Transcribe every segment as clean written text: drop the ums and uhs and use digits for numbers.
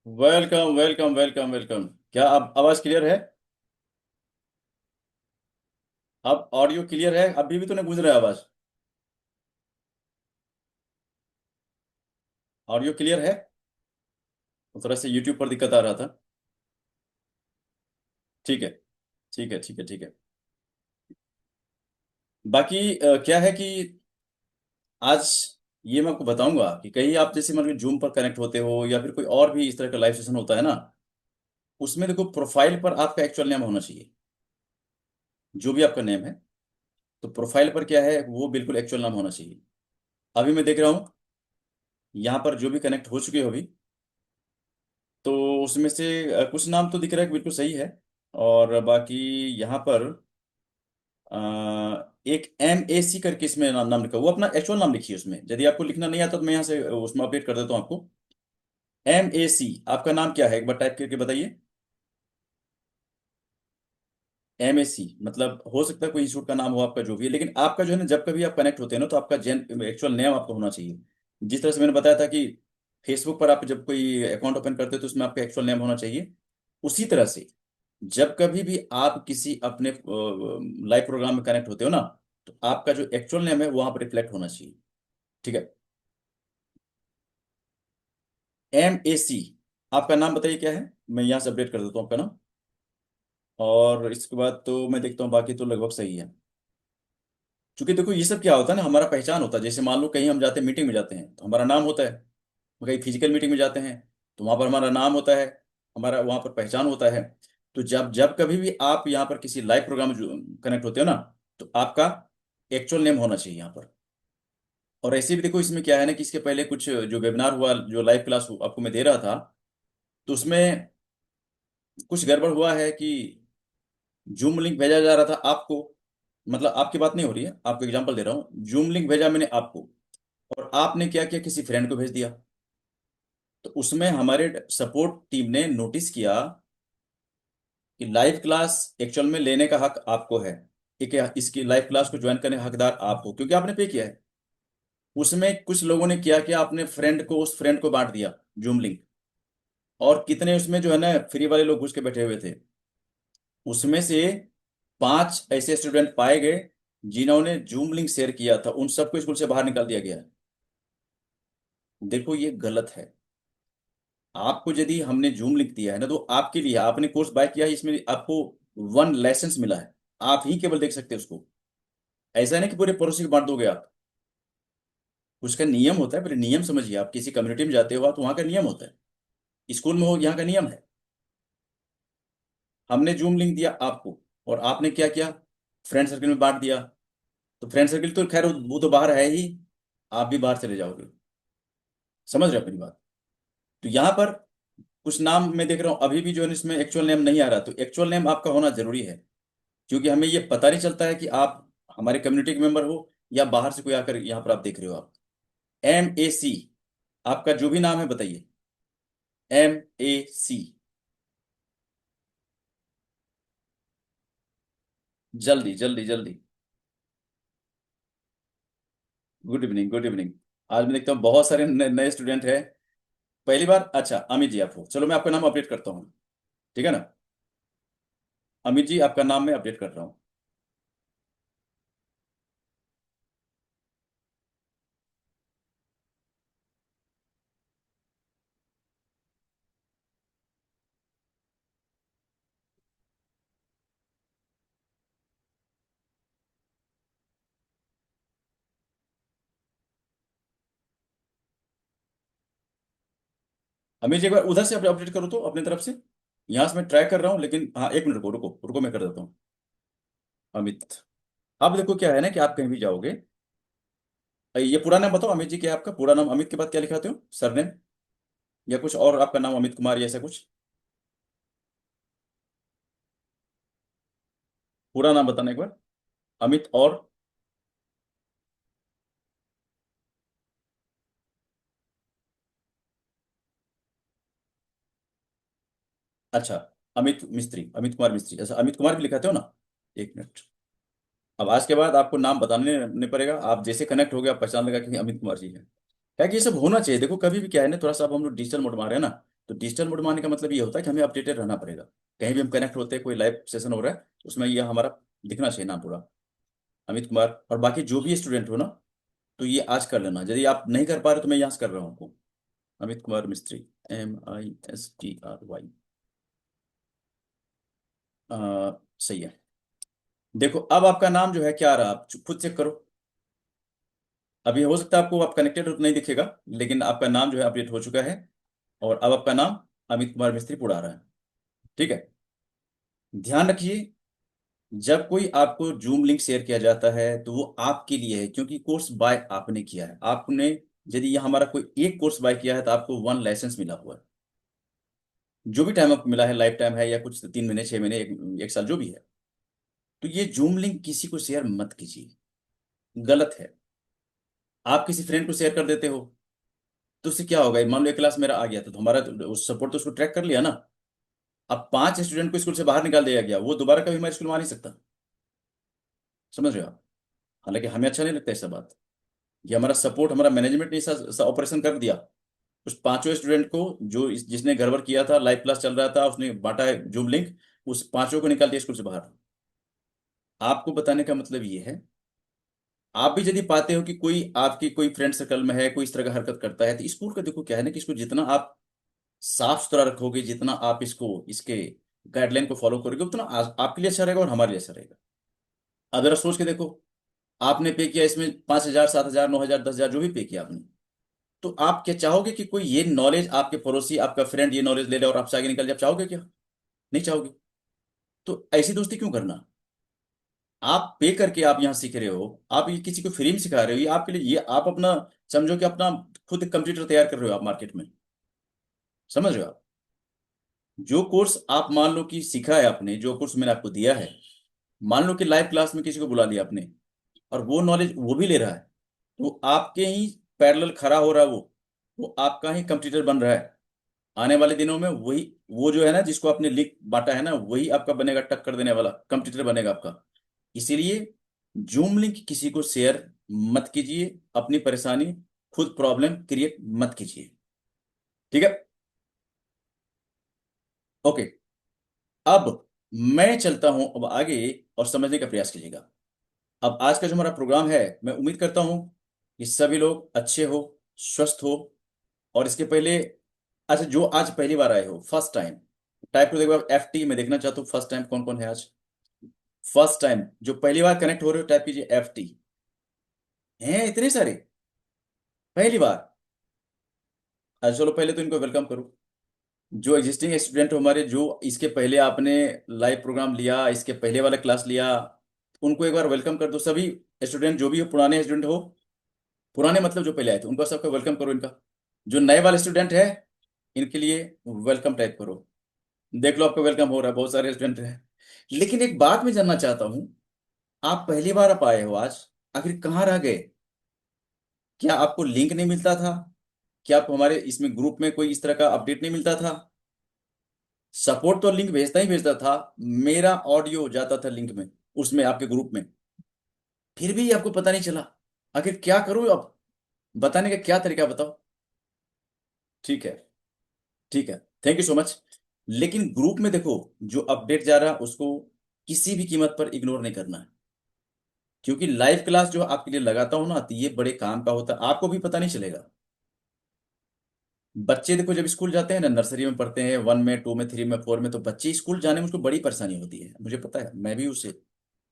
Welcome welcome welcome welcome. क्या अब आवाज क्लियर है? अब ऑडियो क्लियर है? अभी भी तो नहीं गूंज रहा है आवाज? ऑडियो क्लियर है? तो थोड़ा सा यूट्यूब पर दिक्कत आ रहा था। ठीक है, ठीक है, ठीक है, ठीक है। बाकी क्या है कि आज ये मैं आपको बताऊंगा कि कहीं आप जैसे मान लो जूम पर कनेक्ट होते हो या फिर कोई और भी इस तरह का लाइव सेशन होता है ना, उसमें देखो प्रोफाइल पर आपका एक्चुअल नेम होना चाहिए। जो भी आपका नेम है, तो प्रोफाइल पर क्या है वो बिल्कुल एक्चुअल नाम होना चाहिए। अभी मैं देख रहा हूँ यहाँ पर जो भी कनेक्ट हो चुके हो अभी, तो उसमें से कुछ नाम तो दिख रहा है कि बिल्कुल सही है। और बाकी यहाँ पर एक MAC करके इसमें नाम लिखा, वो अपना एक्चुअल नाम लिखिए उसमें। यदि आपको लिखना नहीं आता तो मैं यहाँ से उसमें अपडेट कर देता हूँ आपको। MAC आपका नाम क्या है, एक बार टाइप करके बताइए। MAC मतलब हो सकता है कोई इंस्टीट्यूट का नाम हो आपका, जो भी है, लेकिन आपका जो है ना, जब कभी आप कनेक्ट होते हैं ना, तो आपका जेन एक्चुअल नेम आपको होना चाहिए। जिस तरह से मैंने बताया था कि फेसबुक पर आप जब कोई अकाउंट ओपन करते हो तो उसमें आपका एक्चुअल नेम होना चाहिए। उसी तरह से जब कभी भी आप किसी अपने लाइव प्रोग्राम में कनेक्ट होते हो ना, तो आपका जो एक्चुअल नेम है वहां पर रिफ्लेक्ट होना चाहिए। ठीक है। MAC आपका नाम बताइए क्या है, मैं यहाँ से अपडेट कर देता हूँ आपका नाम। और इसके बाद तो मैं देखता हूँ, बाकी तो लगभग सही है। क्योंकि देखो ये सब क्या होता है ना, हमारा पहचान होता है। जैसे मान लो कहीं हम जाते हैं, मीटिंग में जाते हैं, तो हमारा नाम होता है। कहीं फिजिकल मीटिंग में जाते हैं, तो वहां पर हमारा नाम होता है, हमारा वहां पर पहचान होता है। तो जब जब कभी भी आप यहाँ पर किसी लाइव प्रोग्राम में कनेक्ट होते हो ना, तो आपका एक्चुअल नेम होना चाहिए यहाँ पर। और ऐसे भी देखो इसमें क्या है ना, कि इसके पहले कुछ जो वेबिनार हुआ, जो लाइव क्लास आपको मैं दे रहा था, तो उसमें कुछ गड़बड़ हुआ है कि जूम लिंक भेजा जा रहा था आपको। मतलब आपकी बात नहीं हो रही है, आपको एग्जांपल दे रहा हूँ। जूम लिंक भेजा मैंने आपको, और आपने क्या किया, किसी फ्रेंड को भेज दिया। तो उसमें हमारे सपोर्ट टीम ने नोटिस किया कि लाइव क्लास एक्चुअल में लेने का हक आपको है। ठीक है, इसकी लाइव क्लास को ज्वाइन करने का हकदार आप हो, क्योंकि आपने पे किया है। उसमें कुछ लोगों ने क्या किया, अपने फ्रेंड को, उस फ्रेंड को बांट दिया जूम लिंक। और कितने उसमें जो है ना फ्री वाले लोग घुस के बैठे हुए थे। उसमें से 5 ऐसे स्टूडेंट पाए गए जिन्होंने जूम लिंक शेयर किया था, उन सबको स्कूल से बाहर निकाल दिया गया है। देखो ये गलत है। आपको यदि हमने जूम लिंक दिया है ना, तो आपके लिए, आपने कोर्स बाय किया है, इसमें आपको 1 लाइसेंस मिला है। आप ही केवल देख सकते हैं उसको। ऐसा नहीं कि पूरे पड़ोसी को बांट दोगे आप। उसका नियम होता है, पहले नियम समझिए। आप किसी कम्युनिटी में जाते हो तो वहां का नियम होता है। स्कूल में हो, यहाँ का नियम है। हमने जूम लिंक दिया आपको, और आपने क्या किया, फ्रेंड सर्कल में बांट दिया। तो फ्रेंड सर्कल तो खैर वो तो बाहर है ही, आप भी बाहर चले जाओगे। समझ रहे हो अपनी बात? तो यहाँ पर कुछ नाम मैं देख रहा हूँ अभी भी जो है इसमें एक्चुअल नेम नहीं आ रहा। तो एक्चुअल नेम आपका होना जरूरी है, क्योंकि हमें ये पता नहीं चलता है कि आप हमारे कम्युनिटी के मेंबर हो या बाहर से कोई आकर यहाँ पर आप देख रहे हो। आप MAC आपका जो भी नाम है बताइए। MAC। जल्दी जल्दी जल्दी। Good evening, good evening. आज मैं देखता हूँ बहुत सारे नए स्टूडेंट हैं। पहली बार? अच्छा, अमित जी आप हो, चलो मैं आपका नाम अपडेट करता हूँ। ठीक है ना? अमित जी आपका नाम मैं अपडेट कर रहा हूँ। अमित जी एक बार उधर से अपडेट करो तो अपनी तरफ से। यहाँ से मैं ट्राई कर रहा हूँ, लेकिन हाँ, 1 मिनट रुको रुको रुको, मैं कर देता हूँ। अमित, अब देखो क्या है ना, कि आप कहीं भी जाओगे, ये पूरा नाम बताओ अमित जी, क्या है आपका पूरा नाम? अमित के बाद क्या लिखाते हो, सरनेम या कुछ और? आपका नाम अमित कुमार या ऐसा कुछ? पूरा नाम बताना एक बार। अमित और? अच्छा, अमित मिस्त्री, अमित कुमार मिस्त्री, अच्छा अमित कुमार भी लिखाते हो ना? 1 मिनट। अब आज के बाद आपको नाम बताने नहीं पड़ेगा, आप जैसे कनेक्ट हो गए आप पहचान लगा कि अमित कुमार जी है। क्या कि ये सब होना चाहिए। देखो कभी भी क्या है ना, थोड़ा सा अब हम लोग डिजिटल मोड में आ रहे हैं ना, तो डिजिटल मोड में आने का मतलब ये होता है कि हमें अपडेटेड रहना पड़ेगा। कहीं भी हम कनेक्ट होते हैं, कोई लाइव सेशन हो रहा है, उसमें ये हमारा दिखना चाहिए नाम पूरा, अमित कुमार। और बाकी जो भी स्टूडेंट हो ना, तो ये आज कर लेना। यदि आप नहीं कर पा रहे तो मैं यहाँ से कर रहा हूँ आपको। अमित कुमार मिस्त्री, MISTRY। सही है। देखो अब आपका नाम जो है क्या आ रहा, आप खुद चेक करो। अभी हो सकता है आपको आप कनेक्टेड हो तो नहीं दिखेगा, लेकिन आपका नाम जो है अपडेट हो चुका है। और अब आपका नाम अमित कुमार मिस्त्री पुड़ा रहा है। ठीक है। ध्यान रखिए, जब कोई आपको जूम लिंक शेयर किया जाता है तो वो आपके लिए है, क्योंकि कोर्स बाय आपने किया है। आपने यदि ये हमारा कोई एक कोर्स बाय किया है तो आपको 1 लाइसेंस मिला हुआ है। जो भी टाइम आपको मिला है, लाइफ टाइम है या कुछ 3 महीने, 6 महीने, एक साल, जो भी है। तो ये जूम लिंक किसी को शेयर मत कीजिए, गलत है। आप किसी फ्रेंड को शेयर कर देते हो तो उससे क्या होगा, मान लो एक क्लास मेरा आ गया तो हमारा सपोर्ट तो उसको ट्रैक कर लिया ना। अब 5 स्टूडेंट को स्कूल से बाहर निकाल दिया गया, वो दोबारा कभी हमारे स्कूल में आ नहीं सकता। समझ रहे हो आप? हालांकि हमें अच्छा नहीं लगता ऐसा बात। ये हमारा सपोर्ट, हमारा मैनेजमेंट ने ऐसा ऑपरेशन कर दिया। उस 5 स्टूडेंट को, जिसने गड़बड़ किया था, लाइव क्लास चल रहा था, उसने बांटा है जूम लिंक, उस 5 को निकाल दिया स्कूल से बाहर। आपको बताने का मतलब ये है, आप भी यदि पाते हो कि कोई आपकी कोई फ्रेंड सर्कल में है, कोई इस तरह का हरकत करता है, तो स्कूल का देखो क्या है ना, कि इसको जितना आप साफ सुथरा रखोगे, जितना आप इसको इसके गाइडलाइन को फॉलो करोगे, उतना आपके लिए अच्छा रहेगा और हमारे लिए अच्छा रहेगा। अब जरा सोच के देखो, आपने पे किया इसमें 5,000, 7,000, 9,000, 10,000, जो भी पे किया आपने, तो आप क्या चाहोगे कि कोई ये नॉलेज, आपके पड़ोसी, आपका फ्रेंड ये नॉलेज ले ले और आपसे आगे निकल जाए? आप चाहोगे क्या? नहीं चाहोगे। तो ऐसी दोस्ती क्यों करना? आप पे करके आप यहाँ सीख रहे हो, आप ये किसी को फ्री में सिखा रहे हो, ये आपके लिए, ये आप अपना समझो कि अपना खुद कंप्यूटर तैयार कर रहे हो आप मार्केट में। समझ रहे हो आप? जो कोर्स आप मान लो कि सीखा है आपने, जो कोर्स मैंने आपको दिया है, मान लो कि लाइव क्लास में किसी को बुला लिया आपने, और वो नॉलेज वो भी ले रहा है, तो आपके ही पैरेलल खड़ा हो रहा है वो आपका ही कंप्यूटर बन रहा है। आने वाले दिनों में वही, वो जो है ना, जिसको आपने लिंक बांटा है ना, वही आपका बनेगा, टक्कर देने वाला कंप्यूटर बनेगा आपका। इसीलिए जूम लिंक किसी को शेयर मत कीजिए, अपनी परेशानी खुद प्रॉब्लम क्रिएट मत कीजिए। ठीक है। ओके। अब मैं चलता हूं अब आगे, और समझने का प्रयास कीजिएगा। अब आज का जो हमारा प्रोग्राम है, मैं उम्मीद करता हूं कि सभी लोग अच्छे हो, स्वस्थ हो। और इसके पहले, अच्छा, जो आज पहली बार आए हो, फर्स्ट टाइम, टाइप टू देखो FT, मैं देखना चाहता हूँ फर्स्ट टाइम कौन कौन है आज। फर्स्ट टाइम जो पहली बार कनेक्ट हो रहे हो, टाइप कीजिए FT। हैं इतने सारे पहली बार? अच्छा चलो, पहले तो इनको वेलकम करो। जो एग्जिस्टिंग स्टूडेंट हो हमारे, जो इसके पहले आपने लाइव प्रोग्राम लिया, इसके पहले वाला क्लास लिया, उनको एक बार वेलकम कर दो सभी। स्टूडेंट जो भी हो, पुराने स्टूडेंट हो, पुराने मतलब जो पहले आए थे, उनको सबका वेलकम करो इनका। जो नए वाले स्टूडेंट है, इनके लिए वेलकम टाइप करो। देख लो आपका वेलकम हो रहा है, बहुत सारे स्टूडेंट हैं। लेकिन एक बात मैं जानना चाहता हूँ, आप पहली बार आप आए हो आज, आखिर कहाँ रह गए? क्या आपको लिंक नहीं मिलता था? क्या आप हमारे इसमें ग्रुप में कोई इस तरह का अपडेट नहीं मिलता था? सपोर्ट तो लिंक भेजता ही भेजता था, मेरा ऑडियो जाता था लिंक में, उसमें आपके ग्रुप में, फिर भी आपको पता नहीं चला। आखिर क्या करूं अब? बताने का क्या तरीका बताओ। ठीक है। ठीक है, थैंक यू सो मच। लेकिन ग्रुप में देखो, जो अपडेट जा रहा है उसको किसी भी कीमत पर इग्नोर नहीं करना है। क्योंकि लाइव क्लास जो आपके लिए लगाता हूं ना, तो ये बड़े काम का होता है, आपको भी पता नहीं चलेगा। बच्चे देखो, जब स्कूल जाते हैं ना, नर्सरी में पढ़ते हैं, 1 में, 2 में, 3 में, 4 में, तो बच्चे स्कूल जाने में उसको बड़ी परेशानी होती है, मुझे पता है, मैं भी उससे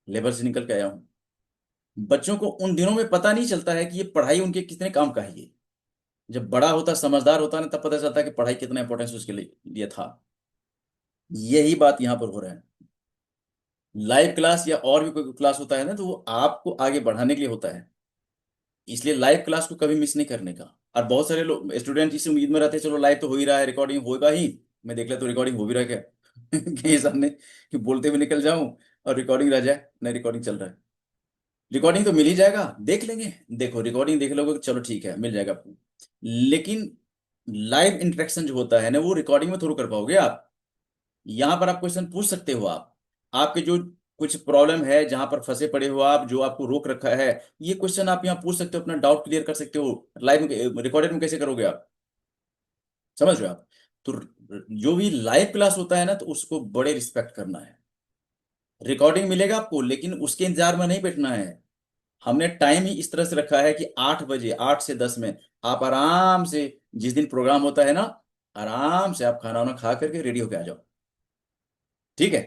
लेबर से निकल के आया हूँ। बच्चों को उन दिनों में पता नहीं चलता है कि ये पढ़ाई उनके कितने काम का है ये। जब बड़ा होता, समझदार होता है ना, तब पता चलता है कि पढ़ाई कितना इंपॉर्टेंस उसके लिए था। यही बात यहाँ पर हो रहा है। लाइव क्लास या और भी कोई क्लास होता है ना, तो वो आपको आगे बढ़ाने के लिए होता है। इसलिए लाइव क्लास को कभी मिस नहीं करने का। और बहुत सारे लोग, स्टूडेंट इस उम्मीद में रहते हैं, चलो लाइव तो हो ही रहा है, रिकॉर्डिंग होगा ही, मैं देख लेता तो रिकॉर्डिंग हो भी रहा है क्या कहीं सामने, कि बोलते हुए निकल जाऊं और रिकॉर्डिंग रह जाए, नहीं रिकॉर्डिंग चल रहा है। रिकॉर्डिंग तो मिल ही जाएगा, देख लेंगे। देखो रिकॉर्डिंग देख लोगे, चलो ठीक है, मिल जाएगा आपको। लेकिन लाइव इंटरेक्शन जो होता है ना, वो रिकॉर्डिंग में थोड़ा कर पाओगे आप। यहाँ पर आप क्वेश्चन पूछ सकते हो, आप आपके जो कुछ प्रॉब्लम है, जहां पर फंसे पड़े हो आप, जो आपको रोक रखा है, ये क्वेश्चन आप यहाँ पूछ सकते हो, अपना डाउट क्लियर कर सकते हो। लाइव में, रिकॉर्डेड में कैसे करोगे आप? समझ रहे हो आप? तो जो भी लाइव क्लास होता है ना, तो उसको बड़े रिस्पेक्ट करना है। रिकॉर्डिंग मिलेगा आपको, लेकिन उसके इंतजार में नहीं बैठना है। हमने टाइम ही इस तरह से रखा है कि 8 बजे, 8 से 10 में आप आराम से, जिस दिन प्रोग्राम होता है ना, आराम से आप खाना वाना खा करके रेडी होके आ जाओ। ठीक है।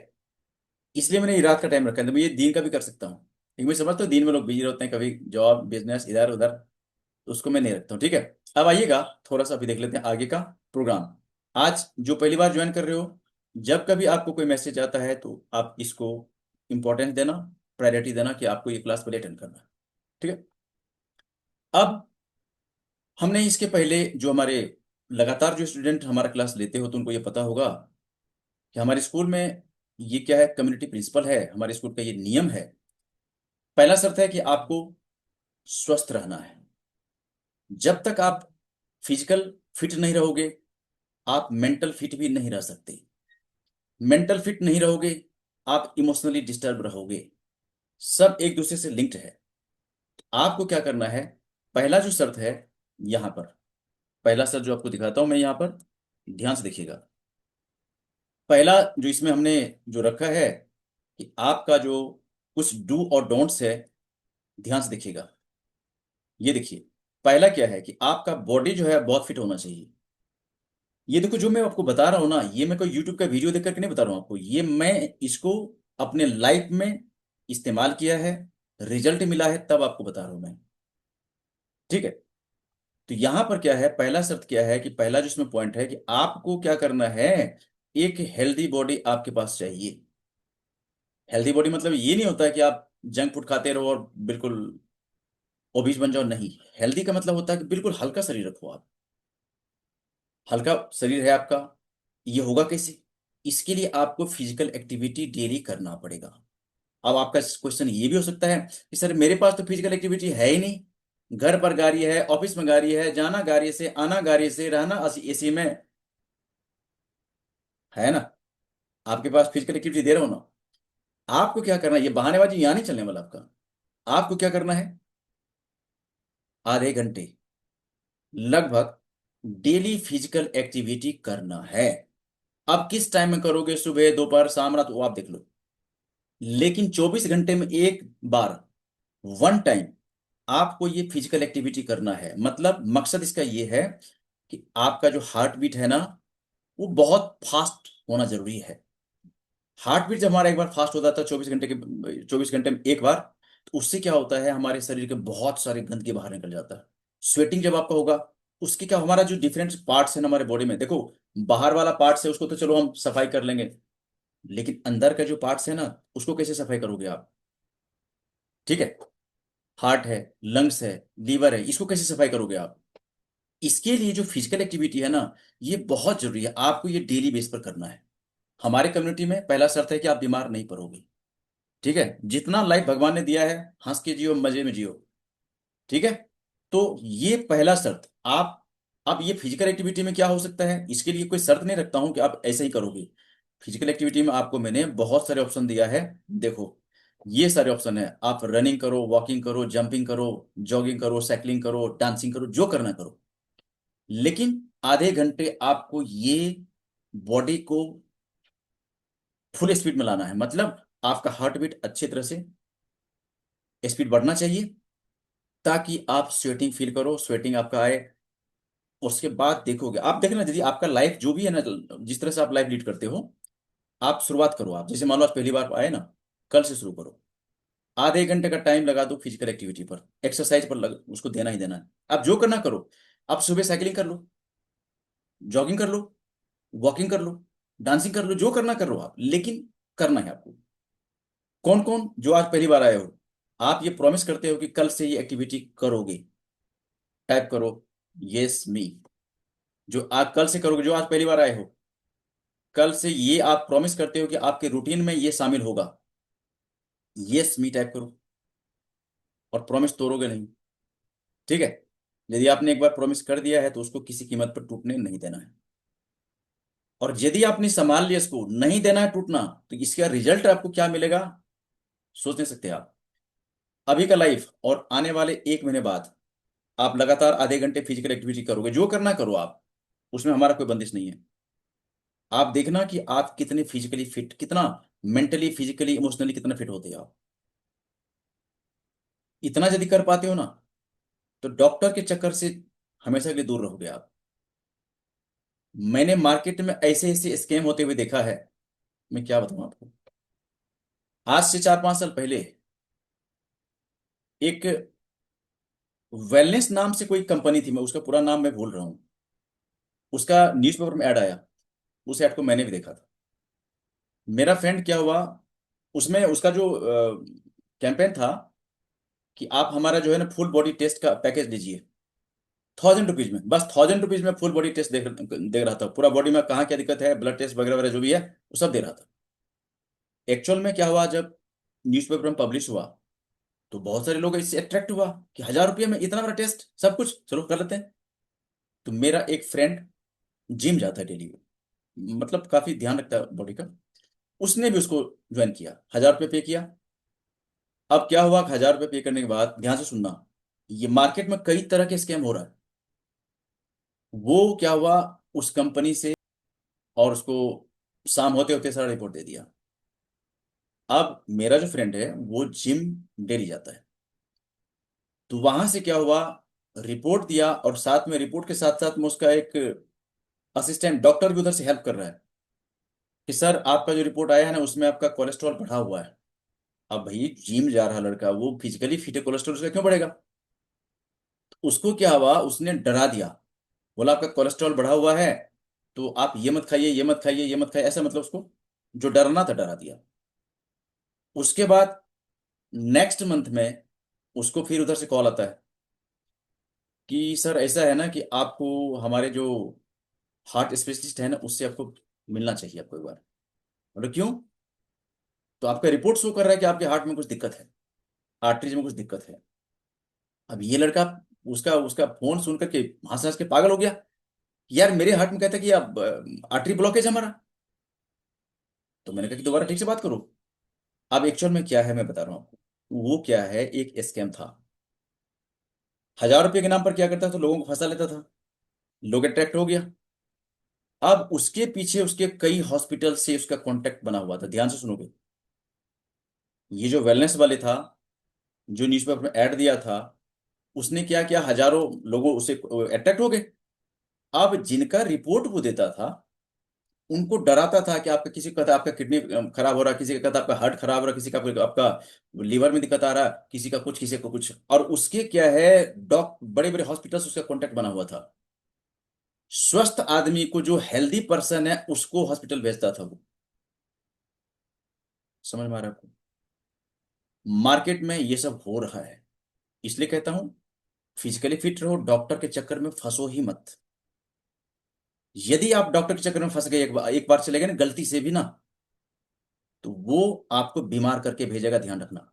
इसलिए मैंने ये रात का टाइम रखा है, तो मैं ये दिन का भी कर सकता हूँ, क्योंकि मैं समझता हूँ दिन में लोग बिजी रहते हैं, कभी जॉब बिजनेस इधर उधर, तो उसको मैं नहीं रखता हूँ। ठीक है। अब आइएगा, थोड़ा सा अभी देख लेते हैं आगे का प्रोग्राम। आज जो पहली बार ज्वाइन कर रहे हो, जब कभी आपको कोई मैसेज आता है तो आप इसको इंपॉर्टेंस देना, प्रायोरिटी देना कि आपको ये क्लास पहले अटेंड करना है। ठीक है। अब हमने इसके पहले जो हमारे लगातार जो स्टूडेंट हमारा क्लास लेते हो, तो उनको ये पता होगा कि हमारे स्कूल में ये क्या है, कम्युनिटी प्रिंसिपल है हमारे स्कूल का, ये नियम है। पहला शर्त है कि आपको स्वस्थ रहना है। जब तक आप फिजिकल फिट नहीं रहोगे, आप मेंटल फिट भी नहीं रह सकते। मेंटल फिट नहीं रहोगे, आप इमोशनली डिस्टर्ब रहोगे। सब एक दूसरे से लिंक्ड है। आपको क्या करना है, पहला जो शर्त है यहां पर, पहला शर्त जो आपको दिखाता हूं मैं यहां पर, ध्यान से देखिएगा। पहला जो इसमें हमने जो रखा है कि आपका जो कुछ डू और डोंट्स है, ध्यान से देखिएगा। ये देखिए, पहला क्या है कि आपका बॉडी जो है बहुत फिट होना चाहिए। ये देखो, जो मैं आपको बता रहा हूं ना, ये मैं कोई यूट्यूब का वीडियो देख करके नहीं बता रहा हूं आपको, ये मैं इसको अपने लाइफ में इस्तेमाल किया है, रिजल्ट मिला है, तब आपको बता रहा हूं मैं। ठीक है। तो यहां पर क्या है, पहला शर्त क्या है कि पहला जो इसमें पॉइंट है कि आपको क्या करना है, एक हेल्दी बॉडी आपके पास चाहिए। हेल्दी बॉडी मतलब ये नहीं होता है कि आप जंक फूड खाते रहो और बिल्कुल ओबीस बन जाओ, नहीं। हेल्दी का मतलब होता है कि बिल्कुल हल्का शरीर रखो आप। हल्का शरीर है आपका, ये होगा कैसे? इसके लिए आपको फिजिकल एक्टिविटी डेली करना पड़ेगा। अब आपका क्वेश्चन ये भी हो सकता है कि सर मेरे पास तो फिजिकल एक्टिविटी है ही नहीं, घर पर गाड़ी है, ऑफिस में गाड़ी है, जाना गाड़ी से, आना गाड़ी से, रहना एसी में, है ना? आपके पास फिजिकल एक्टिविटी दे रहा हूं ना। आपको क्या करना है, ये बहानेबाजी यहाँ नहीं चलने वाला आपका। आपको क्या करना है, आधे घंटे लगभग डेली फिजिकल एक्टिविटी करना है। अब किस टाइम में करोगे, सुबह दोपहर शाम रात, वो आप देख लो, लेकिन 24 घंटे में एक बार, वन टाइम, आपको ये फिजिकल एक्टिविटी करना है। मतलब मकसद इसका ये है कि आपका जो हार्ट बीट है ना, वो बहुत फास्ट होना जरूरी है। हार्ट बीट जब हमारा एक बार फास्ट हो जाता है 24 घंटे में एक बार, तो उससे क्या होता है, हमारे शरीर के बहुत सारे गंदगी बाहर निकल जाता है। स्वेटिंग जब आपका होगा, उसके क्या, हमारा जो डिफरेंट पार्ट्स है ना हमारे बॉडी में, देखो, बाहर वाला पार्ट्स है उसको तो चलो हम सफाई कर लेंगे, लेकिन अंदर का जो पार्ट्स है ना, उसको कैसे सफाई करोगे आप? ठीक है। हार्ट है, लंग्स है, लीवर है, इसको कैसे सफाई करोगे आप? इसके लिए जो फिजिकल एक्टिविटी है ना, ये बहुत जरूरी है, आपको ये डेली बेस पर करना है। हमारे कम्युनिटी में पहला शर्त है कि आप बीमार नहीं पड़ोगे। ठीक है। जितना लाइफ भगवान ने दिया है, हंस के जियो, मजे में जियो। ठीक है। तो ये पहला शर्त आप, अब ये फिजिकल एक्टिविटी में क्या हो सकता है, इसके लिए कोई शर्त नहीं रखता हूं कि आप ऐसे ही करोगे। फिजिकल एक्टिविटी में आपको मैंने बहुत सारे ऑप्शन दिया है। देखो, ये सारे ऑप्शन है, आप रनिंग करो, वॉकिंग करो, जंपिंग करो, जॉगिंग करो, साइकिलिंग करो, डांसिंग करो, जो करना करो, लेकिन आधे घंटे आपको ये बॉडी को फुल स्पीड में लाना है। मतलब आपका हार्ट बीट अच्छी तरह से स्पीड बढ़ना चाहिए, ताकि आप स्वेटिंग फील करो, स्वेटिंग आपका आए। उसके बाद देखोगे, आप देखना, यदि आपका लाइफ जो भी है ना, जिस तरह से आप लाइफ लीड करते हो, आप शुरुआत करो, आप जैसे मान लो आज पहली बार आए ना, कल से शुरू करो। आधे घंटे का टाइम लगा दो फिजिकल एक्टिविटी पर, एक्सरसाइज पर उसको देना ही देना है। आप जो करना करो, आप सुबह साइकिलिंग कर लो, जॉगिंग कर लो, वॉकिंग कर लो, डांसिंग कर लो, जो करना करो आप, लेकिन करना है आपको। कौन कौन जो आज पहली बार आए हो, आप ये प्रॉमिस करते हो कि कल से ये एक्टिविटी करोगे? टाइप करो, यस मी। जो आज कल से करोगे, जो आज पहली बार आए हो, कल से ये आप प्रॉमिस करते हो कि आपके रूटीन में ये शामिल होगा। यस मी टाइप करो, और प्रॉमिस तोड़ोगे नहीं। ठीक है। यदि आपने एक बार प्रॉमिस कर दिया है, तो उसको किसी कीमत पर टूटने नहीं देना है। और यदि आपने संभाल लिया इसको, नहीं देना है टूटना, तो इसका रिजल्ट आपको क्या मिलेगा, सोच नहीं सकते आप। अभी का लाइफ और आने वाले 1 महीने बाद, आप लगातार आधे घंटे फिजिकल एक्टिविटी करोगे, जो करना करो आप, उसमें हमारा कोई बंदिश नहीं है। आप देखना कि आप कितने फिजिकली फिट, कितना मेंटली फिजिकली इमोशनली कितना फिट होते हो आप। इतना यदि कर पाते हो ना, तो डॉक्टर के चक्कर से हमेशा के लिए दूर रहोगे आप। मैंने मार्केट में ऐसे ऐसे स्कैम होते हुए देखा है, मैं क्या बताऊं आपको। आज से 4-5 साल पहले एक वेलनेस नाम से कोई कंपनी थी, मैं उसका पूरा नाम मैं भूल रहा हूँ, उसका न्यूज़पेपर में ऐड आया। उस ऐड को मैंने भी देखा था। मेरा फ्रेंड क्या हुआ, उसमें उसका जो कैंपेन था कि आप हमारा जो है ना फुल बॉडी टेस्ट का पैकेज लीजिए, 1000 रुपीज में, बस 1000 रुपीज में फुल बॉडी टेस्ट देख रहा था, पूरा बॉडी में कहाँ क्या दिक्कत है, ब्लड टेस्ट वगैरह वगैरह जो भी है वो सब दे रहा था। एक्चुअल में क्या हुआ, जब न्यूज़पेपर में पब्लिश हुआ तो बहुत सारे लोग इससे अट्रैक्ट हुआ कि 1000 रुपये में इतना बड़ा टेस्ट, सब कुछ चलो कर लेते हैं। तो मेरा एक फ्रेंड जिम जाता है डेली, मतलब काफी ध्यान रखता है बॉडी का, उसने भी उसको ज्वाइन किया, 1000 रुपये पे किया। अब क्या हुआ, 1000 रुपये पे करने के बाद ध्यान से सुनना, ये मार्केट में कई तरह के स्कैम हो रहा है। वो क्या हुआ, उस कंपनी से, और उसको शाम होते होते सारा रिपोर्ट दे दिया। अब मेरा जो फ्रेंड है वो जिम डेली जाता है, तो वहां से क्या हुआ, रिपोर्ट दिया, और साथ में रिपोर्ट के साथ साथ में उसका एक असिस्टेंट डॉक्टर भी उधर से हेल्प कर रहा है कि सर आपका जो रिपोर्ट आया है ना उसमें आपका कोलेस्ट्रॉल बढ़ा हुआ है। अब भाई जिम जा रहा लड़का, वो फिजिकली फिट है, कोलेस्ट्रॉल उसका क्यों बढ़ेगा। उसको क्या हुआ, उसने डरा दिया, बोला आपका कोलेस्ट्रॉल बढ़ा हुआ है, तो आप ये मत खाइए, ये मत खाइए, ये मत खाइए, ऐसा मतलब उसको जो डरना था डरा दिया। उसके बाद नेक्स्ट मंथ में उसको फिर उधर से कॉल आता है कि सर ऐसा है ना कि आपको हमारे जो हार्ट स्पेशलिस्ट है ना उससे आपको मिलना चाहिए आपको एक बार। बोले क्यों, तो आपका रिपोर्ट शो कर रहा है कि आपके हार्ट में कुछ दिक्कत है, आर्टरीज में कुछ दिक्कत है। अब ये लड़का, उसका उसका फोन सुन करके हंस हंस के पागल हो गया, यार मेरे हार्ट में कहता है कि अब आर्टरी ब्लॉकेज है हमारा। तो मैंने कहा कि दोबारा ठीक से बात करो। अब एक्चुअल में क्या है मैं बता रहा हूँ आपको, वो क्या है, एक स्कैम था। 1000 रुपये के नाम पर क्या करता था, तो लोगों को फंसा लेता था, लोग अट्रैक्ट हो गया। अब उसके पीछे उसके कई हॉस्पिटल से उसका कांटेक्ट बना हुआ था, ध्यान से सुनोगे। ये जो वेलनेस वाले था, जो न्यूज़पेपर में ऐड दिया था, उसने क्या किया, हजारों लोगों उसे अट्रैक्ट हो गए। अब जिनका रिपोर्ट वो देता था, उनको डराता था कि आपका, किसी का कहता आपका किडनी खराब हो रहा है, किसी का कहता आपका हार्ट खराब हो रहा है, किसी का आपका लीवर में दिक्कत आ रहा है, किसी का कुछ, किसी को कुछ, और उसके क्या है, डॉक बड़े बड़े हॉस्पिटल उसका कॉन्टेक्ट बना हुआ था। स्वस्थ आदमी को, जो हेल्दी पर्सन है उसको हॉस्पिटल भेजता था वो। समझ में आ रहा है आपको। मार्केट में ये सब हो रहा है, इसलिए कहता हूं फिजिकली फिट रहो, डॉक्टर के चक्कर में फंसो ही मत। यदि आप डॉक्टर के चक्कर में फंस गए, एक बार चले गए ना गलती से भी ना, तो वो आपको बीमार करके भेजेगा, ध्यान रखना।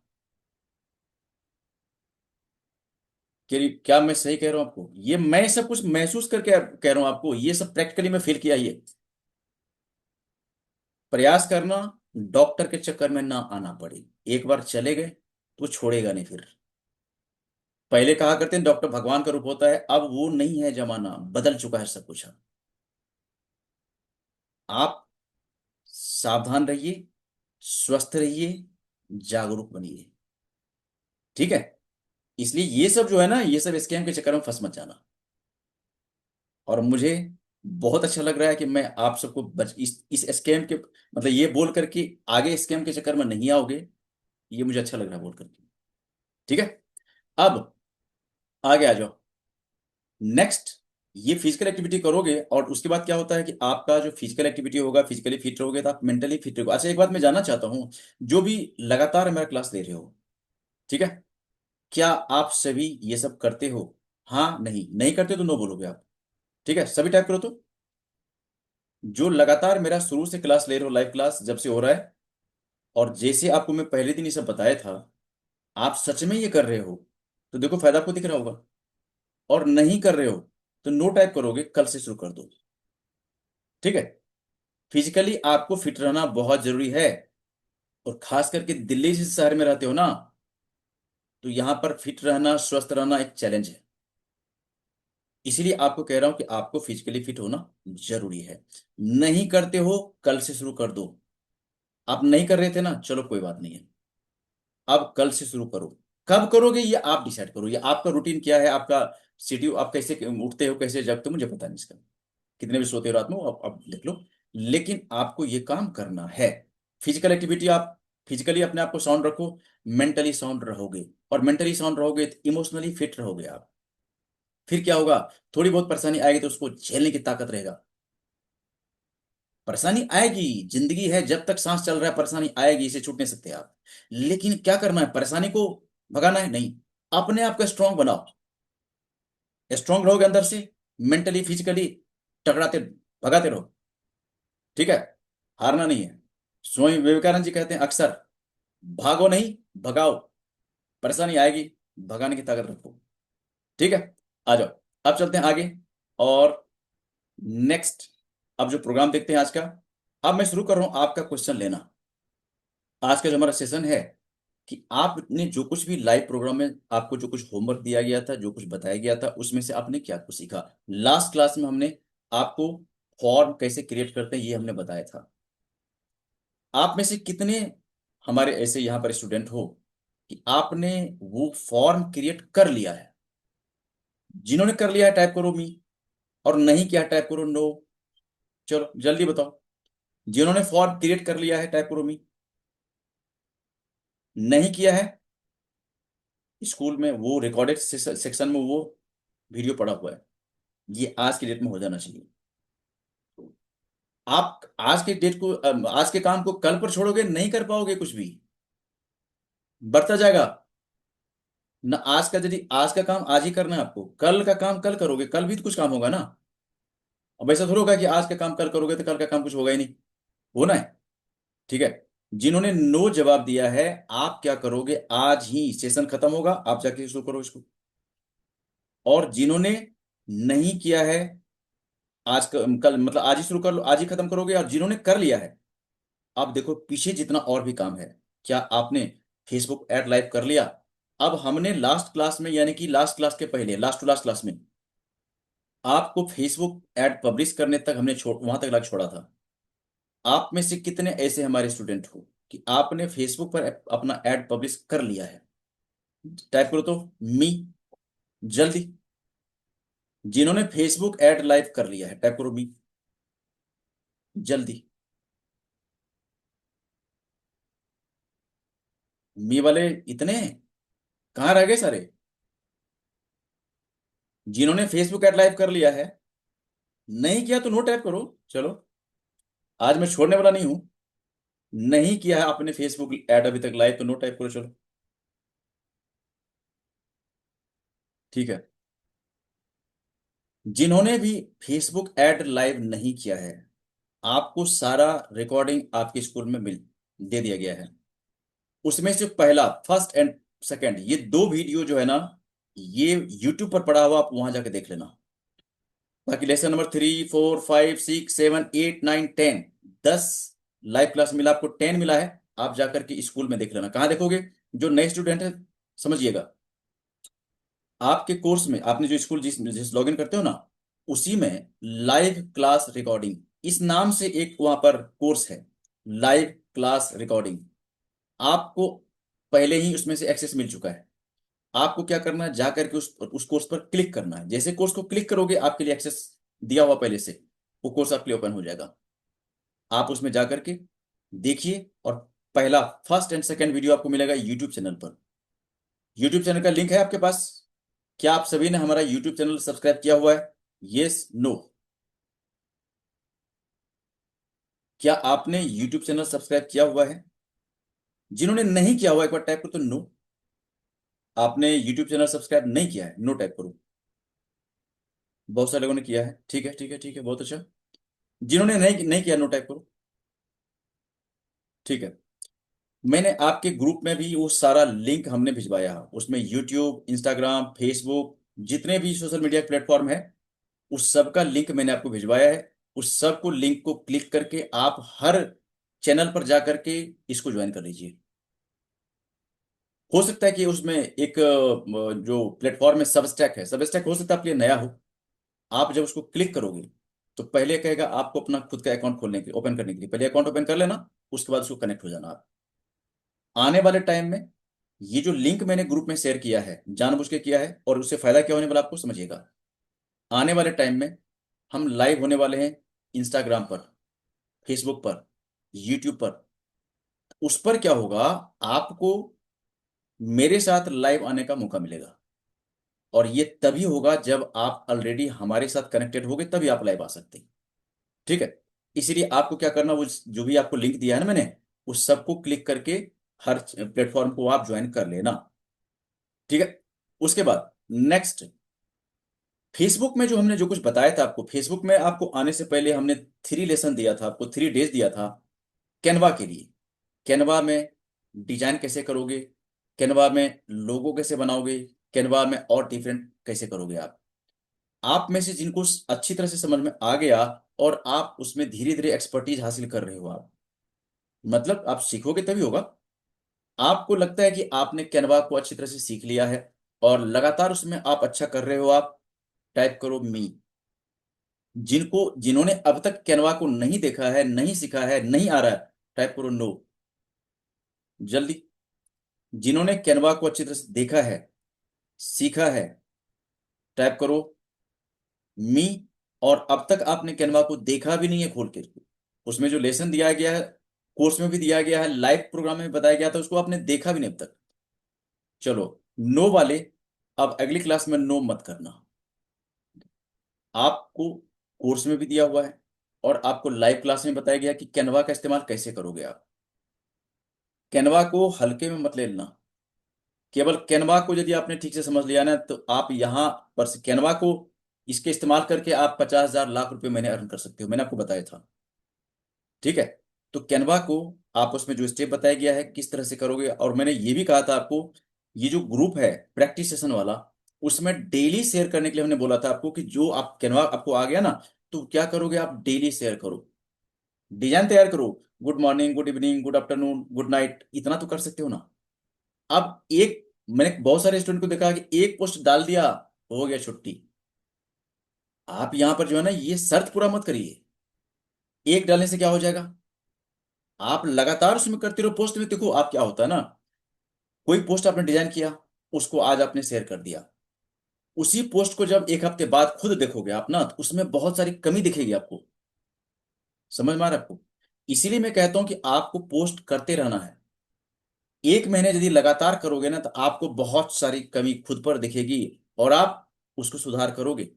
क्या मैं सही कह रहा हूं आपको, ये मैं सब कुछ महसूस करके कह रहा हूं आपको, ये सब प्रैक्टिकली मैं फील किया। ये प्रयास करना, डॉक्टर के चक्कर में ना आना पड़े। एक बार चले गए तो छोड़ेगा नहीं फिर। पहले कहा करते हैं डॉक्टर भगवान का रूप होता है, अब वो नहीं है, जमाना बदल चुका है सब कुछ। आप सावधान रहिए, स्वस्थ रहिए, जागरूक बनिए, ठीक है। इसलिए ये सब जो है ना, ये सब स्कैम के चक्कर में फंस मत जाना। और मुझे बहुत अच्छा लग रहा है कि मैं आप सबको इस स्कैम के, मतलब ये बोल करके आगे स्कैम के चक्कर में नहीं आओगे, ये मुझे अच्छा लग रहा है बोल करके, ठीक है। अब आगे आ जाओ। नेक्स्ट, ये फिजिकल एक्टिविटी करोगे और उसके बाद क्या होता है कि आपका जो फिजिकल एक्टिविटी होगा, फिजिकली फिट रहोगे तो आप मेंटली फिट रहोगे। अच्छा एक बात मैं जानना चाहता हूँ, जो भी लगातार मेरा क्लास ले रहे हो, ठीक है, क्या आप सभी ये सब करते हो। हाँ नहीं, नहीं करते तो नो बोलोगे आप, ठीक है, सभी टाइप करो तो। जो लगातार मेरा शुरू से क्लास ले रहे हो, लाइव क्लास जब से हो रहा है, और जैसे आपको मैं पहले दिन ये सब बताया था, आप सच में ये कर रहे हो, तो देखो फायदा आपको दिख रहा होगा। और नहीं कर रहे हो तो नो टाइप करोगे, कल से शुरू कर दो, ठीक है। फिजिकली आपको फिट रहना बहुत जरूरी है, और खास करके दिल्ली जैसे शहर में रहते हो ना, तो यहाँ पर फिट रहना, स्वस्थ रहना एक चैलेंज है। इसीलिए आपको कह रहा हूं कि आपको फिजिकली फिट होना जरूरी है। नहीं करते हो, कल से शुरू कर दो। आप नहीं कर रहे थे ना, चलो कोई बात नहीं है, अब कल से शुरू करो। कब करोगे ये आप डिसाइड करो, ये आपका रूटीन क्या है, आपका शेड्यूल, आप कैसे उठते हो, कैसे जगते हो, मुझे पता नहीं इसका। कितने बजे सोते हो रात में, वो आप लिख लो। लेकिन आपको ये काम करना है। फिजिकल एक्टिविटी, आप फिजिकली अपने आप को साउंड रखो, मेंटली साउंड रहोगे। और मेंटली साउंड रहोगे तो इमोशनली फिट रहोगे आप। फिर क्या होगा, थोड़ी बहुत परेशानी आएगी तो उसको झेलने की ताकत रहेगा। परेशानी आएगी, जिंदगी है, जब तक सांस चल रहा है परेशानी आएगी, इसे छूट नहीं सकते आप। लेकिन क्या करना है, परेशानी को भगाना है नहीं, अपने आप को स्ट्रांग बनाओ। स्ट्रांग रहोगे अंदर से, मेंटली फिजिकली टकराते, भगाते रहो। ठीक है, हारना नहीं है। स्वामी विवेकानंद जी कहते हैं अक्सर, भागो नहीं, भगाओ। परेशानी आएगी, भगाने की ताकत रखो। ठीक है, आ जाओ। अब चलते हैं आगे। और नेक्स्ट, अब जो प्रोग्राम देखते हैं आज का, अब मैं शुरू कर रहा हूं आपका क्वेश्चन लेना। आज का जो हमारा सेशन है, कि आपने जो कुछ भी लाइव प्रोग्राम में आपको जो कुछ होमवर्क दिया गया था, जो कुछ बताया गया था, उसमें से आपने क्या कुछ सीखा। लास्ट क्लास में हमने आपको फॉर्म कैसे क्रिएट करते हैं ये हमने बताया था। आप में से कितने हमारे ऐसे यहाँ पर स्टूडेंट हो कि आपने वो फॉर्म क्रिएट कर लिया है। जिन्होंने कर लिया है टाइप करो मी, और नहीं किया टाइप करो नो। चलो जल्दी बताओ। जिन्होंने फॉर्म क्रिएट कर लिया है टाइप करो मी। नहीं किया है, स्कूल में वो रिकॉर्डेड सेक्शन में वो वीडियो पड़ा हुआ है। ये आज की डेट में हो जाना चाहिए। आप आज के डेट को, आज के काम को कल पर छोड़ोगे, नहीं कर पाओगे कुछ भी, बढ़ता जाएगा ना। आज का, यदि आज का काम आज ही करना है आपको, कल का काम कल करोगे, कल भी तो कुछ काम होगा ना। अब ऐसा थोड़ा होगा कि आज का काम कल करोगे तो कल का काम कुछ होगा ही नहीं, होना है। ठीक है, जिन्होंने नो जवाब दिया है, आप क्या करोगे, आज ही सेशन खत्म होगा, आप जाके शुरू करो इसको। और जिन्होंने नहीं किया है, आज कल मतलब आज ही शुरू कर लो, आज ही खत्म करोगे। और जिन्होंने कर लिया है, आप देखो पीछे जितना और भी काम है। क्या आपने फेसबुक ऐड लाइव कर लिया। अब हमने लास्ट क्लास में, यानी कि लास्ट क्लास के पहले, लास्ट टू लास्ट क्लास में आपको फेसबुक ऐड पब्लिश करने तक हमने छोड़, वहां तक लाग छोड़ा था। आप में से कितने ऐसे हमारे स्टूडेंट हो कि आपने फेसबुक पर अपना ऐड पब्लिश कर लिया है। टाइप करो तो मी, जल्दी। जिन्होंने फेसबुक ऐड लाइव कर लिया है टाइप करो मी, जल्दी। मी वाले इतने कहाँ रह गए सारे। जिन्होंने फेसबुक ऐड लाइव कर लिया है, नहीं किया तो नो टाइप करो। चलो, आज मैं छोड़ने वाला नहीं हूं। नहीं किया है आपने फेसबुक ऐड अभी तक लाइव, तो नो टाइप करो। चलो ठीक है। जिन्होंने भी फेसबुक ऐड लाइव नहीं किया है, आपको सारा रिकॉर्डिंग आपके स्कूल में मिल दे दिया गया है। उसमें से पहला, फर्स्ट एंड सेकंड, ये दो वीडियो जो है ना, ये यूट्यूब पर पड़ा हुआ, आप वहां जाके देख लेना। बाकी लेसन नंबर 3, 4, 5, 6, 7, 8, 9, 10, 10 लाइव क्लास मिला आपको, 10 मिला है। आप जाकर के स्कूल में देख लेना। कहाँ देखोगे, जो नए स्टूडेंट है, समझिएगा, आपके कोर्स में, आपने जो स्कूल जिस जिस लॉगिन करते हो ना, उसी में लाइव क्लास रिकॉर्डिंग, इस नाम से एक वहां पर कोर्स है, लाइव क्लास रिकॉर्डिंग। आपको पहले ही उसमें से एक्सेस मिल चुका है। आपको क्या करना है, जाकर के उस कोर्स पर क्लिक करना है। जैसे कोर्स को क्लिक करोगे, आपके लिए एक्सेस दिया हुआ पहले से, वो कोर्स आपके लिए ओपन हो जाएगा। आप उसमें जाकर के देखिए, और पहला, फर्स्ट एंड सेकंड वीडियो आपको मिलेगा यूट्यूब चैनल पर। यूट्यूब चैनल का लिंक है आपके पास। क्या आप सभी ने हमारा यूट्यूब चैनल सब्सक्राइब किया हुआ है, यस नो। क्या आपने यूट्यूब चैनल सब्सक्राइब किया हुआ है। जिन्होंने नहीं किया हुआ, एक बार टाइप करो तो नो। आपने यूट्यूब चैनल सब्सक्राइब नहीं किया है, नो टाइप करो। बहुत सारे लोगों ने किया है, ठीक है ठीक है ठीक है, बहुत अच्छा। जिन्होंने नहीं नहीं किया, नो टाइप करो। ठीक है, मैंने आपके ग्रुप में भी वो सारा लिंक हमने भिजवाया है, उसमें यूट्यूब, इंस्टाग्राम, फेसबुक, जितने भी सोशल मीडिया प्लेटफॉर्म है, उस सब का लिंक मैंने आपको भिजवाया है। उस सब को, लिंक को क्लिक करके आप हर चैनल पर जा करके इसको ज्वाइन कर लीजिए। हो सकता है कि उसमें एक जो प्लेटफॉर्म है सबस्टैक है, सबस्टैक हो सकता है आपके लिए नया हो। आप जब उसको क्लिक करोगे तो पहले कहेगा आपको अपना खुद का अकाउंट खोलने के लिए, ओपन करने के लिए पहले अकाउंट ओपन कर लेना, उसके बाद उसको कनेक्ट हो जाना आप। आने वाले टाइम में ये जो लिंक मैंने ग्रुप में शेयर किया है जानबूझ के किया है, और उससे फायदा क्या होने वाला आपको समझिएगा। आने वाले टाइम में हम लाइव होने वाले हैं इंस्टाग्राम पर, फेसबुक पर, यूट्यूब पर। उस पर क्या होगा, आपको मेरे साथ लाइव आने का मौका मिलेगा। और ये तभी होगा जब आप ऑलरेडी हमारे साथ कनेक्टेड होगे, तभी आप लाइव आ सकते हैं। ठीक है। इसीलिए आपको क्या करना, वो जो भी आपको लिंक दिया है ना मैंने, उस सबको क्लिक करके हर प्लेटफॉर्म को आप ज्वाइन कर लेना। ठीक है। उसके बाद नेक्स्ट, फेसबुक में जो हमने जो कुछ बताया था आपको, फेसबुक में आपको आने से पहले हमने 3 लेसन दिया था, आपको 3 डेज दिया था कैनवा के लिए। कैनवा में डिजाइन कैसे करोगे, कैनवा में लोगो कैसे बनाओगे, कैनवा में और डिफरेंट कैसे करोगे आप में से जिनको अच्छी तरह से समझ में आ गया और आप उसमें धीरे धीरे एक्सपर्टीज हासिल कर रहे हो आप, मतलब आप सीखोगे तभी होगा। आपको लगता है कि आपने कैनवा को अच्छी तरह से सीख लिया है और लगातार उसमें आप अच्छा कर रहे हो, आप टाइप करो मी। जिन्होंने अब तक कैनवा को नहीं देखा है, नहीं सीखा है, नहीं आ रहा है, टाइप करो नो जल्दी। जिन्होंने कैनवा को अच्छी तरह से देखा है, सीखा है, टाइप करो मी। और अब तक आपने कैनवा को देखा भी नहीं है खोल के, उसमें जो लेसन दिया गया है, कोर्स में भी दिया गया है, लाइव प्रोग्राम में बताया गया था, उसको आपने देखा भी नहीं अब तक। चलो नो वाले, अब अगली क्लास में नो मत करना। आपको कोर्स में भी दिया हुआ है और आपको लाइव क्लास में बताया गया कि कैनवा का इस्तेमाल कैसे करोगे आप। कैनवा को हल्के में मत ले लेना। केवल कैनवा को यदि आपने ठीक से समझ लिया ना, तो आप यहाँ पर से कैनवा को इसके इस्तेमाल करके आप 50,000 लाख रुपए महीने अर्न कर सकते हो, मैंने आपको बताया था। ठीक है। तो कैनवा को आप उसमें जो स्टेप बताया गया है किस तरह से करोगे, और मैंने ये भी कहा था आपको, ये जो ग्रुप है प्रैक्टिस सेशन वाला, उसमें डेली शेयर करने के लिए हमने बोला था आपको कि जो आप कैनवा आपको आ गया ना, तो क्या करोगे आप डेली शेयर करो, डिजाइन तैयार करो, good morning, good evening, good afternoon, good night, इतना तो कर सकते हो ना। अब एक, मैंने बहुत सारे स्टूडेंट को देखा कि एक पोस्ट डाल दिया, हो गया छुट्टी। आप यहां पर जो है ना, ये शर्त पूरा मत करिए। एक डालने से क्या हो जाएगा, आप लगातार उसमें करते रहो पोस्ट में। देखो आप क्या होता है ना, कोई पोस्ट आपने डिजाइन किया, उसको आज आपने शेयर कर दिया, उसी पोस्ट को जब 1 हफ्ते बाद खुद देखोगे आप ना, तो उसमें बहुत सारी कमी दिखेगी आपको। समझ में आ रहा है आपको। इसीलिए मैं कहता हूं कि आपको पोस्ट करते रहना है। 1 महीने यदि लगातार करोगे ना, तो आपको बहुत सारी कमी खुद पर दिखेगी और आप उसको सुधार करोगे।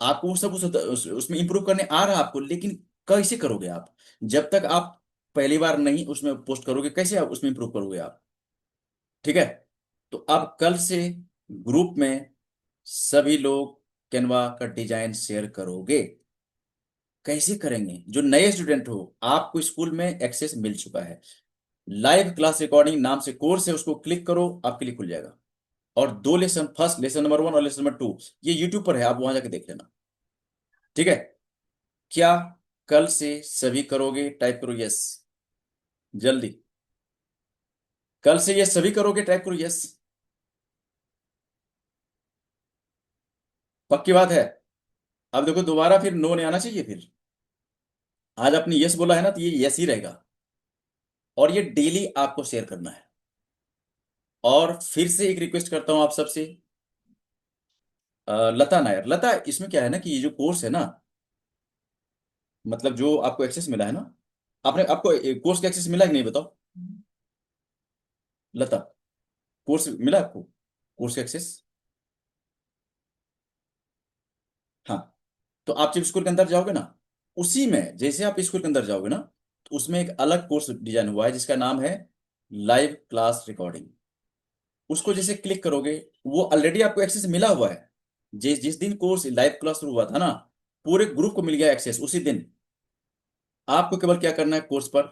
आपको वो सब उसमें इंप्रूव करने आ रहा है आपको, लेकिन कैसे करोगे आप, जब तक आप पहली बार नहीं उसमें पोस्ट करोगे, कैसे आप उसमें इंप्रूव करोगे आप। ठीक है। तो अब कल से ग्रुप में सभी लोग कैनवा का डिजाइन शेयर करोगे। कैसे करेंगे, जो नए स्टूडेंट हो आपको स्कूल में एक्सेस मिल चुका है, लाइव क्लास रिकॉर्डिंग नाम से कोर्स है, उसको क्लिक करो, आपके लिए खुल जाएगा। और 2 लेसन, फर्स्ट लेसन नंबर 1 और लेसन नंबर 2, ये यूट्यूब पर है, आप वहां जाके देख लेना। ठीक है। क्या कल से सभी करोगे, टाइप करो यस जल्दी। कल से ये सभी करोगे, टाइप करो यस। पक्की बात है। अब देखो दोबारा फिर नो नहीं आना चाहिए फिर। आज आपने यस बोला है ना, तो ये यस ही रहेगा। और ये डेली आपको शेयर करना है। और फिर से एक रिक्वेस्ट करता हूं आप सबसे, लता नायर, लता, इसमें क्या है ना कि ये जो कोर्स है ना, मतलब जो आपको एक्सेस मिला है ना, आपने आपको कोर्स का एक्सेस मिला कि नहीं बताओ लता। कोर्स मिला आपको, कोर्स का एक्सेस। हाँ। तो आप जब स्कूल के अंदर जाओगे ना, उसी में जैसे आप स्कूल के अंदर जाओगे ना, तो उसमें एक अलग कोर्स डिजाइन हुआ है जिसका नाम है लाइव क्लास रिकॉर्डिंग। उसको जैसे क्लिक करोगे, वो ऑलरेडी आपको एक्सेस मिला हुआ है। जिस जिस दिन कोर्स लाइव क्लास शुरू हुआ था ना, पूरे ग्रुप को मिल गया एक्सेस उसी दिन। आपको केवल क्या करना है, कोर्स पर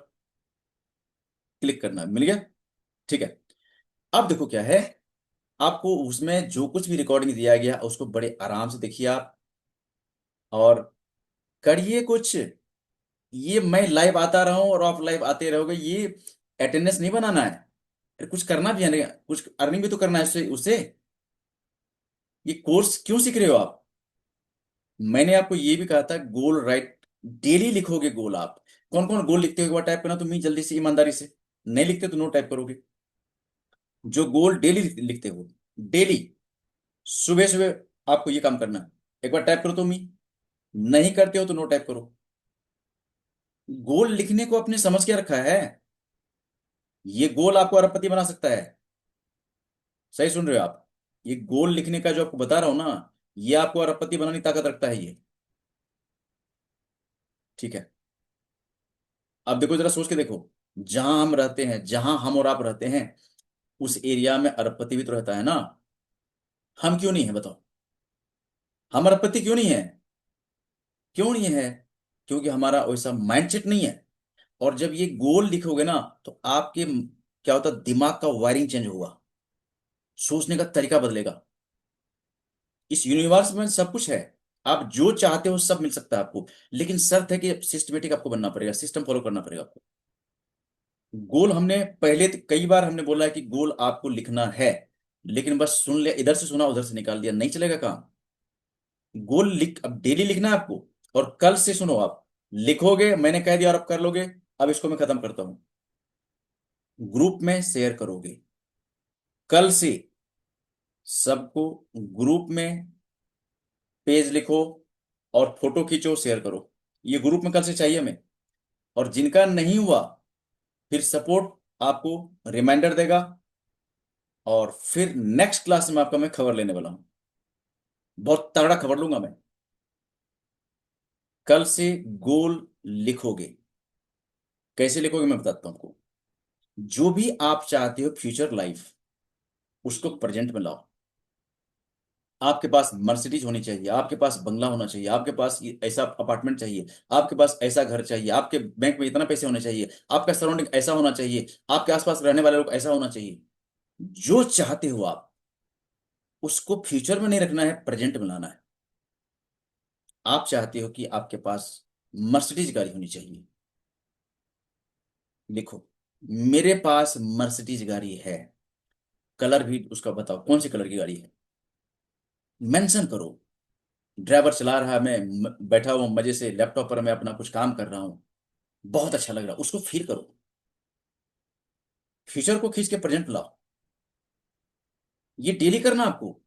क्लिक करना है, मिल गया। ठीक है। अब देखो क्या है, आपको उसमें जो कुछ भी रिकॉर्डिंग दिया गया उसको बड़े आराम से देखिए आप, और करिए कुछ। ये मैं लाइव आता रहा हूं और आप लाइव आते रहोगे, ये अटेंडेंस नहीं बनाना है। अरे कुछ करना भी है ना, कुछ अर्निंग भी तो करना है उससे उससे। ये कोर्स क्यों सीख रहे हो आप, मैंने आपको ये भी कहा था गोल राइट, डेली लिखोगे गोल आप। कौन कौन गोल लिखते हो एक बार टाइप करना, तो मैं जल्दी से ईमानदारी से। नहीं लिखते तो नो टाइप करोगे। जो गोल डेली लिखते हो, डेली सुबह सुबह आपको ये काम करना है। एक बार टाइप करो तो मी, नहीं करते हो तो नो टाइप करो। गोल लिखने को अपने समझ के रखा है। ये गोल आपको अरबपति बना सकता है। सही सुन रहे हो आप? ये गोल लिखने का जो आपको बता रहा हूं ना, ये आपको अरबपति बनाने की ताकत रखता है ये। ठीक है। अब देखो, जरा सोच के देखो, जहां हम रहते हैं, जहां हम और आप रहते हैं, उस एरिया में अरबपति भी तो रहता है ना। हम क्यों नहीं है बताओ? हम अरबपति क्यों नहीं है? क्यों नहीं है? क्योंकि हमारा वैसा माइंडसेट नहीं है। और जब ये गोल लिखोगे ना, तो आपके क्या होता है, दिमाग का वायरिंग चेंज होगा, सोचने का तरीका बदलेगा। इस यूनिवर्स में सब कुछ है। आप जो चाहते हो सब मिल सकता है आपको। लेकिन शर्त है कि सिस्टमेटिक आपको बनना पड़ेगा, सिस्टम फॉलो करना पड़ेगा आपको। गोल हमने पहले कई बार हमने बोला है कि गोल आपको लिखना है, लेकिन बस सुन लिया, इधर से सुना उधर से निकाल दिया, नहीं चलेगा काम। गोल लिख, अब डेली लिखना है आपको। और कल से सुनो, आप लिखोगे, मैंने कह दिया और आप कर लोगे। अब इसको मैं खत्म करता हूं। ग्रुप में शेयर करोगे कल से, सबको ग्रुप में पेज लिखो और फोटो खींचो, शेयर करो। ये ग्रुप में कल से चाहिए हमें। और जिनका नहीं हुआ, फिर सपोर्ट आपको रिमाइंडर देगा। और फिर नेक्स्ट क्लास में आपका मैं खबर लेने वाला हूं। बहुत तगड़ा खबर लूंगा मैं। कल से गोल लिखोगे। कैसे लिखोगे मैं बताता हूं आपको। जो भी आप चाहते हो फ्यूचर लाइफ, उसको प्रेजेंट में लाओ। आपके पास मर्सिडीज होनी चाहिए, आपके पास बंगला होना चाहिए, आपके पास ऐसा अपार्टमेंट चाहिए, आपके पास ऐसा घर चाहिए, आपके बैंक में इतना पैसे होने चाहिए, आपका सराउंडिंग ऐसा होना चाहिए, आपके आसपास रहने वाले लोग ऐसा होना चाहिए। जो चाहते हो आप, उसको फ्यूचर में नहीं रखना है, प्रेजेंट में लाना है। आप चाहते हो कि आपके पास मर्सिडीज गाड़ी होनी चाहिए, लिखो, मेरे पास मर्सिडीज गाड़ी है। कलर भी उसका बताओ, कौन सी कलर की गाड़ी है, मेंशन करो। ड्राइवर चला रहा है, मैं बैठा हुआ मजे से लैपटॉप पर, मैं अपना कुछ काम कर रहा हूं, बहुत अच्छा लग रहा है, उसको फील करो। फ्यूचर को खींच के प्रेजेंट लाओ। ये डेली करना आपको।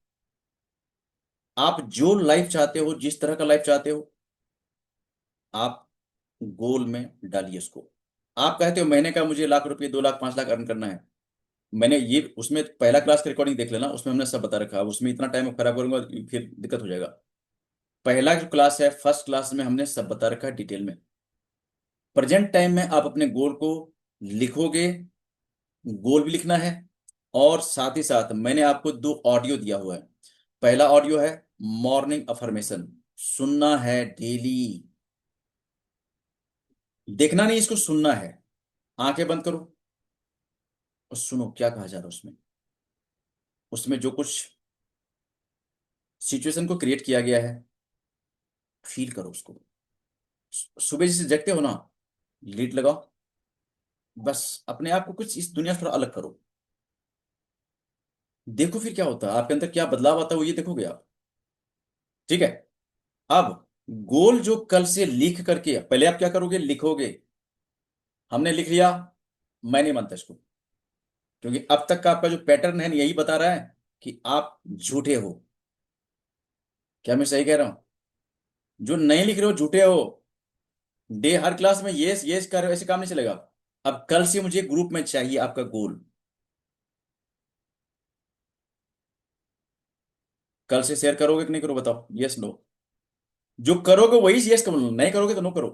आप जो लाइफ चाहते हो, जिस तरह का लाइफ चाहते हो, आप गोल में डालिए उसको। आप कहते हो महीने का मुझे लाख रुपए, 2 लाख 5 लाख अर्न करना है। मैंने ये उसमें पहला क्लास का रिकॉर्डिंग देख लेना, उसमें हमने सब बता रखा है। उसमें इतना टाइम खराब करूंगा फिर दिक्कत हो जाएगा। पहला जो क्लास है, फर्स्ट क्लास में हमने सब बता रखा है डिटेल में। प्रेजेंट टाइम में आप अपने गोल को लिखोगे। गोल भी लिखना है, और साथ ही साथ मैंने आपको 2 ऑडियो दिया हुआ है। पहला ऑडियो है मॉर्निंग अफर्मेशन, सुनना है डेली। देखना नहीं, इसको सुनना है। आंखें बंद करो और सुनो क्या कहा जा रहा है उसमें। उसमें जो कुछ सिचुएशन को क्रिएट किया गया है, फील करो उसको। सुबह जैसे जगते हो ना, लीड लगाओ। बस अपने आप को कुछ इस दुनिया से थोड़ा अलग करो। देखो फिर क्या होता है, आपके अंदर क्या बदलाव आता है, वो ये देखोगे आप। ठीक है। अब गोल जो कल से लिख करके, पहले आप क्या करोगे, लिखोगे। हमने लिख लिया, मैं नहीं मानता इसको। क्योंकि अब तक का आपका जो पैटर्न है यही बता रहा है कि आप झूठे हो। क्या मैं सही कह रहा हूं? जो नहीं लिख रहे हो झूठे हो। डे हर क्लास में यस यस कर रहे हो, ऐसे काम नहीं चलेगा। अब कल से मुझे ग्रुप में चाहिए आपका गोल। कल से शेयर करोगे कि नहीं करो बताओ, यस नो। जो करोगे वही यस करो, नहीं करोगे तो नो करो।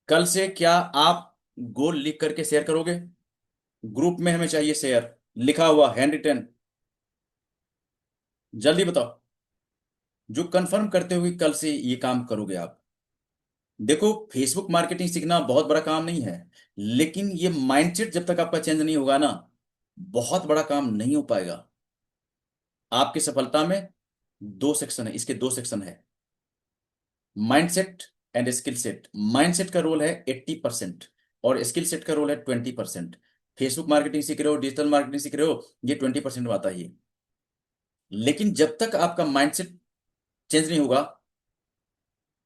कल से क्या आप गोल लिख करके शेयर करोगे? ग्रुप में हमें चाहिए शेयर, लिखा हुआ हैंड रिटन। जल्दी बताओ। जो कंफर्म करते हो कि कल से ये काम करोगे आप। देखो, फेसबुक मार्केटिंग सीखना बहुत बड़ा काम नहीं है, लेकिन ये माइंडसेट जब तक आपका चेंज नहीं होगा ना, बहुत बड़ा काम नहीं हो पाएगा। आपकी सफलता में 2 सेक्शन है, इसके 2 सेक्शन है, mindset and skill set. Mindset का रोल है 80%, और स्किल सेट का रोल है 20%। फेसबुक मार्केटिंग सीख रहे हो, डिजिटल मार्केटिंग सीख रहे हो, ये 20% में आता है ये। लेकिन जब तक आपका माइंडसेट चेंज नहीं होगा।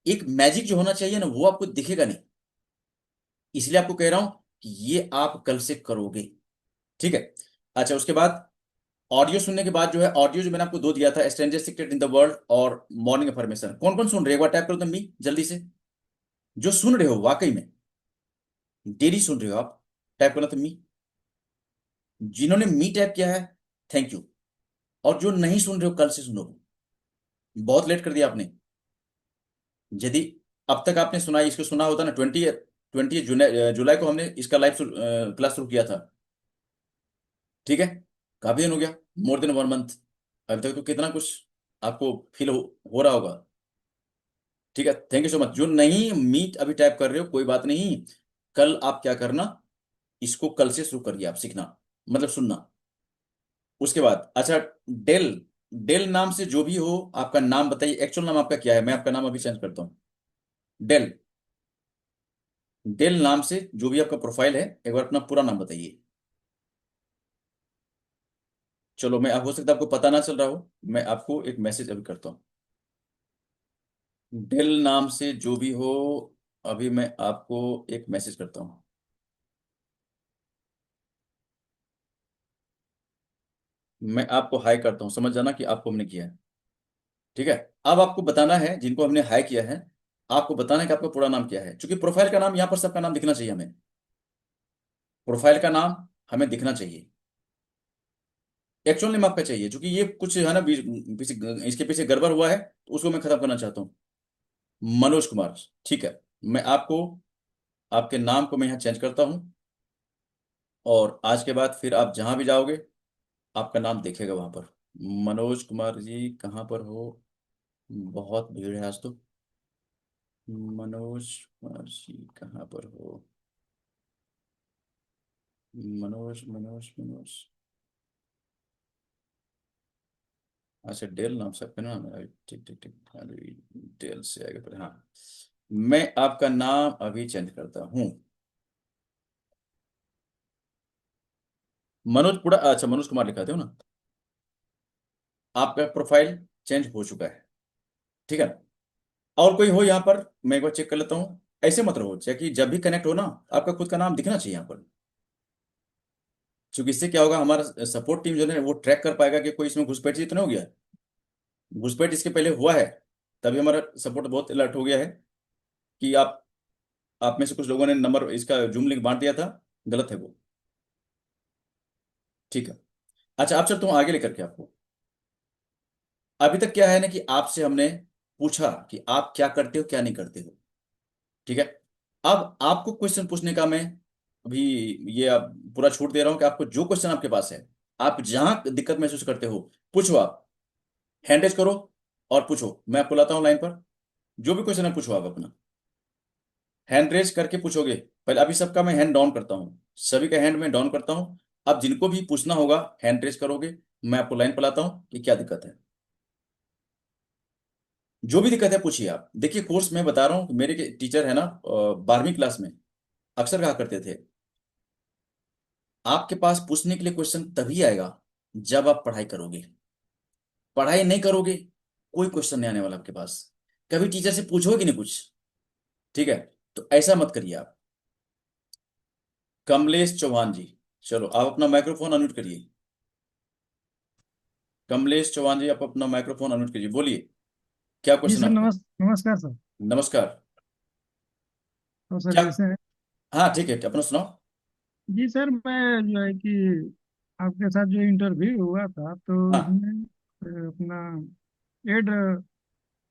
एक मैजिक जो होना चाहिए ना, वो आपको दिखेगा नहीं। इसलिए आपको कह रहा हूं कि ये आप कल से करोगे। ठीक है। अच्छा, उसके बाद ऑडियो सुनने के बाद जो है, ऑडियो जो मैंने आपको दो दिया था, stranger secret in the world और मॉर्निंग अफर्मेशन, कौन कौन सुन रहे हो? एक बार टाइप करो तो मी जल्दी से, जो सुन रहे हो वाकई में, डेली सुन रहे हो आप, टाइप करना तो मी। जिन्होंने मी टाइप किया है, थैंक यू। और जो नहीं सुन रहे हो, कल से सुनो। बहुत लेट कर दिया आपने। यदि अब तक आपने सुना, इसको सुना होता ना, 20 जुलाई जुलाई को हमने इसका लाइव क्लास शुरू किया था। ठीक है। काफी दिन हो गया, मोर देन 1 मंथ। अभी तक तो कितना कुछ आपको फील हो रहा होगा। ठीक है, थैंक यू सो मच। जो नहीं मीट अभी टाइप कर रहे हो, कोई बात नहीं। कल आप क्या करना, इसको कल से शुरू करिए आप सीखना, मतलब सुनना। उसके बाद अच्छा, डेल, डेल नाम से जो भी हो, आपका नाम बताइए, एक्चुअल नाम आपका क्या है? मैं आपका नाम अभी चेंज करता हूँ। डेल, डेल नाम से जो भी आपका प्रोफाइल है, एक बार अपना पूरा नाम बताइए। चलो, मैं हो सकता है आपको पता ना चल रहा हो, मैं आपको एक मैसेज अभी करता हूँ। डेल नाम से जो भी हो, अभी मैं आपको एक मैसेज करता हूँ। मैं आपको हाई करता हूँ, समझ जाना कि आपको हमने किया है। ठीक है। अब आपको बताना है, जिनको हमने हाई किया है, आपको बताना है कि आपका पूरा नाम क्या है, क्योंकि प्रोफाइल का नाम यहाँ पर सबका नाम दिखना चाहिए हमें। प्रोफाइल का नाम हमें दिखना चाहिए, एक्चुअल नेम आपका चाहिए, क्योंकि ये कुछ है ना, इसके पीछे गड़बड़ हुआ है, तो उसको मैं खत्म करना चाहता हूँ। मनोज कुमार। ठीक है। मैं आपको, आपके नाम को मैं यहाँ चेंज करता हूँ, और आज के बाद फिर आप जहां भी जाओगे, आपका नाम दिखेगा वहां पर। मनोज कुमार जी कहाँ पर हो? बहुत भीड़ है आज तो। मनोज कुमार जी कहाँ पर हो? मनोज मनोज मनोज। अच्छा, डेल नाम से आपका नाम है, ठीक ठीक ठीक, अरे डेल से आगे पर, हाँ। मैं आपका नाम अभी चेंज करता हूँ। मनोज पुरा, अच्छा मनोज कुमार लिखा थे ना? आपका प्रोफाइल चेंज हो चुका है। ठीक है। और कोई हो यहाँ पर? मैं एक बार चेक कर लेता हूँ। ऐसे मत रहो, चाहे कि जब भी कनेक्ट हो ना, आपका खुद का नाम दिखना चाहिए यहाँ पर। क्योंकि इससे क्या होगा, हमारा सपोर्ट टीम जो है वो ट्रैक कर पाएगा कि कोई इसमें घुसपैठ तो नहीं हो गया। घुसपैठ इसके पहले हुआ है, तभी हमारा सपोर्ट बहुत अलर्ट हो गया है कि आप में से कुछ लोगों ने नंबर, इसका जूम लिंक बांट दिया था, गलत है वो। ठीक है। अच्छा, अब चलता हूँ आगे लेकर के आपको। अभी तक क्या है ना, कि आपसे हमने पूछा कि आप क्या करते हो क्या नहीं करते हो। ठीक है। अब आपको क्वेश्चन पूछने का मैं अभी, ये आप पूरा छूट दे रहा हूं कि आपको जो क्वेश्चन आपके पास है, आप जहां दिक्कत महसूस करते हो, पूछो आप। हैंड रेज करो और पूछो, मैं आपको लाता हूं लाइन पर। जो भी क्वेश्चन है पूछो आप अपना। हैंड रेज करके पूछोगे। पहले अभी सबका मैं हैंड डाउन करता हूँ, सभी का हैंड मैं डाउन करता हूँ। अब जिनको भी पूछना होगा, हैंड रेज करोगे, मैं आपको लाइन पर लाता हूँ कि क्या दिक्कत है। जो भी दिक्कत है पूछिए आप। देखिए, कोर्स मैं बता रहा हूँ, मेरे टीचर है ना, 12वीं क्लास में अक्सर कहा करते थे, आपके पास पूछने के लिए क्वेश्चन तभी आएगा जब आप पढ़ाई करोगे। पढ़ाई नहीं करोगे, कोई क्वेश्चन नहीं आने वाला आपके पास। कभी टीचर से पूछोगे नहीं कुछ। ठीक है। तो ऐसा मत करिए आप। कमलेश चौहान जी, चलो आप अपना माइक्रोफोन अनम्यूट करिए। कमलेश चौहान जी, आप अपना माइक्रोफोन अनम्यूट करिए, बोलिए, क्या जी क्वेश्चन सर, आपका? नमस्कार सर। नमस्कार। तो सर क्या? कैसे हैं? हाँ ठीक है, अपना सुनाओ। जी सर, मैं जो है कि आपके साथ जो इंटरव्यू हुआ था, तो हाँ, उसमें अपना एड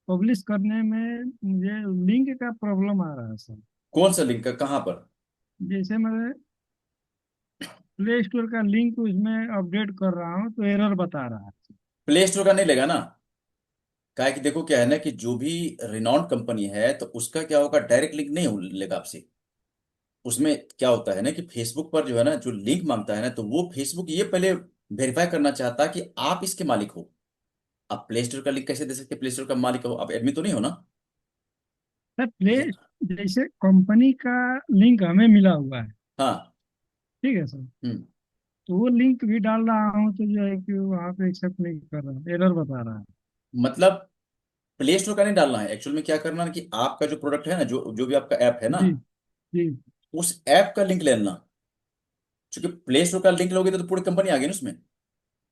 पब्लिश करने में मुझे लिंक का प्रॉब्लम आ रहा है सर। कौन सा लिंक, कहाँ पर? जैसे मैं प्ले स्टोर का लिंक उसमें अपडेट कर रहा हूँ तो एरर बता रहा है। प्ले स्टोर का नहीं लेगा ना। क्या है कि देखो, क्या है ना, कि जो भी रिनॉन्ड कंपनी है, तो उसका क्या होगा, डायरेक्ट लिंक नहीं लेगा आपसे। उसमें क्या होता है ना, कि फेसबुक पर जो है ना, जो लिंक मांगता है ना, तो वो फेसबुक ये पहले वेरीफाई करना चाहता है कि आप इसके मालिक हो। आप प्ले स्टोर का लिंक कैसे दे सकते? प्ले स्टोर का मालिक हो, आप एडमिन तो नहीं हो ना। सर प्ले, ये, जैसे कंपनी का लिंक हमें मिला हुआ है, हाँ। ठीक है सर। हम्म। तो वो लिंक भी डाल रहा हूँ तो जो है कि वहाँ पे एक्सेप्ट नहीं कर रहा, एरर बता रहा है। मतलब प्ले स्टोर का नहीं डालना है। एक्चुअल में क्या करना है कि आपका जो प्रोडक्ट है ना, जो जो भी आपका ऐप है ना, जी जी उस ऐप का लिंक ले लेना। क्योंकि प्ले स्टोर का लिंक लोगे तो पूरी कंपनी आ गई ना उसमें।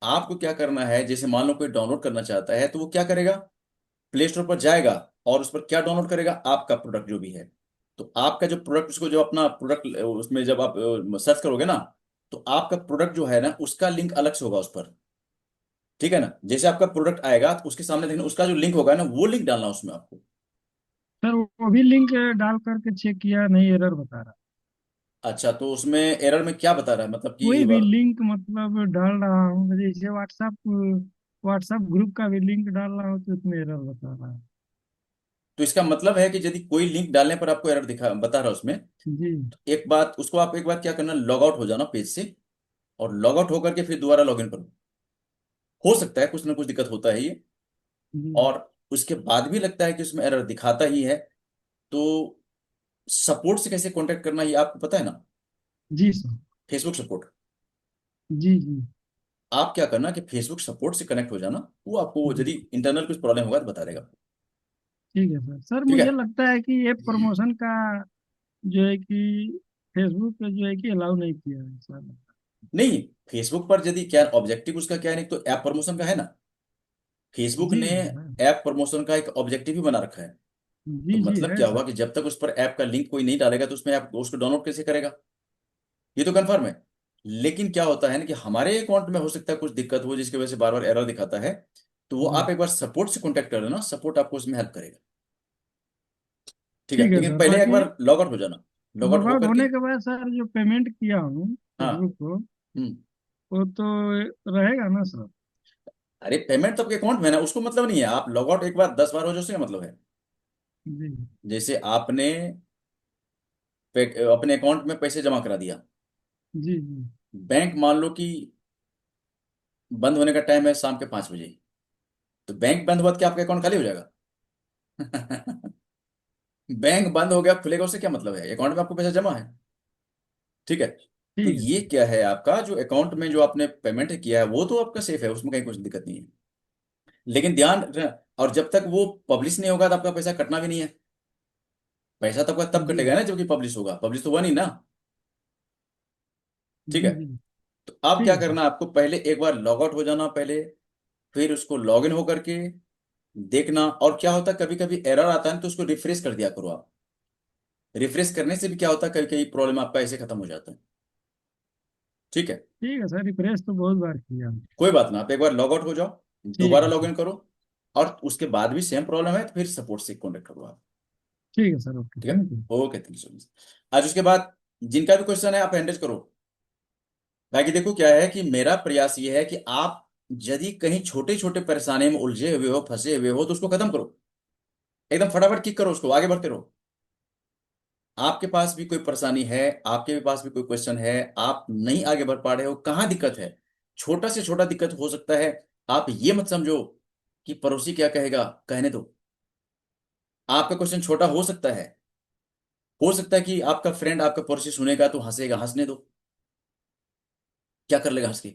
आपको क्या करना है, जैसे मान लो कोई डाउनलोड करना चाहता है तो वो क्या करेगा, प्ले स्टोर पर जाएगा और उस पर क्या डाउनलोड करेगा, आपका प्रोडक्ट जो भी है। तो आपका जो प्रोडक्ट, उसको जो अपना प्रोडक्ट उसमें जब आप सर्च करोगे ना, तो आपका प्रोडक्ट जो है ना उसका लिंक अलग से होगा उस पर। ठीक है ना, जैसे आपका प्रोडक्ट आएगा तो उसके सामने देखना उसका जो लिंक होगा ना, वो लिंक डालना उसमें आपको। सर, वो भी लिंक डाल करके चेक किया, नहीं, एरर बता रहा। अच्छा, तो उसमें एरर में क्या बता रहा है, मतलब कि कोई भी लिंक मतलब डाल रहा हूँ, जैसे व्हाट्सएप व्हाट्सएप ग्रुप का भी लिंक डाल रहा हूँ तो उसमें एरर बता रहा है। तो इसका मतलब है कि यदि कोई लिंक डालने पर आपको एरर दिखा बता रहा है उसमें, जी तो एक बात उसको आप एक बार क्या करना, लॉग आउट हो जाना पेज से, और लॉग आउट होकर के फिर दोबारा लॉग इन करो। हो सकता है कुछ ना कुछ दिक्कत होता है ये। जी और उसके बाद भी लगता है कि उसमें एरर दिखाता ही है, तो सपोर्ट से कैसे कांटेक्ट करना ये आपको पता है ना। जी सर। Facebook support. जी जी आप क्या करना कि फेसबुक सपोर्ट से कनेक्ट हो जाना, वो आपको जी। यदि इंटरनल कुछ प्रॉब्लम होगा तो बता देगा। ठीक है सर। सर, ठीक है। मुझे लगता है कि ये प्रमोशन का जो है कि फेसबुक पे जो है कि अलाउ नहीं किया है सर। नहीं, फेसबुक पर यदि क्या ऑब्जेक्टिव उसका क्या है, नहीं तो ऐप प्रमोशन का है ना। फेसबुक जी ने है। ऐप प्रमोशन का एक ऑब्जेक्टिव ही बना रखा है। तो जी जी मतलब है क्या सर। हुआ कि जब तक उस पर ऐप का लिंक कोई नहीं डालेगा तो उसमें ऐप उसको डाउनलोड कैसे करेगा, ये तो कंफर्म है। लेकिन क्या होता है ना कि हमारे अकाउंट में हो सकता है कुछ दिक्कत हो जिसकी वजह से बार बार एरर दिखाता है। तो वो जी आप एक बार सपोर्ट से कांटेक्ट कर लेना, सपोर्ट आपको उसमें हेल्प करेगा। ठीक है, ठीक है लेकिन सर। पहले एक बाकी बार लॉग आउट हो जाना। लॉग आउट लॉग आउट होकर के। होने के बाद सर, जो पेमेंट किया हूँ हाँ। फेसबुक को, हम्म। वो तो रहेगा ना सर? अरे पेमेंट तो आपके अकाउंट में है ना, उसको मतलब नहीं है। आप लॉग आउट एक बार 10 बार हो जाए उसका मतलब है। जी जैसे आपने अपने अकाउंट में पैसे जमा करा दिया, जी जी बैंक मान लो कि बंद होने का टाइम है शाम के 5 बजे, तो बैंक बंद हुआ तो क्या आपका अकाउंट खाली हो जाएगा? बैंक बंद हो गया खुलेगा उससे क्या मतलब है, अकाउंट में आपको पैसा जमा है। ठीक है। तो ठीक है ये सर। क्या है, आपका जो अकाउंट में जो आपने पेमेंट किया है वो तो आपका सेफ है, उसमें कहीं कुछ दिक्कत नहीं है। लेकिन ध्यान और जब तक वो पब्लिश नहीं होगा तो आपका पैसा कटना भी नहीं है। पैसा तो आपका तब जी कटेगा ना जबकि पब्लिश होगा, पब्लिश तो हुआ नहीं ना। ठीक है। जी जी। तो अब ठीक क्या है सर। करना, आपको पहले एक बार लॉग आउट हो जाना पहले, फिर उसको लॉग इन होकर के देखना। और क्या होता है, कभी कभी एरर आता है ना, तो उसको रिफ्रेश कर दिया करो आप। रिफ्रेश करने से भी क्या होता है, कभी कभी प्रॉब्लम आपका ऐसे खत्म हो जाता है। ठीक है। ठीक है सर, रिफ्रेश तो बहुत बार किया। कोई बात ना, आप एक बार लॉग आउट हो जाओ, ठीक दोबारा है लॉग सर। इन करो, और उसके बाद भी सेम प्रॉब्लम है तो फिर सपोर्ट से कॉन्टेक्ट करो आप। ठीक है सर। ओके, ठीक है। Thank you. Okay, thank you so much. आज उसके बाद जिनका भी क्वेश्चन है आप हैंडल करो। बाकी देखो क्या है कि मेरा प्रयास ये है कि आप यदि कहीं छोटे छोटे परेशानी में उलझे हुए हो, फंसे हुए हो, तो उसको खत्म करो। एकदम फटाफट किक करो उसको, आगे बढ़ते रहो। आपके पास भी कोई परेशानी है, आपके भी पास भी कोई क्वेश्चन है, आप नहीं आगे बढ़ पा रहे हो, कहाँ दिक्कत है, छोटा से छोटा दिक्कत हो सकता है। आप ये मत समझो कि पड़ोसी क्या कहेगा, कहने दो। आपका क्वेश्चन छोटा हो सकता है कि आपका फ्रेंड आपका पड़ोसी सुनेगा तो हंसेगा, हंसने दो। क्या कर लेगा हंस के,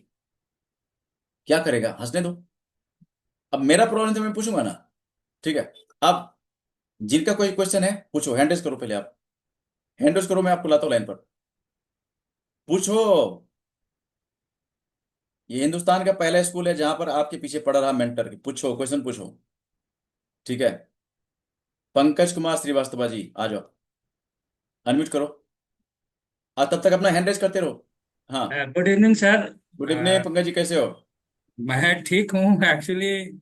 क्या करेगा, हंसने दो। अब मेरा प्रॉब्लम तो मैं पूछूंगा ना। ठीक है। अब जिनका कोई क्वेश्चन है पूछो, हैंड रेस करो पहले आप। हैंड रेस करो, मैं आपको लाता हूँ लाइन पर। पूछो। ये हिंदुस्तान का पहला स्कूल है जहां पर आपके पीछे पड़ा रहा मेंटर। पूछो, क्वेश्चन पूछो। ठीक है। पंकज कुमार श्रीवास्तव जी आ जाओ, अनम्यूट करो। तब तक अपना हैंड रेस करते रहो। हाँ। Good evening sir. Good evening Pankaj ji, कैसे हो? मैं ठीक हूँ एक्चुअली।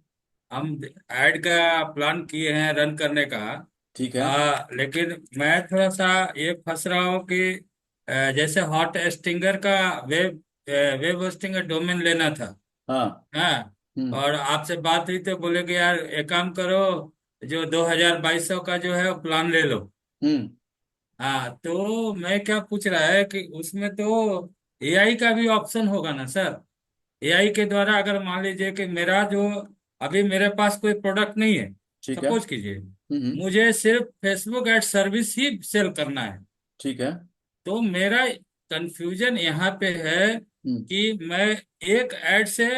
हम ऐड का प्लान किए हैं रन करने का। ठीक है। लेकिन मैं थोड़ा सा ये फंस रहा हूँ कि जैसे हॉट स्टिंगर का वेब वेब होस्टिंग का डोमेन लेना था। हाँ। हाँ। हम्म। और आपसे बात हुई तो बोले कि यार एक काम करो, जो 2200 का जो है वो प्लान ले लो। हम्म। हाँ, तो मैं क्या पूछ रहा है कि उसमें तो एआई का भी ऑप्शन होगा ना सर? एआई के द्वारा अगर मान लीजिए कि मेरा जो अभी मेरे पास कोई प्रोडक्ट नहीं है, ठीक है। सपोज कीजिए, हम्म। मुझे सिर्फ फेसबुक एड सर्विस ही सेल करना है। ठीक है। तो मेरा कंफ्यूजन यहाँ पे है हम्म। कि मैं एक ऐड से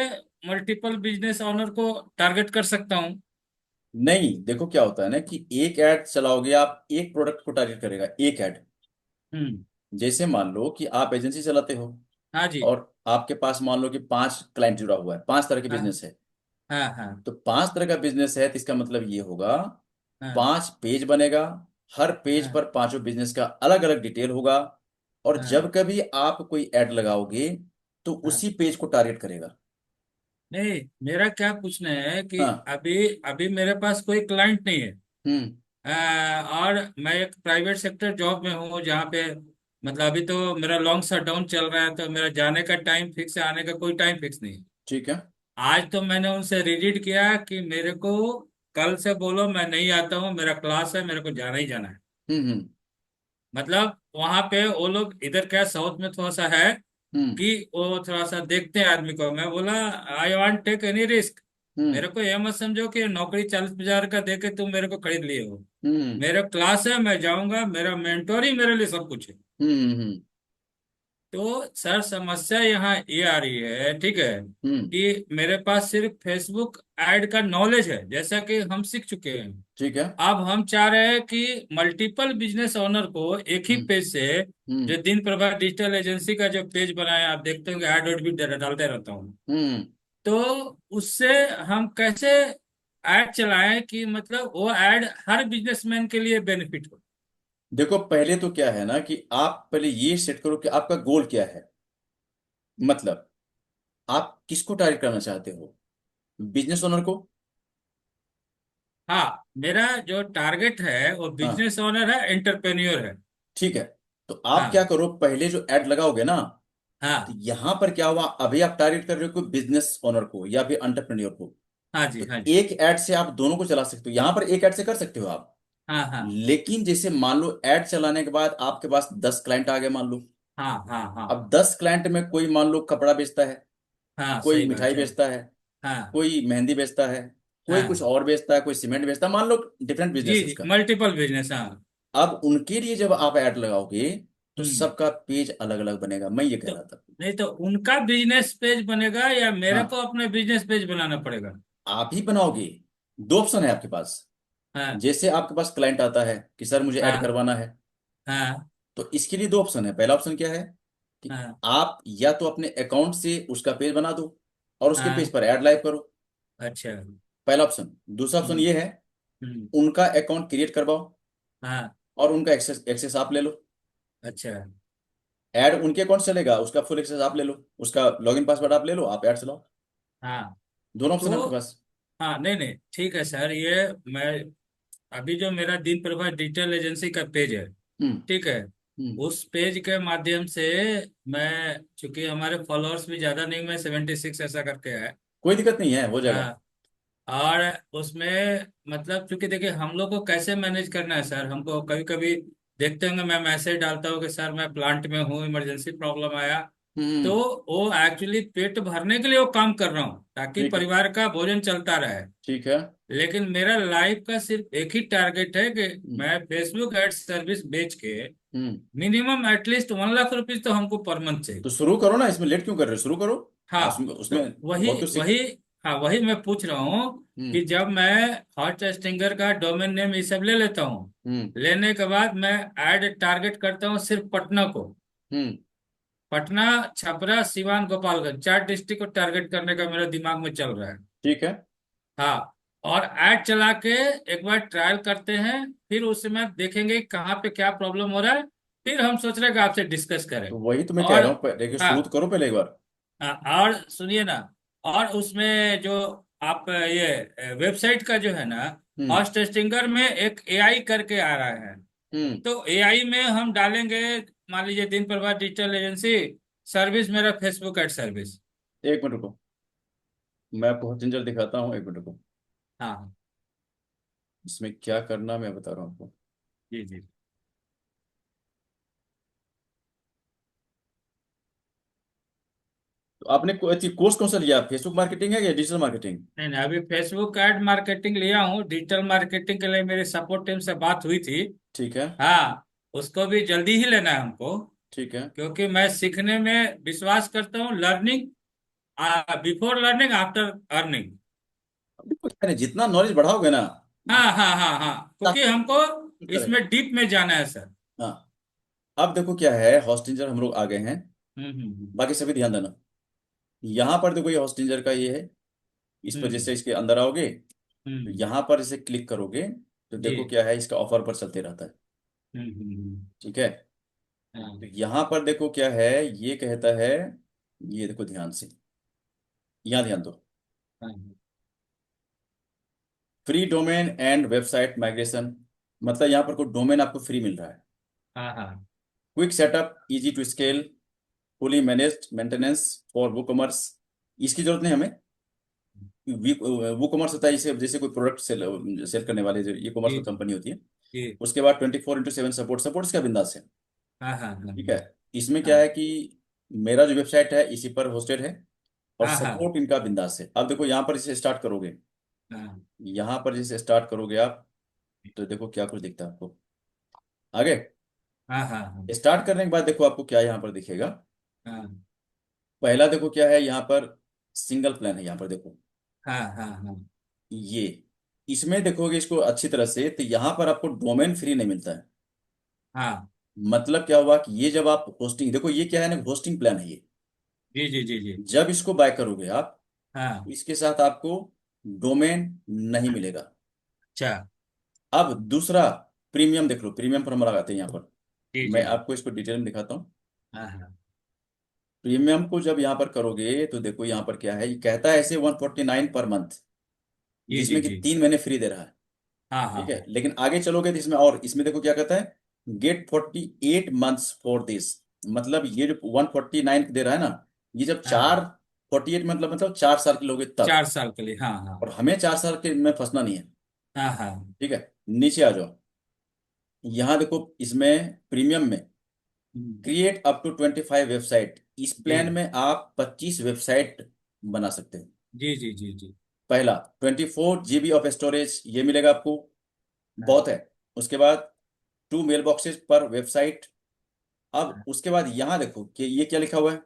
मल्टीपल बिजनेस ओनर को टारगेट कर सकता हूँ। नहीं, देखो क्या होता है ना कि एक ऐड चलाओगे आप, एक प्रोडक्ट को टारगेट करेगा एक ऐड। हम्म। जैसे मान लो कि आप एजेंसी चलाते हो, हाँ जी। और आपके पास मान लो कि 5 क्लाइंट जुड़ा हुआ है, 5 तरह के हाँ बिजनेस है। हाँ हाँ तो 5 तरह का बिजनेस है, तो इसका मतलब ये होगा हाँ 5 पेज बनेगा। हर पेज हाँ पर पांचों बिजनेस का अलग अलग डिटेल होगा। और हाँ जब कभी आप कोई ऐड लगाओगे तो हाँ। उसी पेज को टारगेट करेगा। नहीं, मेरा क्या पूछना है कि हाँ। अभी अभी मेरे पास कोई क्लाइंट नहीं है। हम्म। और मैं एक प्राइवेट सेक्टर जॉब में हूँ जहाँ पे मतलब अभी तो मेरा लॉन्ग शट डाउन चल रहा है, तो मेरा जाने का टाइम फिक्स है, आने का कोई टाइम फिक्स नहीं है। ठीक है। आज तो मैंने उनसे रिजिट किया कि मेरे को कल से बोलो मैं नहीं आता हूँ, मेरा क्लास है, मेरे को जाना ही जाना है। हम्म। मतलब वहां पे वो लोग, इधर क्या साउथ में थोड़ा सा है हम्म। कि वो थोड़ा सा देखते हैं आदमी को। मैं बोला I want take any risk. हम्म। मेरे को ये मत समझो कि नौकरी 40,000 का दे के तुम मेरे को खरीद लिए हो। हम्म। मेरा क्लास है, मैं जाऊंगा, मेरा मेंटोर ही मेरे लिए सब कुछ है। हम्म। तो सर समस्या यहाँ ये आ रही है, ठीक है, हम्म। कि मेरे पास सिर्फ फेसबुक ऐड का नॉलेज है, जैसा कि हम सीख चुके हैं। ठीक है। अब हम चाह रहे हैं कि मल्टीपल बिजनेस ओनर को एक ही हम्म। पेज से, हम्म। जो दिन प्रभा डिजिटल एजेंसी का जो पेज बनाया, आप देखते होंगे, ऐड वैड भी डालते रहता हूँ। हम्म। तो उससे हम कैसे ऐड चलाएं कि मतलब वो ऐड हर बिजनेसमैन के लिए बेनिफिट हो। देखो, पहले तो क्या है ना कि आप पहले ये सेट करो कि आपका गोल क्या है। मतलब आप किसको टारगेट करना चाहते हो? बिजनेस ओनर को? हाँ, मेरा जो टारगेट है वो हाँ। बिजनेस ओनर है, एंटरप्रेन्योर है। ठीक है। तो आप क्या हाँ करो, पहले जो ऐड लगाओगे ना, तो हाँ यहां पर क्या हुआ, अभी आप टारगेट कर रहे हो कोई बिजनेस ओनर को या फिर एंटरप्रेन्योर को। हाँ जी। तो हाँ जी। एक ऐड से आप दोनों को चला सकते हो, यहां पर एक ऐड से कर सकते हो आप। हाँ हाँ लेकिन जैसे मान लो ऐड चलाने के बाद आपके पास 10 क्लाइंट आ गए मान लो। हाँ हाँ हाँ अब 10 क्लाइंट में कोई मान लो कपड़ा बेचता है, हाँ, कोई सही मिठाई बात है। बेचता है, हाँ कोई मेहंदी बेचता है, कोई कुछ हाँ और बेचता है, कोई सीमेंट बेचता है, मान लो डिफरेंट जी बिजनेस है जी, उसका। मल्टीपल बिजनेस, हाँ। अब उनके लिए जब आप ऐड लगाओगे तो हम्म। सबका पेज अलग अलग बनेगा, मैं ये कह तो रहा था। नहीं तो उनका बिजनेस पेज बनेगा या मेरे को हाँ, अपना बिजनेस पेज बनाना पड़ेगा? आप ही बनाओगे। दो ऑप्शन है आपके पास। हाँ जैसे आपके पास क्लाइंट आता है कि सर मुझे ऐड हाँ करवाना है, हाँ तो इसके लिए 2 ऑप्शन है। पहला ऑप्शन क्या है कि हाँ आप या तो अपने अकाउंट से उसका पेज बना दो और उसके हाँ। पेज पर ऐड लाइव करो। अच्छा। पहला ऑप्शन। दूसरा ऑप्शन हम्म ये है, हम्म। उनका अकाउंट क्रिएट करवाओ हाँ। और उनका एक्सेस एक्सेस आप ले लो। अच्छा। ऐड उनके अकाउंट चलेगा, उसका फुल एक्सेस आप ले लो, उसका लॉगिन पासवर्ड आप ले लो, आप ऐड चलाओ। हाँ। दोनों ऑप्शन है आपके तो पास। हाँ, नहीं नहीं, ठीक है सर, ये मैं अभी जो मेरा दीन प्रभा डिजिटल एजेंसी का पेज है, हम्म। ठीक है, हम्म। उस पेज के माध्यम से मैं, चूंकि हमारे फॉलोअर्स भी ज्यादा नहीं, मैं 76 ऐसा करके है। कोई दिक्कत नहीं है, हो जाएगा। हाँ। और उसमें मतलब चूंकि देखिए हम लोग को कैसे मैनेज करना है सर, हमको कभी कभी देखते होंगे, मैं मैसेज डालता हूँ कि सर मैं प्लांट में हूँ, इमरजेंसी प्रॉब्लम आया। तो हम्म। वो एक्चुअली पेट भरने के लिए वो काम कर रहा हूँ ताकि ठीक है। परिवार का भोजन चलता रहे। ठीक है। लेकिन मेरा लाइफ का सिर्फ एक ही टारगेट है कि हम्म। मैं फेसबुक एड सर्विस बेच के हम्म। मिनिमम एटलीस्ट 1 लाख रुपीज तो हमको पर मंथ चाहिए। तो शुरू करो ना, इसमें लेट क्यों कर रहे हो, शुरू करो। हाँ, उसमें उसमें तो वही बहुत कुछ सीख। वही, हाँ वही मैं पूछ रहा हूँ हम्म। कि जब मैं हॉट स्टिंगर का डोमेन नेम ये सब ले लेता हूँ, हम्म। लेने के बाद मैं ऐड टारगेट करता हूँ सिर्फ पटना को। हम्म। पटना, छपरा, सिवान, गोपालगंज, 4 डिस्ट्रिक्ट को टारगेट करने का मेरा दिमाग में चल रहा है। ठीक है। हाँ। और ऐड चला के एक बार ट्रायल करते हैं, फिर उसमें देखेंगे कहाँ पे क्या प्रॉब्लम हो रहा है, फिर हम सोच रहे हैं कि आपसे डिस्कस करें। तो वही तो मैं कह और रहा हूँ, देखिए शुरू तो हाँ करो पहले एक बार। और सुनिए ना, और उसमें जो आप ये वेबसाइट का जो है ना, हम्म। हॉट टेस्टिंगर में एक एआई करके आ रहा है। हम्म। तो एआई में हम डालेंगे, मान लीजिए दिन प्रभात डिजिटल एजेंसी सर्विस, मेरा फेसबुक एड सर्विस। 1 मिनट रुको, मैं आपको झंझट दिखाता हूँ, 1 मिनट रुको। हाँ इसमें क्या करना मैं बता रहा हूँ आपको। जी जी। तो आपने कोर्स कौन सा लिया, फेसबुक मार्केटिंग है या डिजिटल मार्केटिंग? नहीं नहीं, अभी फेसबुक एड मार्केटिंग लिया हूँ, डिजिटल मार्केटिंग के लिए मेरी सपोर्ट टीम से बात हुई थी। ठीक है। हाँ, उसको भी जल्दी ही लेना है हमको, ठीक है। क्योंकि मैं सीखने में विश्वास करता हूँ, learning before learning after earning. अब देखो, अरे जितना नॉलेज बढ़ाओगे ना, हाँ हाँ हाँ हाँ, क्योंकि हमको करेगा। इसमें डीप में जाना है सर। हाँ। अब देखो क्या है, हॉस्टिंजर हम लोग आ गए हैं। हम्म। बाकी सभी ध्यान देना। यहाँ पर देखो ये हॉस्टिंजर का ये है। इस पर हम्म जैसे इसके अंदर आओगे तो हम्म। यहाँ पर इसे क्लिक करोगे तो जी। देखो क्या है, इसका ऑफर पर चलते रहता है। हम्म। ठीक है। तो हाँ यहाँ पर देखो क्या है, ये कहता है, ये देखो ध्यान से, यहाँ ध्यान दो। हाँ free domain and website migration, मतलब यहाँ पर कोई डोमेन आपको फ्री मिल रहा है। हाँ हाँ। Quick setup, easy to scale, fully managed maintenance for WooCommerce. इसकी जरूरत नहीं हमें। वो कॉमर्स होता है इसे, जैसे कोई प्रोडक्ट सेल सेल करने वाले जो ये कॉमर्स जी कंपनी होती है। जी। उसके बाद 24x7 सपोर्ट, सपोर्ट इसका बिंदास है। हाँ हाँ हाँ ठीक है। इसमें क्या हाँ है कि मेरा जो वेबसाइट है इसी पर होस्टेड है, और हाँ हाँ सपोर्ट इनका बिंदास है। अब देखो यहाँ पर इसे स्टार्ट करोगे, हाँ यहाँ पर जैसे स्टार्ट करोगे आप, तो देखो क्या कुछ दिखता है आपको आगे। हाँ हाँ हाँ स्टार्ट करने के बाद देखो आपको क्या यहाँ पर दिखेगा। हाँ पहला देखो क्या है यहाँ पर, सिंगल प्लान है यहाँ पर देखो। हाँ हाँ हाँ ये इसमें देखोगे इसको अच्छी तरह से, तो यहाँ पर आपको डोमेन फ्री नहीं मिलता है। हाँ। मतलब क्या हुआ कि ये जब आप होस्टिंग, देखो ये क्या है ना, होस्टिंग प्लान है ये। जी जी जी जी। जब इसको बाय करोगे आप, हाँ। इसके साथ आपको डोमेन नहीं मिलेगा। अच्छा। अब दूसरा, प्रीमियम देख लो, प्रीमियम पर हम लगाते हैं यहाँ पर। जी मैं जी। आपको इसको डिटेल में दिखाता हूँ। हाँ हाँ। प्रीमियम को जब यहाँ पर करोगे तो देखो यहाँ पर क्या है, ये कहता है ऐसे 149 पर मंथ, जी जी जिसमें कि जी। 3 महीने फ्री दे रहा है। हाँ ठीक हाँ है, लेकिन आगे चलोगे तो इसमें, और इसमें देखो क्या कहता है, गेट 48 मंथ्स फॉर दिस। मतलब ये जो 149 दे रहा है ना, ये जब हाँ। 48 मतलब 4 साल के लोगे तब। 4 साल के लिए, हाँ हाँ। और हमें 4 साल के में फंसना नहीं है। हाँ हाँ। ठीक है। नीचे आ जाओ, यहाँ देखो इसमें प्रीमियम में हम्म। क्रिएट अप टू 25 वेबसाइट, इस जी प्लान में आप 25 वेबसाइट बना सकते हैं। जी जी जी जी। पहला 24 GB ऑफ स्टोरेज ये मिलेगा आपको, हाँ बहुत है। उसके बाद 2 मेल बॉक्सेस पर वेबसाइट। अब उसके बाद यहाँ देखो कि ये क्या लिखा हुआ है,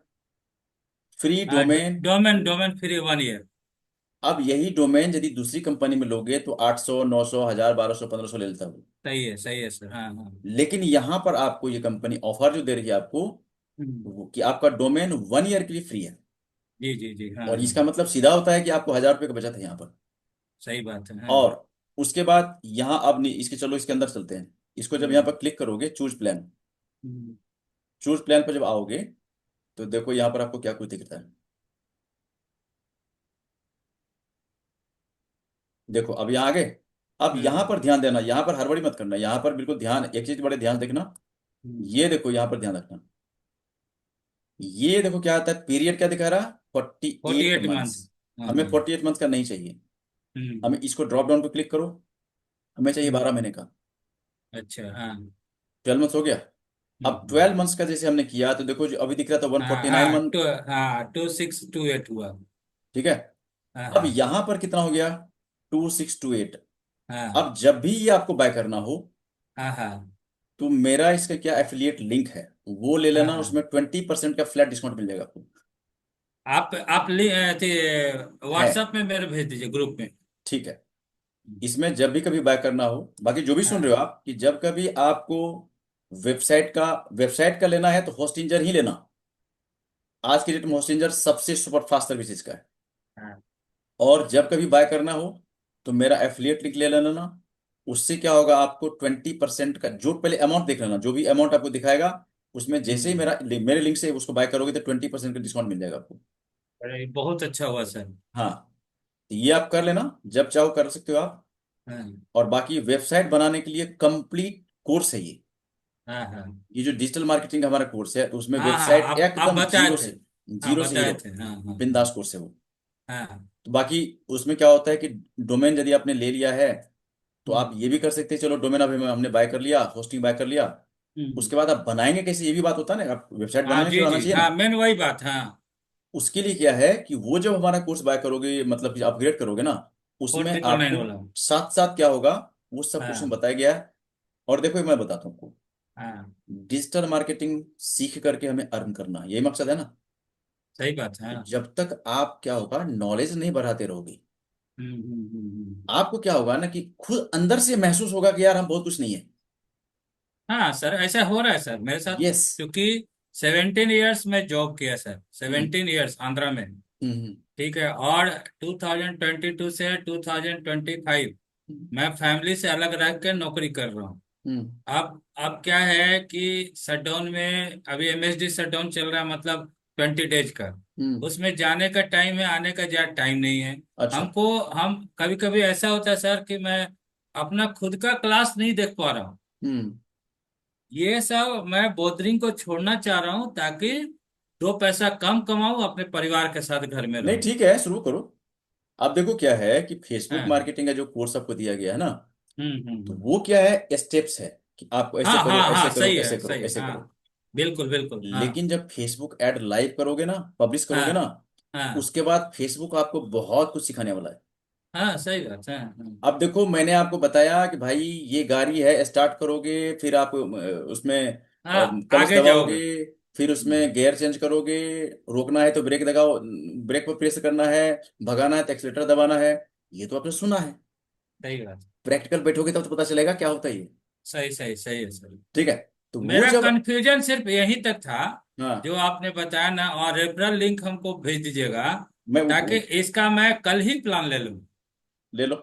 फ्री हाँ। Domain. Domain domain free 1 year. अब यही डोमेन यदि दूसरी कंपनी में लोगे तो 800, 900, 1000, 1200, 1500 ले लेता है। सही है सर, हाँ हाँ। लेकिन यहाँ पर आपको ये कंपनी ऑफर जो दे रही है आपको, हम्म। वो कि आपका डोमेन 1 ईयर के लिए फ्री है। जी जी जी। हाँ और हाँ। इसका मतलब सीधा होता है कि आपको 1000 रुपये का बचत है यहाँ पर। सही बात है, हाँ। और उसके बाद यहाँ अब नहीं, इसके चलो इसके अंदर चलते हैं। इसको जब यहाँ हम्म पर क्लिक करोगे, चूज प्लान, हम्म। चूज प्लान पर जब आओगे तो देखो यहाँ पर आपको क्या कुछ दिखता है। देखो अब यहाँ आगे। अब यहाँ हम्म पर ध्यान देना, यहाँ पर हड़बड़ी मत करना, यहाँ पर बिल्कुल ध्यान, एक चीज बड़े ध्यान से देखना। हम्म। ये देखो यहाँ पर ध्यान रखना। ये देखो क्या आता है, पीरियड क्या दिखा रहा, forty forty eight eight months month हाँ हमें हाँ। 48 मंथ का नहीं चाहिए। हम्म। हमें इसको ड्रॉप डाउन पे क्लिक करो, हमें चाहिए 12 महीने का। अच्छा, हाँ। 12 मंथ्स हो गया। अब हम्म। 12 मंथ्स का जैसे हमने किया तो देखो जो अभी दिख रहा था वन हाँ फोर्टी नाइन हाँ मंथ टू, हाँ 2628 हुआ। ठीक है। हाँ अब हाँ यहाँ पर कितना हो गया, 2628। हाँ अब जब भी ये आपको बाय करना हो हाँ हाँ तो मेरा इसका क्या एफिलिएट लिंक है, वो ले हाँ लेना, हाँ। उसमें 20% का फ्लैट डिस्काउंट मिल जाएगा आपको। आप है। व्हाट्सएप में मेरे भेज दीजिए ग्रुप में। ठीक है। इसमें जब भी कभी बाय करना हो, बाकी जो भी सुन रहे हाँ हो आप, कि जब कभी आपको वेबसाइट का लेना है तो होस्टिंजर ही लेना। आज की डेट में होस्टिंजर सबसे सुपर फास्ट सर्विसेज का है। हाँ। और जब कभी बाय करना हो तो मेरा एफिलिएट लिंक ले लेना। उससे क्या होगा, आपको 20% का, जो पहले अमाउंट देख लेना, जो भी अमाउंट आपको दिखाएगा उसमें जैसे ही हम्म। मेरे लिंक से उसको बाय करोगे तो 20% का डिस्काउंट मिल जाएगा आपको। अरे बहुत अच्छा हुआ सर। हाँ। तो ये आप कर लेना, जब चाहो कर सकते हो आप। हाँ और बाकी वेबसाइट बनाने के लिए कंप्लीट कोर्स है ये। हाँ हाँ ये जो डिजिटल मार्केटिंग का हमारा कोर्स है उसमें हाँ हाँ। वेबसाइट आप एकदम बताए जीरो थे। से, हाँ जीरो से बताए हीरो, थे, हाँ हाँ बिंदास कोर्स है वो। हाँ हाँ। तो बाकी उसमें क्या होता है कि डोमेन यदि आपने ले लिया है तो आप हम्म ये भी कर सकते हैं, चलो डोमेन अभी हमने बाय कर लिया, होस्टिंग बाय कर लिया। हम्म। उसके बाद आप बनाएंगे कैसे, ये भी बात होता है ना, आप वेबसाइट हाँ बनाने के जी लिए आना जी, चाहिए हाँ ना। मेन वही बात, हाँ। उसके लिए क्या है कि वो जब हमारा कोर्स बाय करोगे, मतलब कि अपग्रेड करोगे ना, फोर उसमें ट्रिपल नाइन आपको वाला। साथ साथ क्या होगा, वो सब कुछ में हाँ बताया गया है। और देखो मैं बताता हूँ आपको, हाँ। डिजिटल मार्केटिंग सीख करके हमें अर्न करना, यही मकसद है ना। सही बात है, तो हाँ। जब तक आप क्या होगा, नॉलेज नहीं बढ़ाते रहोगे, आपको क्या होगा ना कि खुद अंदर से महसूस होगा कि यार हम बहुत कुछ नहीं है। हाँ सर, ऐसा हो रहा है सर मेरे साथ। यस। क्योंकि 17 ईयर्स में जॉब किया सर, हम्म 17 ईयर्स आंध्रा में। हम्म ठीक है। और 2022 से 2025 हम्म मैं फैमिली से अलग रह के नौकरी कर रहा हूँ। हम्म अब क्या है कि शटडाउन में अभी एमएसडी शटडाउन चल रहा है, मतलब 20 डेज का। हम्म, उसमें जाने का टाइम है, आने का ज्यादा टाइम नहीं है। अच्छा। हमको हम कभी कभी ऐसा होता है सर कि मैं अपना खुद का क्लास नहीं देख पा रहा हूँ। हम्म ये सब मैं बोथरिंग को छोड़ना चाह रहा हूँ, ताकि 2 पैसा कम कमाऊं, अपने परिवार के साथ घर में नहीं रहूं। ठीक है, शुरू करो। आप देखो क्या है कि फेसबुक हाँ। मार्केटिंग का जो कोर्स आपको दिया गया है ना, तो हम्म। वो क्या है, स्टेप्स है कि आपको ऐसे हाँ करो हाँ ऐसे हाँ, करो सही ऐसे है करो सही है, ऐसे करो। हाँ। बिल्कुल बिल्कुल, हाँ। लेकिन जब फेसबुक ऐड लाइव करोगे ना, पब्लिश करोगे ना, हाँ हाँ उसके बाद फेसबुक आपको बहुत कुछ सिखाने वाला है। हाँ, सही बात है, अब देखो मैंने आपको बताया कि भाई ये गाड़ी है, स्टार्ट करोगे, फिर आप उसमें हाँ, क्लच आगे दबाओगे, जाओगे। फिर उसमें गियर चेंज करोगे, रोकना है तो ब्रेक दबाओ, ब्रेक पर प्रेस करना है, भगाना है तो एक्सीलेटर दबाना है। ये तो आपने सुना है। सही बात। प्रैक्टिकल बैठोगे तब तो पता चलेगा क्या होता है ये। सही सही सही है सर। ठीक है। तो वो मेरा जब, कंफ्यूजन सिर्फ यही तक था, हाँ, जो आपने बताया ना, और रेफरल लिंक हमको भेज दीजिएगा, मैं ताकि इसका मैं कल ही प्लान ले लूं। ले लो।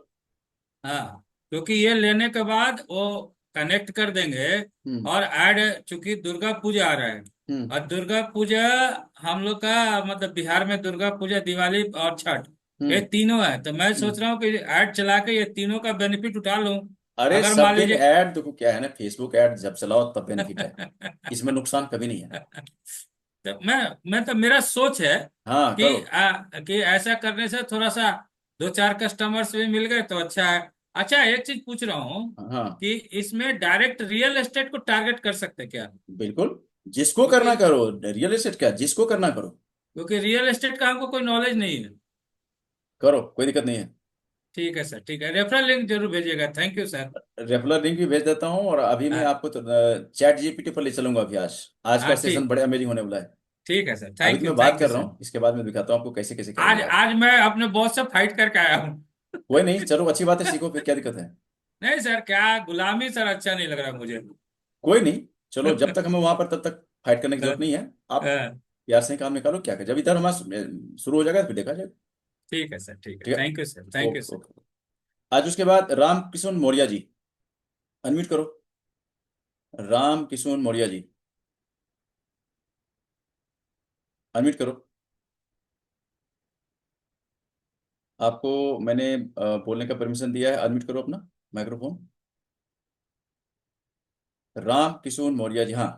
हाँ, क्योंकि ये लेने के बाद वो कनेक्ट कर देंगे। हम्म और ऐड, चूंकि दुर्गा पूजा आ रहा है, हम्म और दुर्गा पूजा हम लोग का मतलब बिहार में दुर्गा पूजा, दिवाली और छठ, ये हम्म तीनों है। तो मैं हम्म। सोच रहा हूँ कि ऐड चला के ये तीनों का बेनिफिट उठा लूं। अरे अगर सब मान दिन लीजिए ऐड, देखो क्या है ना, फेसबुक ऐड जब चलाओ तब बेनिफिट है, इसमें नुकसान कभी नहीं है। तो मैं तो मेरा सोच है हाँ करो। कि ऐसा करने से थोड़ा सा 2 4 कस्टमर्स भी मिल गए तो अच्छा है। अच्छा, एक चीज पूछ रहा हूँ हाँ कि इसमें डायरेक्ट रियल एस्टेट को टारगेट कर सकते क्या? बिल्कुल, जिसको क्योंकि करना करो, रियल एस्टेट क्या, जिसको करना करो। क्योंकि रियल एस्टेट का हमको कोई नॉलेज नहीं है। करो, कोई दिक्कत नहीं है। ठीक है सर, ठीक है, रेफरल लिंक जरूर भेजिएगा। Thank you sir. Referral link भी भेज देता हूँ, और अभी मैं हाँ आपको तो चैट जीपीटी पर ले चलूंगा अभी। आज आज का हाँ, सेशन ठीक। बड़े अमेजिंग होने वाला है। ठीक है सर, अभी तो मैं बात थैंक यू कर रहा सर। हूँ, इसके बाद मैं दिखाता हूँ आपको कैसे कैसे आज करेंगे आप। आज मैं अपने बॉस से फाइट करके आया हूँ। कोई नहीं, चलो अच्छी बात है, सीखो, फिर क्या दिक्कत है। नहीं सर, क्या गुलामी सर अच्छा नहीं लग रहा मुझे। कोई नहीं, चलो जब तक हमें वहां पर तब तक फाइट करने की जरूरत नहीं है। आप हाँ, प्यार से काम निकालो, क्या कर, जब इधर हमारा शुरू हो जाएगा तो फिर देखा जाएगा। ठीक है सर, ठीक है, ठीक है। Thank you sir, thank you okay sir. Okay. आज उसके बाद राम किशोर मौर्य जी, अनम्यूट करो। राम किशोर मौर्य जी, अनम्यूट करो। आपको मैंने बोलने का परमिशन दिया है, अनम्यूट करो अपना माइक्रोफोन। राम किशोर मौर्य जी, हाँ।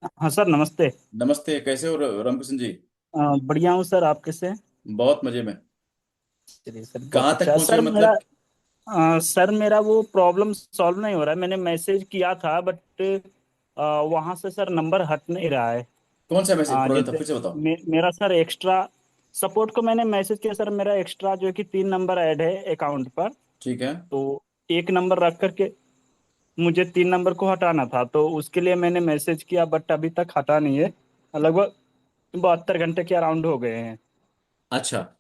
हाँ सर, नमस्ते। नमस्ते, कैसे हो राम किशन जी? बढ़िया हूँ सर, आप कैसे हैं? बहुत मजे में। चलिए सर, बहुत कहाँ तक अच्छा पहुंचे सर। मतलब? सर मेरा वो प्रॉब्लम सॉल्व नहीं हो रहा है। मैंने मैसेज किया था, बट वहाँ से सर नंबर हट नहीं रहा है। कौन सा मैसेज प्रॉब्लम था, जैसे फिर से बताओ। मेरा सर एक्स्ट्रा सपोर्ट को मैंने मैसेज किया सर, मेरा एक्स्ट्रा जो है कि 3 नंबर ऐड है अकाउंट पर। ठीक है। तो एक नंबर रख करके मुझे 3 नंबर को हटाना था, तो उसके लिए मैंने मैसेज किया, बट अभी तक हटा नहीं है। लगभग 72 घंटे के अराउंड हो गए हैं। अच्छा, तो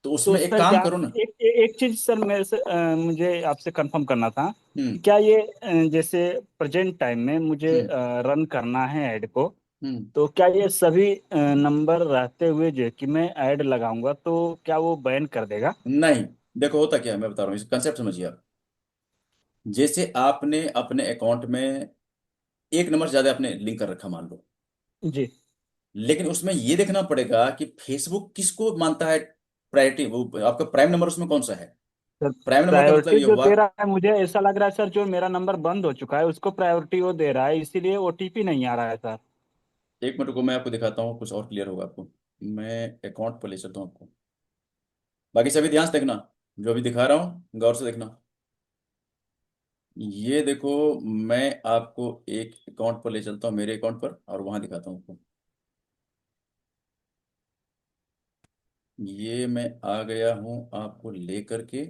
तो उसमें एक सर काम क्या, करो ना। एक चीज सर मेरे से मुझे आपसे कंफर्म करना था कि हम्म क्या ये जैसे प्रेजेंट टाइम में मुझे हम्म रन करना है ऐड को, हम्म तो क्या ये सभी नंबर रहते हुए जो है कि मैं ऐड लगाऊंगा तो क्या वो बैन कर देगा? नहीं, देखो होता क्या है, मैं बता रहा हूँ, इस कंसेप्ट समझिए आप। जैसे आपने अपने अकाउंट में एक नंबर ज्यादा आपने लिंक कर रखा, मान लो, जी लेकिन उसमें ये देखना पड़ेगा कि फेसबुक किसको मानता है प्रायोरिटी, वो आपका प्राइम नंबर उसमें कौन सा है। सर, प्राइम नंबर का मतलब प्रायोरिटी ये जो हुआ। दे रहा है, मुझे ऐसा लग रहा है सर, जो मेरा नंबर बंद हो चुका है उसको प्रायोरिटी वो दे रहा है, इसीलिए ओटीपी नहीं आ रहा है सर। एक मिनट को मैं आपको दिखाता हूँ, कुछ और क्लियर होगा आपको। मैं अकाउंट पर ले चलता हूँ आपको। बाकी सभी ध्यान से देखना, जो भी दिखा रहा हूँ गौर से देखना। ये देखो, मैं आपको एक अकाउंट पर ले चलता हूँ, मेरे अकाउंट पर, और वहां दिखाता हूँ आपको। ये मैं आ गया हूँ आपको ले करके,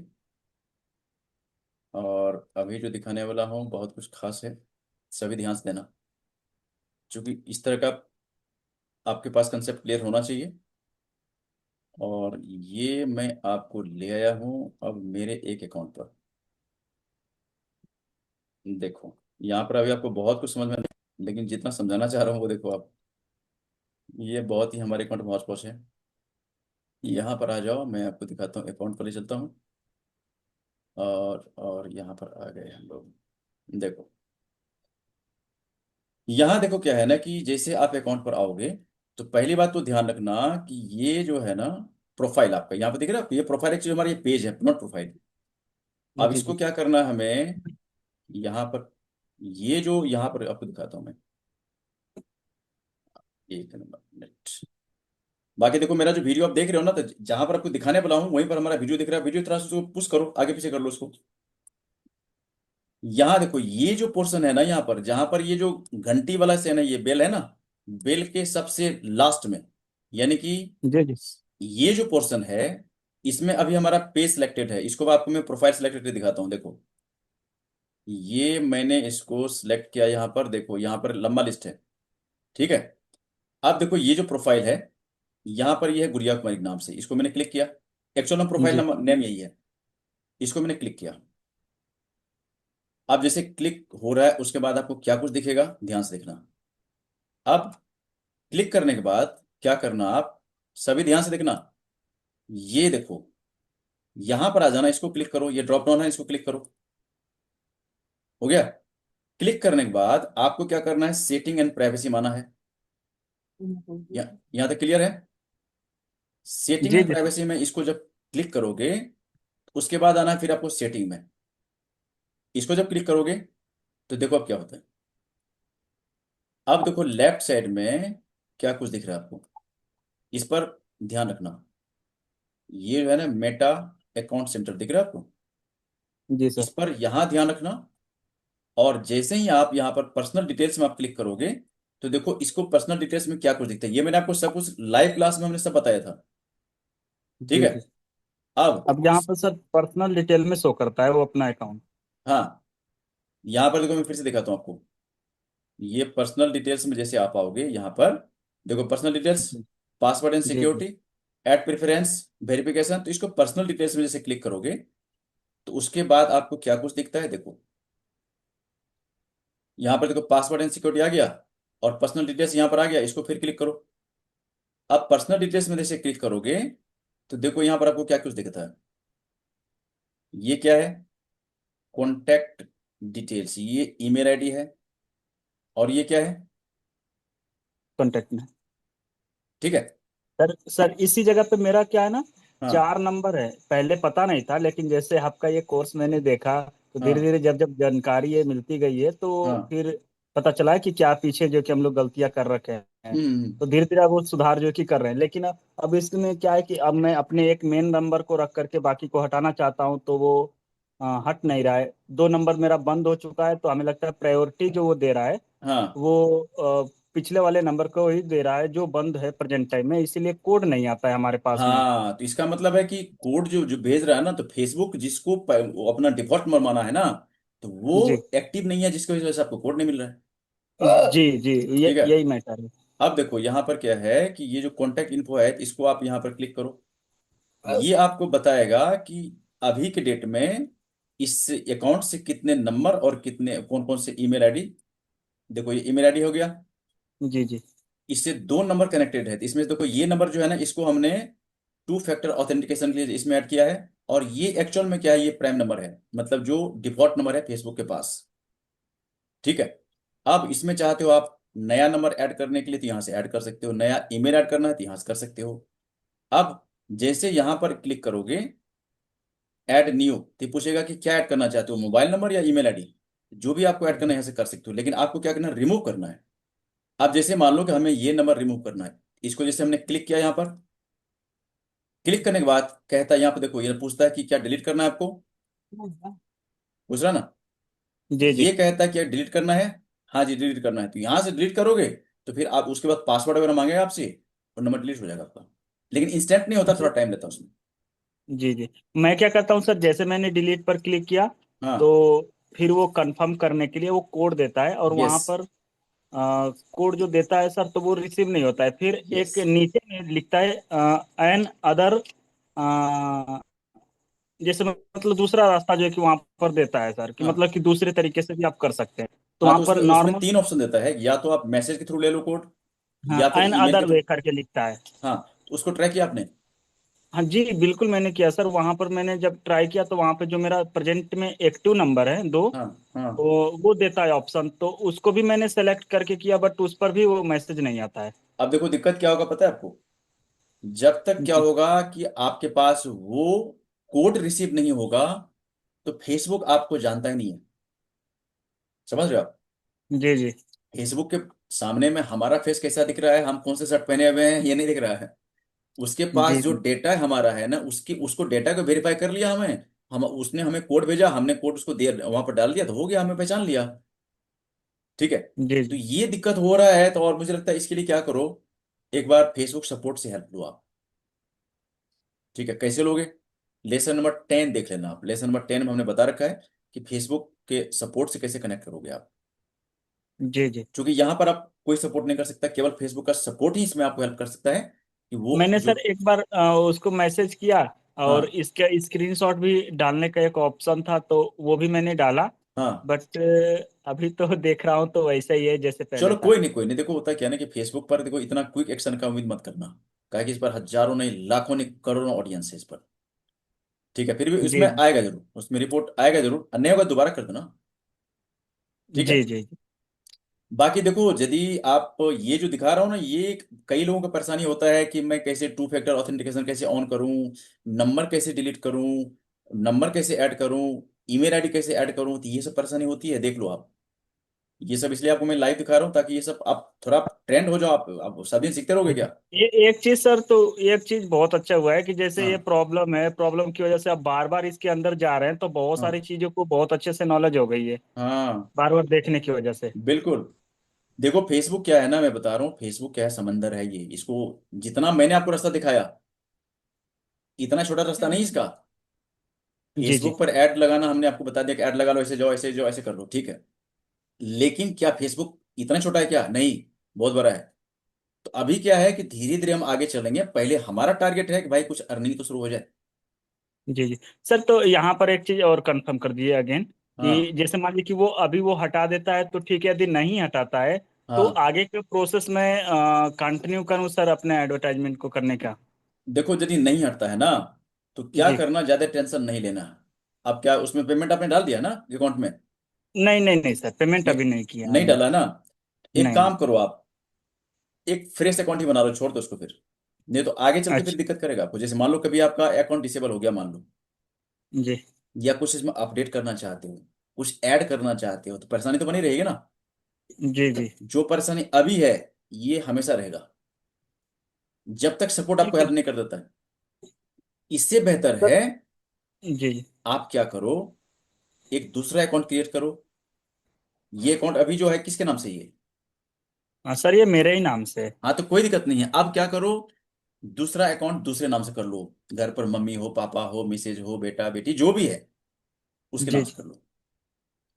और अभी जो दिखाने वाला हूँ बहुत कुछ खास है, सभी ध्यान से देना, क्योंकि इस तरह का आपके पास कंसेप्ट क्लियर होना चाहिए। और ये मैं आपको ले आया हूँ अब मेरे एक अकाउंट पर। देखो यहाँ पर अभी आपको बहुत कुछ समझ में नहीं, लेकिन जितना समझाना चाह रहा हूँ वो देखो आप। ये बहुत ही हमारे अकाउंट में हौच है। यहाँ पर आ जाओ, मैं आपको दिखाता हूँ, अकाउंट पर ले चलता हूँ। और यहाँ पर आ गए हम लोग। देखो यहाँ देखो क्या है ना कि जैसे आप अकाउंट पर आओगे तो पहली बात तो ध्यान रखना कि ये जो है ना प्रोफाइल आपका यहाँ पर दिख रहा है आपको, ये प्रोफाइल एक्चुअली हमारा ये पेज है, नॉट प्रोफाइल। अब जी इसको जी क्या करना है हमें, यहाँ पर ये जो यहाँ पर आपको दिखाता हूँ मैं, एक नंबर मिनट। बाकी देखो मेरा जो वीडियो आप देख रहे हो ना, तो जहां पर आपको दिखाने वाला हूँ वहीं पर हमारा वीडियो दिख रहा है। वीडियो थोड़ा सा उसको पुश करो, आगे पीछे कर लो उसको। यहाँ देखो ये जो पोर्शन है ना, यहाँ पर जहां पर ये जो घंटी वाला से है ना, ये बेल है ना, बेल के सबसे लास्ट में, यानी कि जी जी ये जो पोर्शन है, इसमें अभी हमारा पेज सिलेक्टेड है। इसको आपको मैं प्रोफाइल सिलेक्ट करके दिखाता हूँ। देखो ये मैंने इसको सिलेक्ट किया, यहाँ पर देखो, यहाँ पर लंबा लिस्ट है। ठीक है। अब देखो ये जो प्रोफाइल है, यहाँ पर ये है गुड़िया कुमारी के नाम से, इसको मैंने क्लिक किया। एक्चुअल में प्रोफाइल जी नंबर नेम यही है। इसको मैंने क्लिक किया। अब जैसे क्लिक हो रहा है उसके बाद आपको क्या कुछ दिखेगा, ध्यान से देखना। अब क्लिक करने के बाद क्या करना, आप सभी ध्यान से देखना। ये देखो यहां पर आ जाना, इसको क्लिक करो, ये ड्रॉप डाउन है, इसको क्लिक करो। हो गया। क्लिक करने के बाद आपको क्या करना है, सेटिंग एंड प्राइवेसी माना है। यहाँ तक क्लियर है। सेटिंग जी एंड जी सर। प्राइवेसी में इसको जब क्लिक करोगे तो उसके बाद आना है फिर आपको सेटिंग में। इसको जब क्लिक करोगे तो देखो अब क्या होता है। अब देखो लेफ्ट साइड में क्या कुछ दिख रहा है आपको, इस पर ध्यान रखना। ये जो है ना मेटा अकाउंट सेंटर दिख रहा है आपको, जी इस सर। पर यहां ध्यान रखना। और जैसे ही आप यहाँ पर पर्सनल डिटेल्स में आप क्लिक करोगे तो देखो इसको पर्सनल डिटेल्स में क्या कुछ दिखता है, ये मैंने आपको सब कुछ लाइव क्लास में हमने सब बताया था। ठीक जी है। जी। अब अब यहाँ पर सर पर्सनल डिटेल में शो करता है वो अपना अकाउंट। हाँ, यहाँ पर देखो मैं फिर से दिखाता हूँ आपको। ये पर्सनल डिटेल्स में जैसे आप आओगे यहाँ पर, देखो पर्सनल डिटेल्स, पासवर्ड एंड जी जी सिक्योरिटी, ऐड प्रेफरेंस, वेरिफिकेशन। तो इसको पर्सनल डिटेल्स में जैसे क्लिक करोगे तो उसके बाद आपको क्या कुछ दिखता है, देखो यहाँ पर देखो पासवर्ड एंड सिक्योरिटी आ गया और पर्सनल डिटेल्स यहाँ पर आ गया। इसको फिर क्लिक करो। अब पर्सनल डिटेल्स में जैसे क्लिक करोगे तो देखो यहाँ पर आपको क्या कुछ दिखता है। ये क्या है, कॉन्टैक्ट डिटेल्स, ये ईमेल आईडी है। और ये क्या है, कॉन्टेक्ट में। ठीक है। सर इसी जगह पे मेरा क्या है ना, हाँ 4 नंबर है। पहले पता नहीं था, लेकिन जैसे आपका ये कोर्स मैंने देखा तो धीरे हाँ धीरे जब जब जानकारी ये मिलती गई है तो हाँ। फिर पता चला है कि क्या पीछे जो कि हम लोग गलतियां कर रखे हैं। तो धीरे धीरे अब वो सुधार जो कि कर रहे हैं। लेकिन अब इसमें क्या है कि अब मैं अपने एक मेन नंबर को रख करके बाकी को हटाना चाहता हूँ तो वो हट नहीं रहा है। 2 नंबर मेरा बंद हो चुका है, तो हमें लगता है प्रायोरिटी जो वो दे रहा है हाँ वो पिछले वाले नंबर को ही दे रहा है जो बंद है प्रेजेंट टाइम में, इसीलिए कोड नहीं आता है हमारे पास में। हाँ, तो इसका मतलब है कि कोड जो जो भेज रहा है ना, तो फेसबुक जिसको वो अपना डिफॉल्ट नंबर माना है ना, तो वो जी एक्टिव नहीं है, जिसकी वजह से आपको कोड नहीं मिल रहा है। जी जी। ये ठीक है। यही मैटर है। अब देखो यहाँ पर क्या है कि ये जो कॉन्टैक्ट इन्फो है, इसको आप यहाँ पर क्लिक करो। ये आपको बताएगा कि अभी के डेट में इस अकाउंट से कितने नंबर और कितने कौन कौन से ईमेल आईडी। देखो ये ईमेल आईडी हो गया, जी जी इससे 2 नंबर कनेक्टेड है। तो इसमें देखो ये नंबर जो है ना, इसको हमने 2 फैक्टर ऑथेंटिकेशन के लिए इसमें ऐड किया है। और ये एक्चुअल में क्या है, ये प्राइम नंबर है, मतलब जो डिफॉल्ट नंबर है फेसबुक के पास। ठीक है। अब इसमें चाहते हो आप नया नंबर ऐड करने के लिए तो यहाँ से ऐड कर सकते हो, नया ईमेल ऐड करना है तो यहाँ से कर सकते हो। अब जैसे यहाँ पर क्लिक करोगे ऐड न्यू, तो पूछेगा कि क्या ऐड करना चाहते हो, मोबाइल नंबर या ईमेल आईडी। जो भी आपको ऐड करना है यहाँ से कर सकते हो, लेकिन आपको क्या करना है, रिमूव करना है। अब जैसे मान लो कि हमें ये नंबर रिमूव करना है, इसको जैसे हमने क्लिक किया यहाँ पर, क्लिक करने के बाद कहता है यहाँ पर, देखो ये पूछता है कि क्या डिलीट करना है आपको, पूछ रहा ना। जी जी ये कहता है कि डिलीट करना है, हाँ जी डिलीट करना है। तो यहाँ से डिलीट करोगे तो फिर आप उसके बाद पासवर्ड वगैरह मांगेगा आपसे और नंबर डिलीट हो जाएगा आपका। लेकिन इंस्टेंट नहीं होता, थोड़ा टाइम लगता है उसमें। जी जी। मैं क्या करता हूँ सर, जैसे मैंने डिलीट पर क्लिक किया हाँ। तो फिर वो कंफर्म करने के लिए वो कोड देता है और यस। वहां पर कोड जो देता है सर, तो वो रिसीव नहीं होता है। फिर यस। एक नीचे में लिखता है एन अदर, जैसे मतलब दूसरा रास्ता जो है कि वहां पर देता है सर, कि हाँ मतलब कि दूसरे तरीके से भी आप कर सकते हैं। तो हाँ, वहां तो पर उसमें उसमें नॉर्मल, तीन ऑप्शन देता है, या तो आप मैसेज के थ्रू ले लो कोड, हाँ, या फिर एन ईमेल के अदर थ्रू। वे करके लिखता है। हाँ, तो उसको ट्रैक किया आपने? हाँ जी, बिल्कुल मैंने किया सर। वहां पर मैंने जब ट्राई किया तो वहां पे जो मेरा प्रेजेंट में एक्टिव नंबर है दो, हाँ हाँ। तो वो देता है ऑप्शन, तो उसको भी मैंने सेलेक्ट करके किया, बट उस पर भी वो मैसेज नहीं आता है। अब देखो दिक्कत क्या होगा पता है आपको? जब तक क्या जी होगा कि आपके पास वो कोड रिसीव नहीं होगा, तो फेसबुक आपको जानता ही नहीं है। समझ रहे हो आप? जी जी फेसबुक के सामने में हमारा फेस कैसा दिख रहा है, हम कौन से शर्ट पहने हुए हैं, ये नहीं दिख रहा है। उसके पास जी जो जी डेटा है हमारा है ना, उसकी उसको डेटा को वेरीफाई कर लिया हमें। हम उसने हमें कोड भेजा, हमने कोड उसको दे वहां पर डाल दिया, तो हो गया, हमें पहचान लिया। ठीक है। जी तो जी ये दिक्कत हो रहा है, तो और मुझे लगता है इसके लिए क्या करो, एक बार फेसबुक सपोर्ट से हेल्प लो आप। ठीक है, कैसे लोगे? लेसन नंबर 10 देख लेना आप। लेसन नंबर 10 में हमने बता रखा है कि फेसबुक के सपोर्ट से कैसे कनेक्ट करोगे आप। जी जी। क्योंकि यहाँ पर आप कोई सपोर्ट नहीं कर सकता, केवल फेसबुक का सपोर्ट ही इसमें आपको हेल्प कर सकता है कि वो मैंने जो। सर एक बार उसको मैसेज किया, और हाँ इसका स्क्रीनशॉट भी डालने का एक ऑप्शन था, तो वो भी मैंने डाला। हाँ। बट अभी तो देख रहा हूँ तो वैसा ही है जैसे पहले चलो था। कोई नहीं, कोई नहीं। देखो होता क्या है ना कि फेसबुक पर देखो इतना क्विक एक्शन का उम्मीद मत करना। काहे कि इस पर हजारों नहीं, लाखों नहीं, करोड़ों ऑडियंस है इस पर। ठीक है, फिर भी जी उसमें आएगा जरूर, उसमें रिपोर्ट आएगा जरूर, और नहीं होगा दोबारा कर देना। ठीक है। जी जी बाकी देखो, यदि आप ये जो दिखा रहा हूँ ना, ये कई लोगों का परेशानी होता है कि मैं कैसे 2 फैक्टर ऑथेंटिकेशन कैसे ऑन करूँ, नंबर कैसे डिलीट करूँ, नंबर कैसे ऐड करूँ, ईमेल आईडी कैसे ऐड करूँ, तो ये सब परेशानी होती है, देख लो आप। ये सब इसलिए आपको मैं लाइव दिखा रहा हूँ, ताकि ये सब आप थोड़ा ट्रेंड हो जाओ। आप सब दिन सीखते रहोगे क्या? ये एक चीज सर, तो एक चीज बहुत अच्छा हुआ है कि जैसे ये हाँ प्रॉब्लम है, प्रॉब्लम की वजह से आप बार बार इसके अंदर जा रहे हैं, तो बहुत हाँ सारी चीजों को बहुत अच्छे से नॉलेज हो गई है हाँ। बार बार देखने की वजह से। बिल्कुल। देखो फेसबुक क्या है ना, मैं बता रहा हूँ, फेसबुक क्या है, समंदर है ये। इसको जितना मैंने आपको रास्ता दिखाया, इतना छोटा रास्ता नहीं इसका। जी जी फेसबुक पर ऐड लगाना हमने आपको बता दिया कि ऐड लगा लो, ऐसे जाओ, ऐसे जाओ, ऐसे कर लो, ठीक है। लेकिन क्या फेसबुक इतना छोटा है क्या? नहीं, बहुत बड़ा है। तो अभी क्या है कि धीरे धीरे हम आगे चलेंगे। पहले हमारा टारगेट है कि भाई कुछ अर्निंग तो शुरू हो जाए। जी जी। सर तो यहाँ पर एक चीज और कंफर्म कर दीजिए अगेन, कि हाँ जैसे मान लीजिए कि वो अभी वो हटा देता है तो ठीक है, यदि नहीं हटाता है तो हाँ। आगे के प्रोसेस में कंटिन्यू करूँ सर अपने एडवर्टाइजमेंट को करने का? देखो यदि नहीं हटता है ना, तो क्या जी। करना, ज्यादा टेंशन नहीं लेना। अब क्या उसमें पेमेंट आपने डाल दिया ना अकाउंट में? नहीं नहीं नहीं सर, पेमेंट नहीं, अभी नहीं किया है नहीं मैंने। डाला ना? एक नहीं नहीं। काम करो आप, एक फ्रेश अकाउंट ही बना लो, छोड़ दो उसको फिर। नहीं तो आगे चल के फिर अच्छा। दिक्कत करेगा आपको। जैसे मान लो कभी आपका अकाउंट डिसेबल हो गया मान लो, जी या कुछ इसमें अपडेट करना चाहते हो, कुछ ऐड करना चाहते हो, तो परेशानी तो बनी रहेगी ना। जी जी। जो परेशानी अभी है, ये हमेशा रहेगा, जब तक सपोर्ट आपको ठीक है हेल्प नहीं कर देता है। इससे बेहतर सर। है जी जी। आप क्या करो, एक दूसरा अकाउंट क्रिएट करो। ये अकाउंट अभी जो है किसके नाम से ही है? हाँ सर, ये मेरे ही नाम से है। हाँ, तो कोई दिक्कत नहीं है। अब क्या करो, दूसरा अकाउंट दूसरे नाम से कर लो। घर पर मम्मी हो, पापा हो, मिसेज हो, बेटा बेटी जो भी है, उसके नाम जी से जी। कर लो।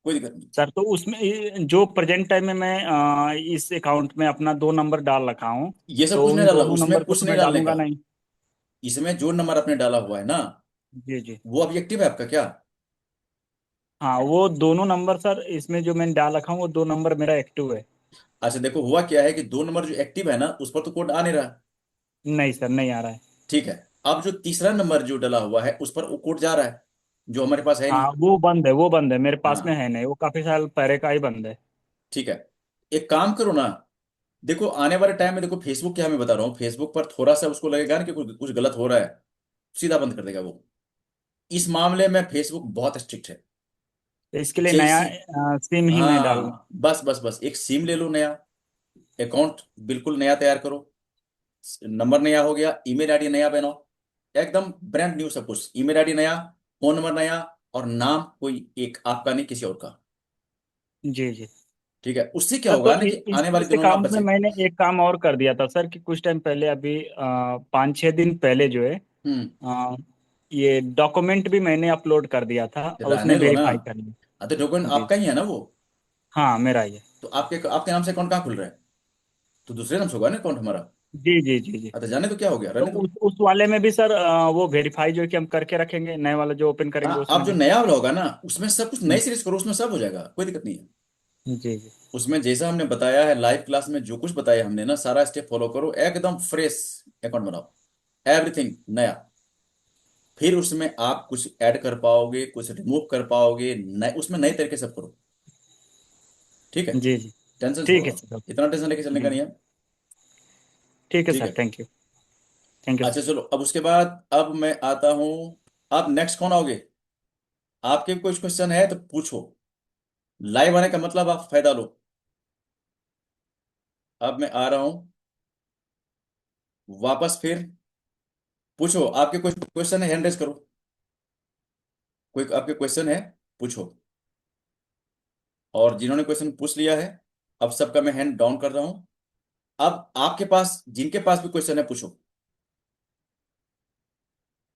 कोई दिक्कत नहीं। सर तो उसमें जो प्रेजेंट टाइम में मैं इस अकाउंट में अपना दो नंबर डाल रखा हूँ, ये सब तो कुछ नहीं उन डालना, दोनों उसमें नंबर को कुछ तो नहीं मैं डालने डालूंगा का। नहीं? इसमें जो नंबर आपने डाला हुआ है ना, जी जी। वो अभी एक्टिव है आपका क्या? हाँ, वो दोनों नंबर सर, इसमें जो मैंने डाल रखा हूँ वो दो नंबर मेरा एक्टिव है। अच्छा देखो, हुआ क्या है कि 2 नंबर जो एक्टिव है ना, उस पर तो कोड आ नहीं रहा। नहीं सर, नहीं आ रहा है। ठीक है। अब जो तीसरा नंबर जो डला हुआ है, उस पर वो कोड जा रहा है, जो हमारे पास है हाँ, नहीं। वो बंद है, वो बंद है, मेरे पास में हाँ है नहीं, वो काफी साल पहले का ही बंद है। ठीक है। एक काम करो ना, देखो आने वाले टाइम में देखो फेसबुक क्या, मैं बता रहा हूँ, फेसबुक पर थोड़ा सा उसको लगेगा ना कि कुछ कुछ गलत हो रहा है, सीधा बंद कर देगा वो। इस मामले में फेसबुक बहुत स्ट्रिक्ट है। तो इसके लिए नया जैसी, सिम ही मैं डालूँ? हाँ बस बस बस, एक सिम ले लो नया, अकाउंट बिल्कुल नया तैयार करो, नंबर नया हो गया, ईमेल आईडी नया बनाओ, एकदम ब्रांड न्यू सब कुछ, ईमेल आईडी नया, फोन नंबर नया, और नाम कोई एक आपका नहीं, किसी और का। जी जी। ठीक है, उससे क्या सर तो होगा ना कि आने वाले इस दिनों में आप अकाउंट में बचे। मैंने एक काम और कर दिया था सर, कि कुछ टाइम पहले अभी 5-6 दिन पहले जो है, हम्म। अ, ये डॉक्यूमेंट भी मैंने अपलोड कर दिया था और रहने उसने दो ना। वेरीफाई कर लिया। हाँ, तो डॉक्यूमेंट जी आपका ही है ना वो। हाँ मेरा ही है। तो आपके आपके नाम से अकाउंट कहाँ खुल रहा है? तो दूसरे नाम से होगा ना अकाउंट हमारा। जी जी जी जी। तो जाने तो क्या हो गया, तो रहने दो। उस वाले में भी सर वो वेरीफाई जो है कि हम करके रखेंगे, नए वाला जो ओपन करेंगे हाँ, आप उसमें जो भी। नया वाला होगा ना उसमें सब कुछ नए हम्म, सिरे से करो, उसमें सब हो जाएगा, कोई दिक्कत नहीं है। जी जी। उसमें जैसा हमने बताया है लाइव क्लास में, जो कुछ बताया हमने ना सारा स्टेप फॉलो करो, एकदम फ्रेश अकाउंट बनाओ, एवरीथिंग नया। फिर उसमें आप कुछ ऐड कर पाओगे, कुछ रिमूव कर पाओगे, नए उसमें नए तरीके से करो। ठीक है, जी जी। टेंशन ठीक है छोड़ो, सर। इतना टेंशन लेके चलने का जी। नहीं है। ठीक है ठीक सर, है। Thank you. थैंक यू अच्छा सर। चलो, अब उसके बाद अब मैं आता हूँ। आप नेक्स्ट कौन आओगे? आपके कुछ क्वेश्चन है तो पूछो। लाइव आने का मतलब आप फायदा लो। अब मैं आ रहा हूं वापस, फिर पूछो, आपके कुछ क्वेश्चन है, हैंड रेज करो। कोई आपके क्वेश्चन है, पूछो। और जिन्होंने क्वेश्चन पूछ लिया है, अब सबका मैं हैंड डाउन कर रहा हूं। अब आपके पास जिनके पास भी क्वेश्चन है पूछो,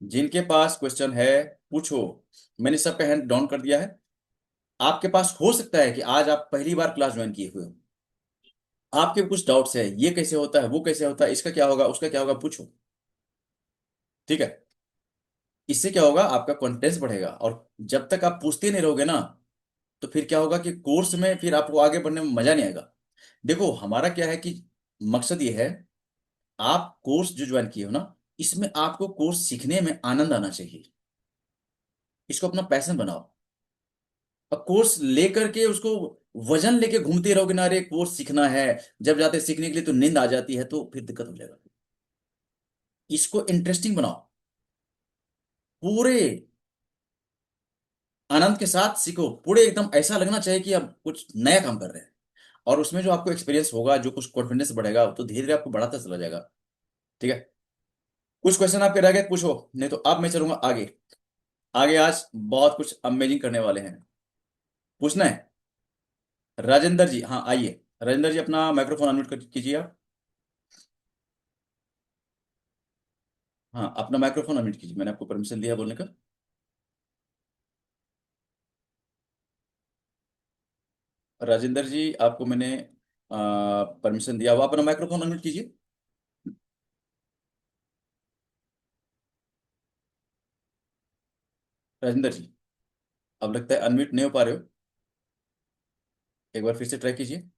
जिनके पास क्वेश्चन है पूछो। मैंने सबका हैंड डाउन कर दिया है। आपके पास हो सकता है कि आज आप पहली बार क्लास ज्वाइन किए हुए हो, आपके कुछ डाउट्स है, ये कैसे होता है, वो कैसे होता है, इसका क्या होगा, उसका क्या होगा, पूछो। ठीक है। इससे क्या होगा, आपका कॉन्फिडेंस बढ़ेगा। और जब तक आप पूछते नहीं रहोगे ना, तो फिर क्या होगा कि कोर्स में फिर आपको आगे बढ़ने में मजा नहीं आएगा। देखो हमारा क्या है कि मकसद ये है, आप कोर्स जो ज्वाइन किए हो ना, इसमें आपको कोर्स सीखने में आनंद आना चाहिए। इसको अपना पैशन बनाओ। अब कोर्स लेकर के उसको वजन लेके घूमते रहोगे ना, अरे कोर्स सीखना है, जब जाते सीखने के लिए तो नींद आ जाती है, तो फिर दिक्कत हो जाएगा। इसको इंटरेस्टिंग बनाओ, पूरे आनंद के साथ सीखो, पूरे एकदम ऐसा लगना चाहिए कि आप कुछ नया काम कर रहे हैं। और उसमें जो आपको एक्सपीरियंस होगा, जो कुछ कॉन्फिडेंस बढ़ेगा, तो धीरे धीरे आपको बढ़ाता चला जाएगा। ठीक है। कुछ क्वेश्चन आपके रह गए पूछो, नहीं तो अब मैं चलूंगा आगे। आगे आज बहुत कुछ अमेजिंग करने वाले हैं। पूछना है? राजेंद्र जी, हाँ आइए। राजेंद्र जी अपना माइक्रोफोन अनम्यूट कीजिए आप। हाँ, अपना माइक्रोफोन अनम्यूट कीजिए, मैंने आपको परमिशन दिया बोलने का। राजेंद्र जी, आपको मैंने परमिशन दिया हुआ, अपना माइक्रोफोन अनम्यूट कीजिए। राजेंद्र जी, अब लगता है अनम्यूट नहीं हो पा रहे हो, एक बार फिर से ट्राई कीजिए।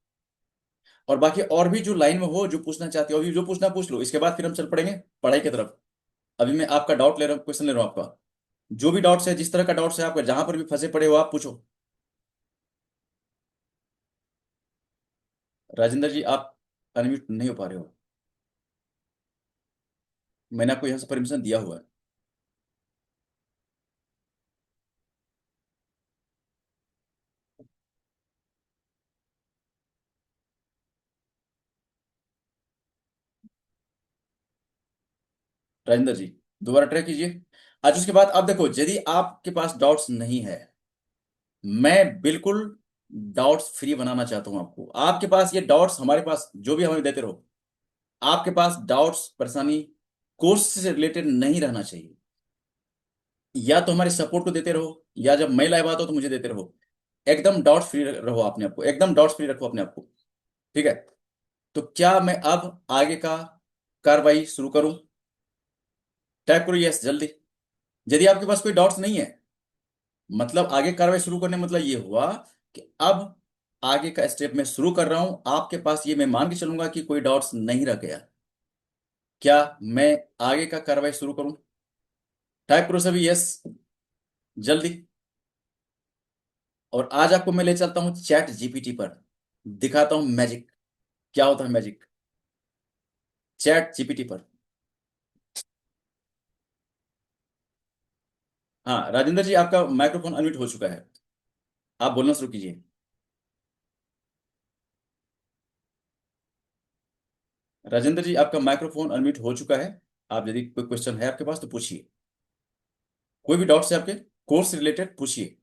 और बाकी और भी जो लाइन में हो, जो पूछना चाहते हो, अभी जो पूछना पूछ लो, इसके बाद फिर हम चल पड़ेंगे पढ़ाई की तरफ। अभी मैं आपका डाउट ले रहा हूँ, क्वेश्चन ले रहा हूँ आपका। जो भी डाउट्स है, जिस तरह का डाउट्स है आपका, जहां पर भी फंसे पड़े हो आप पूछो। राजेंद्र जी, आप अनम्यूट नहीं हो पा रहे हो, मैंने आपको यहाँ से परमिशन दिया हुआ है। राजेंद्र जी, दोबारा ट्राई कीजिए। आज उसके बाद आप देखो, यदि आपके पास डाउट्स नहीं है, मैं बिल्कुल डाउट्स फ्री बनाना चाहता हूं आपको। आपके पास ये डाउट्स हमारे पास जो भी हमें देते रहो। आपके पास डाउट्स परेशानी कोर्स से रिलेटेड नहीं रहना चाहिए। या तो हमारे सपोर्ट को देते रहो, या जब मैं लाइव आता हूं तो मुझे देते रहो। एकदम डाउट फ्री रहो अपने आप को, एकदम डाउट फ्री रखो अपने आप को। ठीक है। तो क्या मैं अब आगे का कार्रवाई शुरू करूं? टाइप करो यस जल्दी। यदि आपके पास कोई डाउट्स नहीं है, मतलब आगे कार्रवाई शुरू करने मतलब ये हुआ कि अब आगे का स्टेप मैं शुरू कर रहा हूं आपके पास, ये मैं मान के चलूंगा कि कोई डाउट्स नहीं रह गया। क्या मैं आगे का कार्रवाई शुरू करूं? टाइप करो सभी यस जल्दी। और आज आपको मैं ले चलता हूं चैट जीपीटी पर, दिखाता हूं मैजिक, क्या होता है मैजिक चैट जीपीटी पर। हाँ राजेंद्र जी, आपका माइक्रोफोन अनम्यूट हो चुका है, आप बोलना शुरू कीजिए। राजेंद्र जी, आपका माइक्रोफोन अनम्यूट हो चुका है। आप यदि कोई क्वेश्चन है आपके पास तो पूछिए, कोई भी डाउट्स है आपके कोर्स से रिलेटेड पूछिए।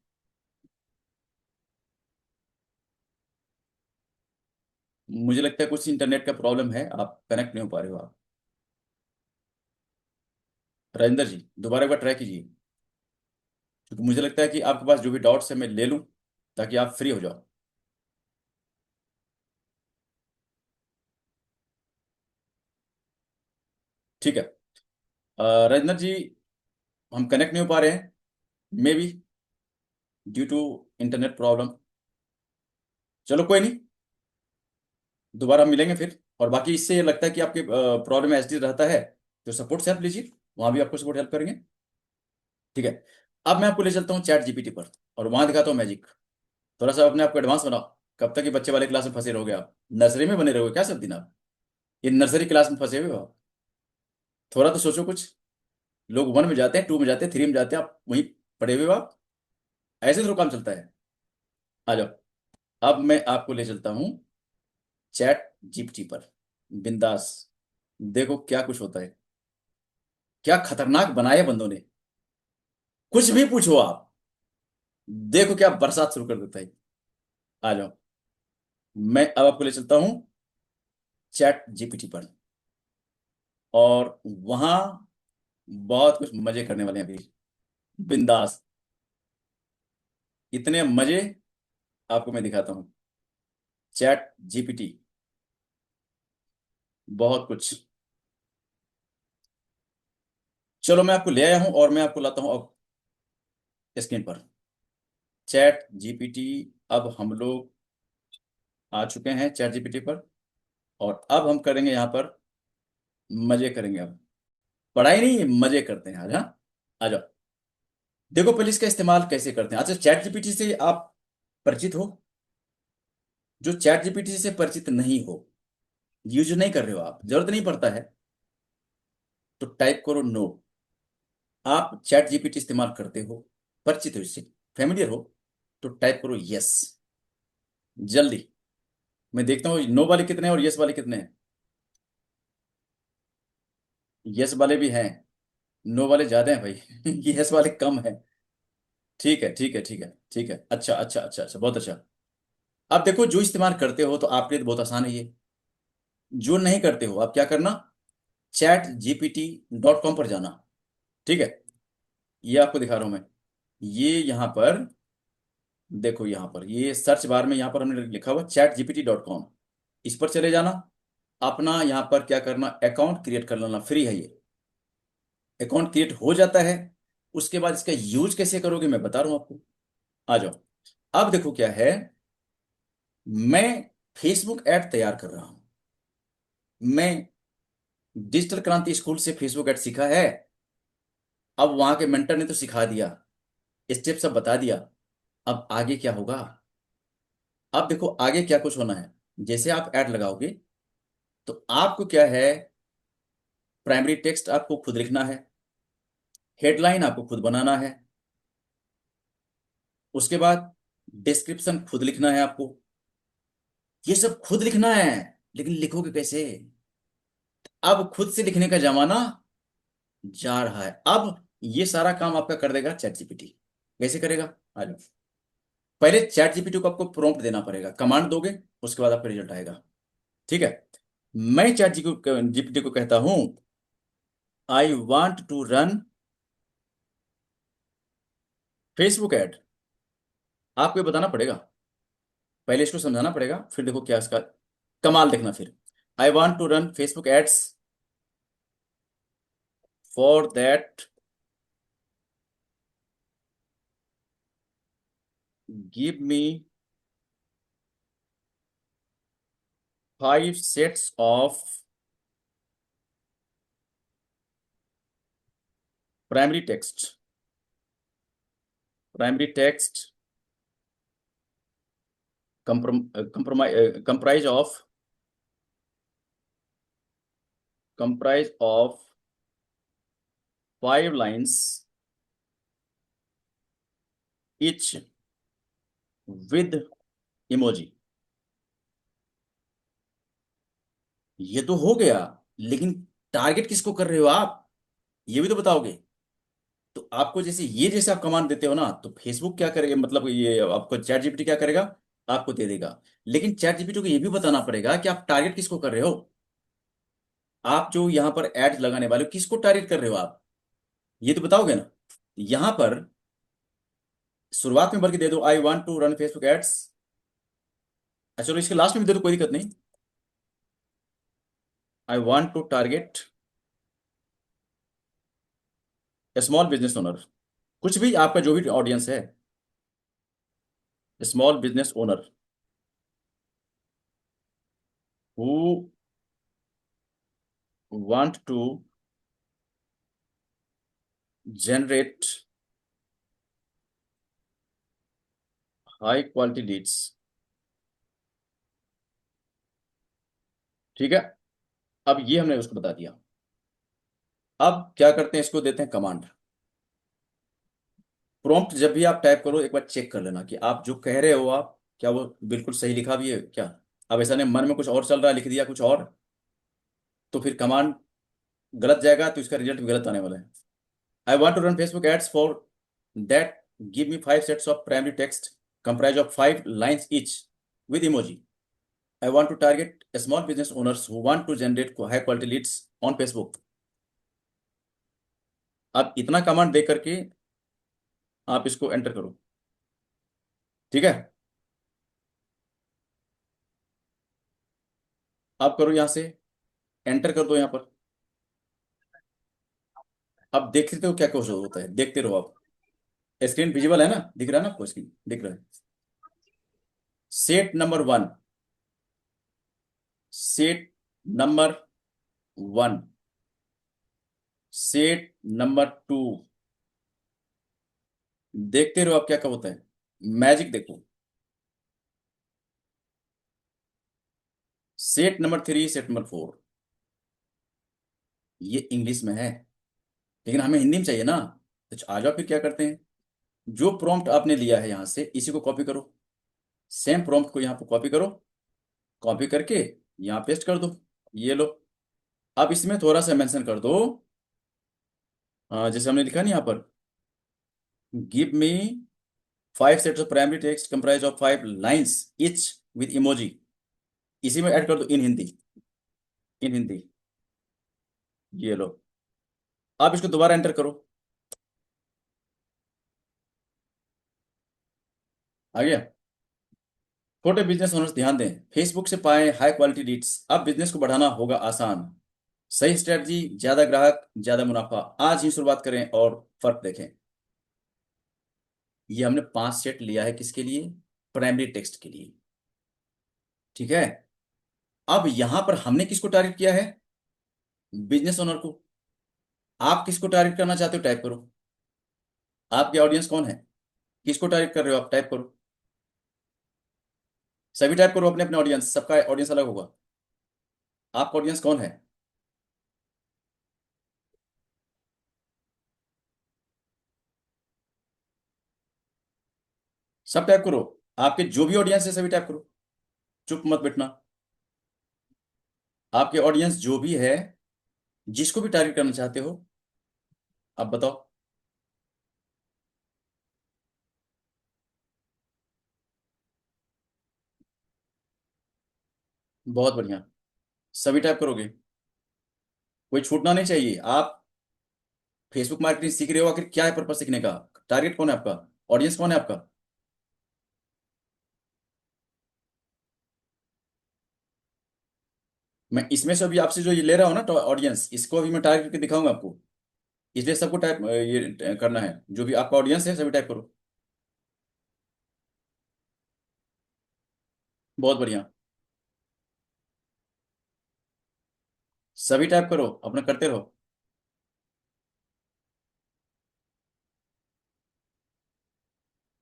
मुझे लगता है कुछ इंटरनेट का प्रॉब्लम है, आप कनेक्ट नहीं हो पा रहे हो आप। राजेंद्र जी, दोबारा एक बार ट्राई कीजिए, क्योंकि मुझे लगता है कि आपके पास जो भी डाउट्स है मैं ले लूं, ताकि आप फ्री हो जाओ। ठीक है। राजेंद्र जी, हम कनेक्ट नहीं हो पा रहे हैं, maybe due to internet problem. चलो कोई नहीं, दोबारा हम मिलेंगे फिर। और बाकी इससे ये लगता है कि आपके प्रॉब्लम एच रहता है, तो सपोर्ट से हेल्प लीजिए, वहां भी आपको सपोर्ट हेल्प करेंगे। ठीक है। अब मैं आपको ले चलता हूँ चैट जीपीटी पर, और वहां दिखाता हूँ मैजिक। थोड़ा सा अपने आप को एडवांस बनाओ। कब तक ये बच्चे वाले क्लास में फंसे रहोगे आप? नर्सरी में बने रहोगे क्या सब दिन आप? ये नर्सरी क्लास में फंसे हुए हो आप? थोड़ा तो सोचो कुछ। लोग 1 में जाते हैं, 2 में जाते हैं, 3 में जाते हैं, आप वहीं पड़े हुए हो आप। ऐसे थोड़ा काम चलता है। आ जाओ, अब मैं आपको ले चलता हूँ चैट जीपीटी पर। बिंदास, देखो क्या कुछ होता है। क्या खतरनाक बनाया बंदों ने। कुछ भी पूछो आप, देखो क्या बरसात शुरू कर देता है। आ जाओ, मैं अब आपको ले चलता हूं चैट जीपीटी पर, और वहां बहुत कुछ मजे करने वाले हैं अभी। बिंदास, इतने मजे आपको मैं दिखाता हूं। चैट जीपीटी, बहुत कुछ। चलो मैं आपको ले आया हूं, और मैं आपको लाता हूं अब स्क्रीन पर चैट जीपीटी। अब हम लोग आ चुके हैं चैट जीपीटी पर, और अब हम करेंगे यहां पर मजे करेंगे। अब पढ़ाई नहीं, मजे करते हैं आज। हाँ, आ जाओ। देखो पहले इसका इस्तेमाल कैसे करते हैं। अच्छा, चैट जीपीटी से आप परिचित हो? जो चैट जीपीटी से परिचित नहीं हो, यूज नहीं कर रहे हो आप, जरूरत नहीं पड़ता है, तो टाइप करो नो। आप चैट जीपीटी इस्तेमाल करते हो, परिचित हो इससे, फेमिलियर हो, तो टाइप करो यस। जल्दी, मैं देखता हूँ नो वाले कितने हैं और यस वाले कितने हैं। यस वाले भी हैं, नो वाले ज्यादा हैं भाई। यस वाले कम है। ठीक है, ठीक है, ठीक है, ठीक है। अच्छा, अच्छा, अच्छा, अच्छा, बहुत अच्छा। अब देखो, जो इस्तेमाल करते हो तो आपके लिए तो बहुत आसान है ये। जो नहीं करते हो, आप क्या करना, chatgpt.com पर जाना। ठीक है, ये आपको दिखा रहा हूं मैं। ये यहाँ पर देखो, यहाँ पर ये सर्च बार में यहाँ पर हमने लिखा हुआ chatgpt.com। इस पर चले जाना। अपना यहाँ पर क्या करना, अकाउंट क्रिएट कर लेना, फ्री है ये। अकाउंट क्रिएट हो जाता है, उसके बाद इसका यूज कैसे करोगे मैं बता रहा हूँ आपको। आ जाओ। अब देखो क्या है, मैं फेसबुक ऐड तैयार कर रहा हूं। मैं डिजिटल क्रांति स्कूल से फेसबुक ऐड सीखा है। अब वहां के मेंटर ने तो सिखा दिया, स्टेप सब बता दिया। अब आगे क्या होगा? अब देखो आगे क्या कुछ होना है। जैसे आप ऐड लगाओगे, तो आपको क्या है, प्राइमरी टेक्स्ट आपको खुद लिखना है, हेडलाइन आपको खुद बनाना है, उसके बाद डिस्क्रिप्शन खुद लिखना है आपको। ये सब खुद लिखना है, लेकिन लिखोगे कैसे? अब खुद से लिखने का जमाना जा रहा है। अब ये सारा काम आपका कर देगा चैट जीपीटी। कैसे करेगा? आ जाओ। पहले चैट जीपीटी को आपको प्रॉम्प्ट देना पड़ेगा, कमांड दोगे, उसके बाद आपका रिजल्ट आएगा। ठीक है। मैं चैट जीपीटी को कहता हूं, I want to run Facebook ad. आपको ये बताना पड़ेगा, पहले इसको समझाना पड़ेगा, फिर देखो क्या इसका कमाल देखना फिर। I want to run Facebook ads, for that give me 5 sets of primary text. Primary text comprise of comprise of 5 lines each with emoji। ये तो हो गया, लेकिन टारगेट किसको कर रहे हो आप, ये भी तो बताओगे। तो आपको जैसे ये, जैसे आप कमांड देते हो ना, तो फेसबुक क्या करेगा, मतलब ये आपको चैट जीपीटी क्या करेगा, आपको दे देगा। लेकिन चैट जीपीटी को ये भी बताना पड़ेगा कि आप टारगेट किसको कर रहे हो। आप जो यहाँ पर एड लगाने वाले हो, किसको टारगेट कर रहे हो आप, ये तो बताओगे ना। यहां पर शुरुआत में बल्कि दे दो, I want to run Facebook ads. अच्छा चलो, इसके लास्ट में भी दे दो, कोई दिक्कत नहीं। I want to target small business owner, कुछ भी आपका जो भी ऑडियंस है, small business owner who want to generate high quality leads. ठीक है, अब ये हमने उसको बता दिया। अब क्या करते हैं, इसको देते हैं कमांड। प्रॉम्प्ट जब भी आप टाइप करो एक बार चेक कर लेना कि आप जो कह रहे हो आप क्या वो बिल्कुल सही लिखा भी है क्या। अब ऐसा नहीं मन में कुछ और चल रहा है, लिख दिया कुछ और, तो फिर कमांड गलत जाएगा तो इसका रिजल्ट भी गलत आने वाला है। I want to run Facebook ads for that, give me 5 sets of primary text comprised of 5 lines each with emoji. I want to target small business owners who want to generate high quality leads on Facebook. अब इतना command दे करके आप इसको enter करो। ठीक है, अब करो यहां से एंटर कर दो यहां पर। अब देख सकते हो क्या कुछ होता है, देखते रहो आप। स्क्रीन विजिबल है ना, दिख रहा है ना आपको, स्क्रीन दिख रहा है। Set number 1, set number 1, set number 2, देखते रहो आप क्या क्या होता है। मैजिक देखो। सेट नंबर 3, सेट नंबर 4, ये इंग्लिश में है लेकिन हमें हिंदी में चाहिए ना। तो आ जाओ फिर क्या करते हैं, जो प्रॉम्प्ट आपने लिया है यहां से इसी को कॉपी करो। सेम प्रॉम्प्ट को यहाँ पर कॉपी करो, कॉपी करके यहाँ पेस्ट कर दो। ये लो। अब इसमें थोड़ा सा मेंशन कर दो, जैसे हमने लिखा नहीं यहाँ पर, give me 5 sets of primary text comprise of 5 lines etch with emoji. इसी में ऐड कर दो इन हिंदी, इन हिंदी। ये लो। आप इसको दोबारा एंटर करो, आ गया। छोटे बिजनेस ओनर्स ध्यान दें, फेसबुक से पाएं हाई क्वालिटी लीड्स। अब बिजनेस को बढ़ाना होगा आसान। सही स्ट्रेटजी, ज्यादा ग्राहक, ज्यादा मुनाफा। आज ही शुरुआत करें और फर्क देखें। ये हमने 5 सेट लिया है, किसके लिए, प्राइमरी टेक्स्ट के लिए। ठीक है, अब यहां पर हमने किसको टारगेट किया है, बिजनेस ओनर को। आप किसको टारगेट करना चाहते हो, टाइप करो। आपके ऑडियंस कौन है, किसको टारगेट कर रहे हो आप, टाइप करो। सभी टाइप करो अपने अपने ऑडियंस, सबका ऑडियंस अलग होगा। आपका ऑडियंस कौन है, सब टाइप करो। आपके जो भी ऑडियंस है सभी टाइप करो, चुप मत बैठना। आपके ऑडियंस जो भी है, जिसको भी टारगेट करना चाहते हो, आप बताओ। बहुत बढ़िया, सभी टाइप करोगे, कोई छूटना नहीं चाहिए। आप फेसबुक मार्केटिंग सीख रहे हो, आखिर क्या है पर्पस सीखने का, टारगेट कौन है आपका, ऑडियंस कौन है आपका। मैं इसमें से अभी आपसे जो ये ले रहा हूँ ना ऑडियंस, इसको अभी मैं टारगेट करके दिखाऊंगा आपको। इसलिए सबको टाइप ये करना है, जो भी आपका ऑडियंस है सभी टाइप करो। बहुत बढ़िया, सभी टाइप करो, अपना करते रहो।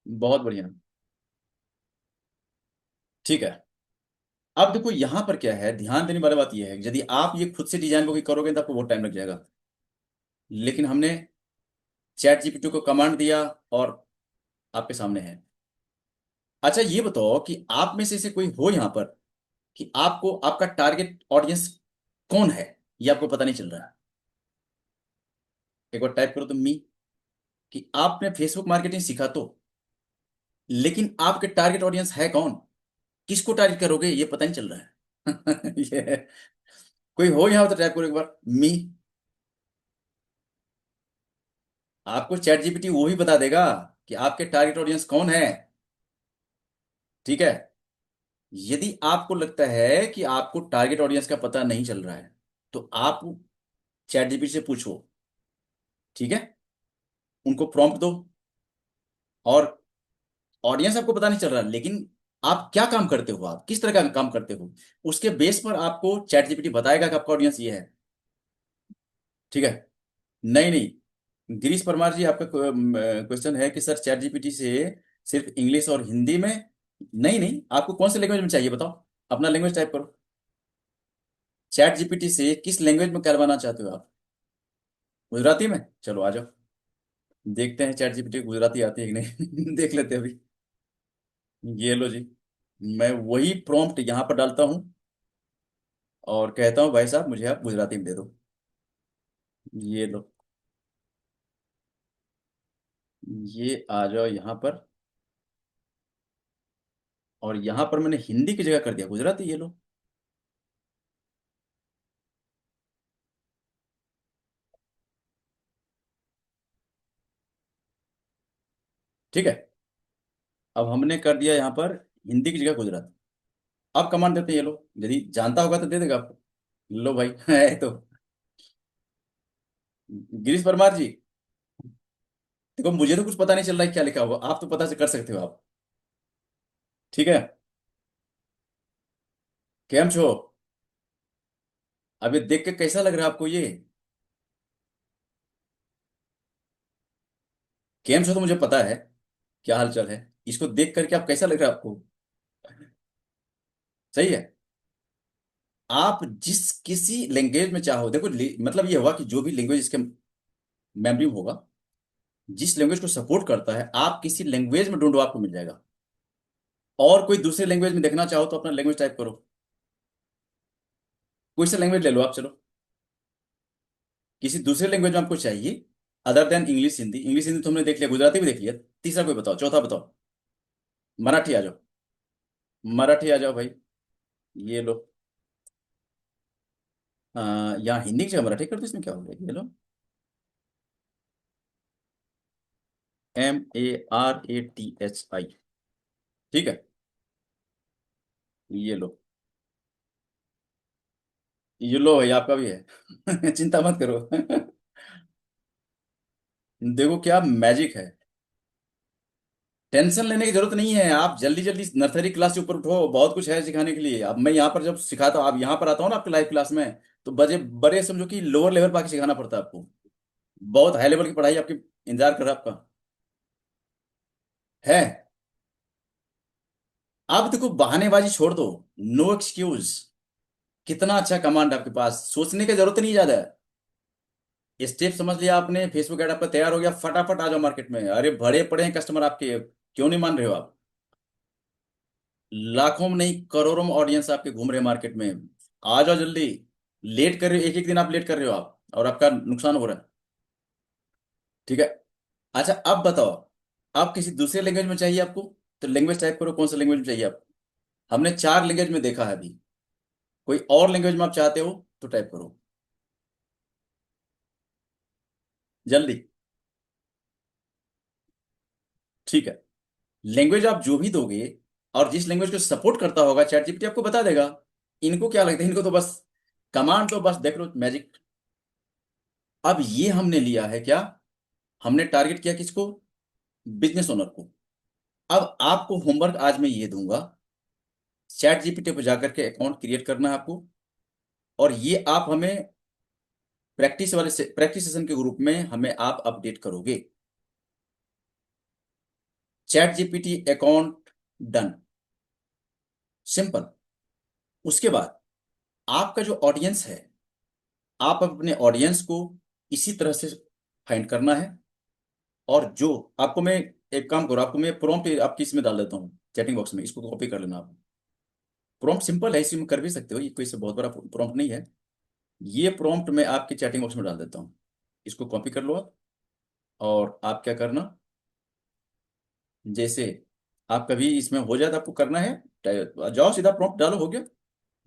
बहुत बढ़िया, ठीक है। अब देखो यहां पर क्या है, ध्यान देने वाली बात यह है, यदि आप ये खुद से डिजाइन को करोगे तो आपको बहुत टाइम लग जाएगा। लेकिन हमने चैट जीपीटी को कमांड दिया और आपके सामने है। अच्छा ये बताओ कि आप में से कोई हो यहां पर कि आपको आपका टारगेट ऑडियंस कौन है, ये आपको पता नहीं चल रहा है। एक बार टाइप करो तो मी, कि आपने फेसबुक मार्केटिंग सीखा तो, लेकिन आपके टारगेट ऑडियंस है कौन, किसको टारगेट करोगे ये पता नहीं चल रहा है। ये कोई हो यहाँ तो टाइप करो एक बार मी। आपको चैट जीपीटी वो ही बता देगा कि आपके टारगेट ऑडियंस कौन है। ठीक है, यदि आपको लगता है कि आपको टारगेट ऑडियंस का पता नहीं चल रहा है तो आप चैट जीपीटी से पूछो। ठीक है, उनको प्रॉम्प्ट दो। और ऑडियंस आपको पता नहीं चल रहा, लेकिन आप क्या काम करते हो, आप किस तरह का काम करते हो, उसके बेस पर आपको चैट जीपीटी बताएगा कि आपका ऑडियंस ये है। ठीक है। नहीं नहीं, गिरीश परमार जी, आपका क्वेश्चन है कि सर चैट जीपीटी से सिर्फ इंग्लिश और हिंदी में। नहीं नहीं, आपको कौन से लैंग्वेज में चाहिए बताओ, अपना लैंग्वेज टाइप करो। चैट जीपीटी से किस लैंग्वेज में करवाना चाहते हो आप? गुजराती में? चलो आ जाओ, देखते हैं चैट जीपीटी गुजराती आती है कि नहीं। देख लेते हैं अभी। ये लो जी, मैं वही प्रॉम्प्ट यहाँ पर डालता हूँ और कहता हूँ भाई साहब मुझे आप गुजराती में दे दो। ये लो, ये आ जाओ यहाँ पर। और यहाँ पर मैंने हिंदी की जगह कर दिया गुजराती, ये लो। ठीक है। अब हमने कर दिया यहाँ पर हिंदी की जगह गुजराती। अब कमांड देते हैं, ये लो, यदि जानता होगा तो दे देगा आपको। लो भाई, है तो। गिरीश परमार जी, देखो मुझे तो कुछ पता नहीं चल रहा है क्या लिखा हुआ, आप तो पता से कर सकते हो आप। ठीक है। केम छो? अभी देख के कैसा लग रहा है आपको ये? केम छो तो मुझे पता है क्या हाल चाल है, इसको देख करके आप कैसा लग रहा है आपको? सही है। आप जिस किसी लैंग्वेज में चाहो, देखो मतलब ये हुआ कि जो भी लैंग्वेज इसके मेमोरी में होगा, जिस लैंग्वेज को सपोर्ट करता है, आप किसी लैंग्वेज में ढूंढो आपको मिल जाएगा। और कोई दूसरे लैंग्वेज में देखना चाहो तो अपना लैंग्वेज टाइप करो, कोई सा लैंग्वेज ले लो आप, चलो। किसी दूसरे लैंग्वेज में आपको चाहिए other than English Hindi. English Hindi तो हमने देख लिया, गुजराती भी देख लिया। तीसरा कोई बताओ, चौथा बताओ। मराठी आ जाओ, मराठी आ जाओ भाई, ये लो। यहाँ हिंदी की जगह मराठी कर दो, इसमें क्या हो गया, ये लो। MARATHI। ठीक है, ये लो। ये लो भाई, आपका भी है। चिंता मत करो। देखो क्या मैजिक है। टेंशन लेने की जरूरत नहीं है, आप जल्दी जल्दी नर्सरी क्लास से ऊपर उठो, बहुत कुछ है सिखाने के लिए। अब मैं यहाँ पर जब सिखाता हूँ, आप यहाँ पर आता हूँ ना आपके लाइव क्लास में, तो बड़े बड़े समझो कि लोअर लेवल पर आके सिखाना पड़ता है आपको। बहुत हाई लेवल की पढ़ाई आपकी इंतजार कर रहा है आपका। है। आप देखो बहानेबाजी छोड़ दो, नो एक्सक्यूज। कितना अच्छा कमांड आपके पास, सोचने की जरूरत नहीं ज्यादा है। स्टेप समझ लिया आपने, फेसबुक ऐड आपका तैयार हो गया, फटाफट आ जाओ मार्केट में। अरे भरे पड़े हैं कस्टमर आपके, क्यों नहीं मान रहे हो आप? लाखों में नहीं करोड़ों में ऑडियंस आपके घूम रहे हैं मार्केट में। आ जाओ जल्दी। लेट कर रहे हो, एक एक दिन आप लेट कर रहे हो आप, और आपका नुकसान हो रहा है। ठीक है। अच्छा अब बताओ, आप किसी दूसरे लैंग्वेज में चाहिए आपको? तो लैंग्वेज टाइप करो, कौन सा लैंग्वेज में चाहिए आपको। हमने 4 लैंग्वेज में देखा है अभी। कोई और लैंग्वेज में आप चाहते हो तो टाइप करो जल्दी। ठीक है। लैंग्वेज आप जो भी दोगे और जिस लैंग्वेज को सपोर्ट करता होगा, चैट जीपीटी आपको बता देगा। इनको क्या लगता है, इनको तो बस कमांड, तो बस देख लो मैजिक। अब ये हमने लिया है क्या, हमने टारगेट किया किसको? बिजनेस ओनर को। अब आपको होमवर्क आज मैं ये दूंगा, चैट जीपीटी पर जाकर के अकाउंट क्रिएट करना है आपको। और ये आप हमें प्रैक्टिस वाले से प्रैक्टिस सेशन के ग्रुप में हमें आप अपडेट करोगे। Chat GPT account done, simple. उसके बाद आपका जो ऑडियंस है, आप अपने ऑडियंस को इसी तरह से फाइंड करना है। और जो आपको मैं, एक काम करो, आपको मैं प्रॉम्प्ट आपकी इसमें डाल देता हूँ चैटिंग बॉक्स में, इसको कॉपी कर लेना आप। प्रॉम्प्ट सिंपल है, इसी में कर भी सकते हो, ये कोई से बहुत बड़ा प्रॉम्प्ट नहीं है। ये प्रॉम्प्ट मैं आपकी चैटिंग बॉक्स में डाल देता हूँ, इसको कॉपी कर लो आप। और आप क्या करना, जैसे आप कभी इसमें हो जाए तो आपको करना है, जाओ सीधा प्रॉम्प्ट डालो, हो गया।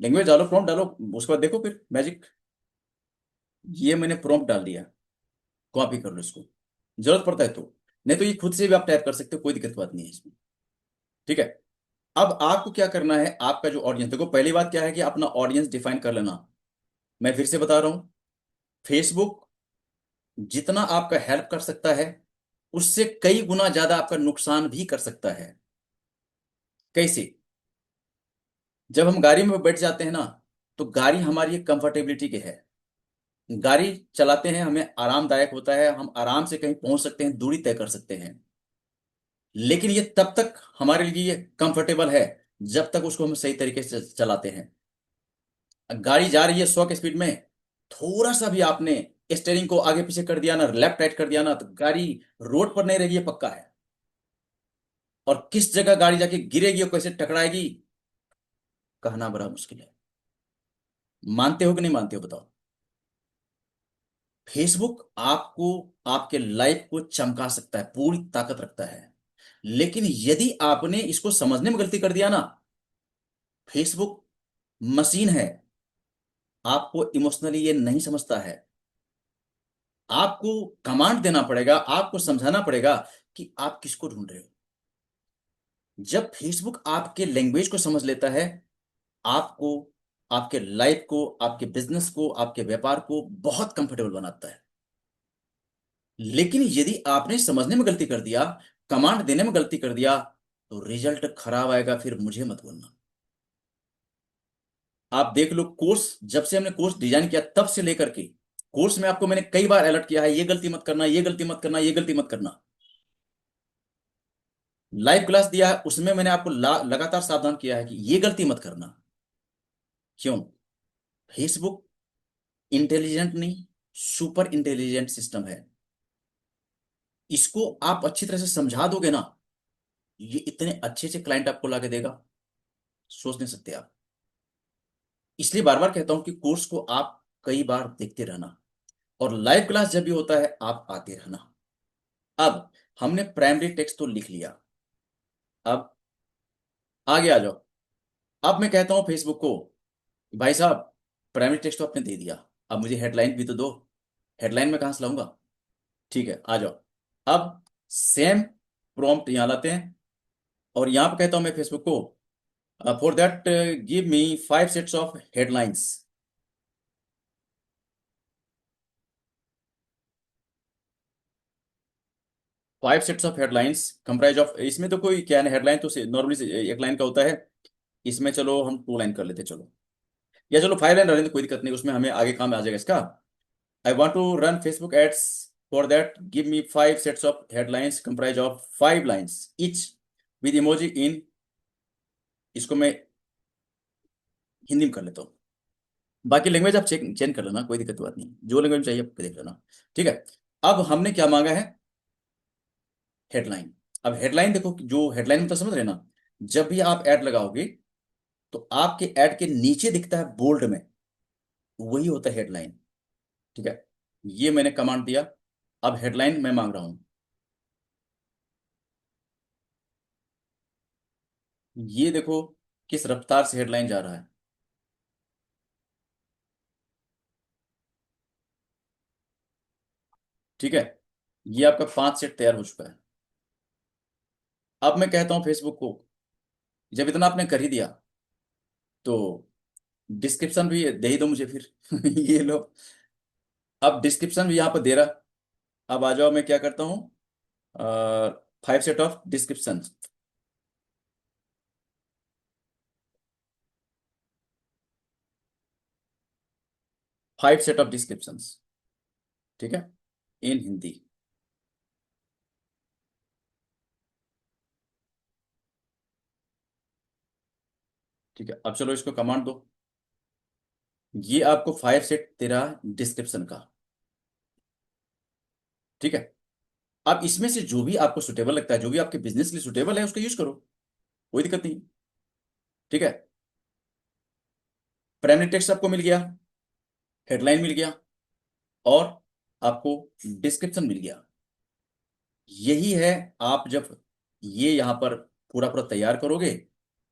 लैंग्वेज डालो, प्रॉम्प्ट डालो, उसके बाद देखो फिर मैजिक। ये मैंने प्रॉम्प्ट डाल दिया, कॉपी कर लो इसको, जरूरत पड़ता है तो। नहीं तो ये खुद से भी आप टाइप कर सकते हो, कोई दिक्कत की बात नहीं है इसमें। ठीक है। अब आपको क्या करना है, आपका जो ऑडियंस, देखो पहली बात क्या है कि अपना ऑडियंस डिफाइन कर लेना। मैं फिर से बता रहा हूं, फेसबुक जितना आपका हेल्प कर सकता है उससे कई गुना ज्यादा आपका नुकसान भी कर सकता है। कैसे? जब हम गाड़ी में बैठ जाते हैं ना, तो गाड़ी हमारी एक कंफर्टेबिलिटी के है। गाड़ी चलाते हैं, हमें आरामदायक होता है, हम आराम से कहीं पहुंच सकते हैं, दूरी तय कर सकते हैं। लेकिन ये तब तक हमारे लिए कंफर्टेबल है जब तक उसको हम सही तरीके से चलाते हैं। गाड़ी जा रही है 100 की स्पीड में, थोड़ा सा भी आपने स्टेयरिंग को आगे पीछे कर दिया ना, लेफ्ट राइट कर दिया ना, तो गाड़ी रोड पर नहीं रहेगी, ये पक्का है। और किस जगह गाड़ी जाके गिरेगी और कैसे टकराएगी, कहना बड़ा मुश्किल है। मानते हो कि नहीं मानते हो, बताओ? फेसबुक आपको, आपके लाइफ को चमका सकता है, पूरी ताकत रखता है। लेकिन यदि आपने इसको समझने में गलती कर दिया ना, फेसबुक मशीन है, आपको इमोशनली ये नहीं समझता है। आपको कमांड देना पड़ेगा, आपको समझाना पड़ेगा कि आप किसको ढूंढ रहे हो। जब फेसबुक आपके लैंग्वेज को समझ लेता है, आपको, आपके लाइफ को, आपके बिजनेस को, आपके व्यापार को बहुत कंफर्टेबल बनाता है। लेकिन यदि आपने समझने में गलती कर दिया, कमांड देने में गलती कर दिया, तो रिजल्ट खराब आएगा, फिर मुझे मत बोलना। आप देख लो, कोर्स, जब से हमने कोर्स डिजाइन किया तब से लेकर के, कोर्स में आपको मैंने कई बार अलर्ट किया है, ये गलती मत करना, ये गलती मत करना, ये गलती मत करना। लाइव क्लास दिया है, उसमें मैंने आपको लगातार सावधान किया है कि ये गलती मत करना। क्यों? फेसबुक इंटेलिजेंट नहीं, सुपर इंटेलिजेंट सिस्टम है। इसको आप अच्छी तरह से समझा दोगे ना, ये इतने अच्छे से क्लाइंट आपको लाके देगा, सोच नहीं सकते आप। इसलिए बार बार कहता हूं कि कोर्स को आप कई बार देखते रहना, और लाइव क्लास जब भी होता है आप आते रहना। अब हमने प्राइमरी टेक्स्ट तो लिख लिया, अब आगे आ जाओ। अब मैं कहता हूं फेसबुक को, भाई साहब, प्राइमरी टेक्स्ट तो आपने दे दिया, अब मुझे हेडलाइन भी तो दो। हेडलाइन में कहां से लाऊंगा? ठीक है, आ जाओ। अब सेम प्रॉम्प्ट यहां लाते हैं, और यहां पर कहता हूं मैं फेसबुक को, for that give me 5 sets of headlines. 5 sets of headlines comprise of, इसमें तो कोई क्या है, हेडलाइन तो नॉर्मली एक लाइन का होता है, इसमें चलो हम 2 लाइन कर लेते, चलो, या चलो 5 लाइन रहने दो, कोई दिक्कत नहीं, उसमें हमें आगे काम आ जाएगा इसका। I want to run Facebook ads, for that give me 5 sets of headlines comprise of 5 lines each with emoji in, इसको मैं हिंदी में कर लेता हूँ। बाकी लैंग्वेज आप चेक चेंज कर लेना, कोई दिक्कत की बात नहीं, जो लैंग्वेज चाहिए आप देख लेना। ठीक है, अब हमने क्या मांगा है? हेडलाइन। अब हेडलाइन देखो, जो हेडलाइन मतलब समझ रहे हैं ना, जब भी आप ऐड लगाओगे तो आपके ऐड के नीचे दिखता है बोल्ड में, वही होता है हेडलाइन। ठीक है, ये मैंने कमांड दिया, अब हेडलाइन मैं मांग रहा हूं। ये देखो किस रफ्तार से हेडलाइन जा रहा है। ठीक है, ये आपका 5 सेट तैयार हो चुका है। अब मैं कहता हूं फेसबुक को, जब इतना आपने कर ही दिया, तो डिस्क्रिप्शन भी दे ही दो मुझे फिर। ये लो, अब डिस्क्रिप्शन भी यहाँ पर दे रहा। अब आ जाओ, मैं क्या करता हूँ, 5 set of description. 5 set of description, ठीक है, इन हिंदी। ठीक है, अब चलो इसको कमांड दो, ये आपको 5 सेट तेरा डिस्क्रिप्शन का। ठीक है, अब इसमें से जो भी आपको सुटेबल लगता है, जो भी आपके बिजनेस के लिए सुटेबल है, उसका यूज करो, कोई दिक्कत नहीं। ठीक है, प्राइमरी टेक्स्ट आपको मिल गया, हेडलाइन मिल गया, और आपको डिस्क्रिप्शन मिल गया। यही है, आप जब ये यहां पर पूरा पूरा तैयार करोगे,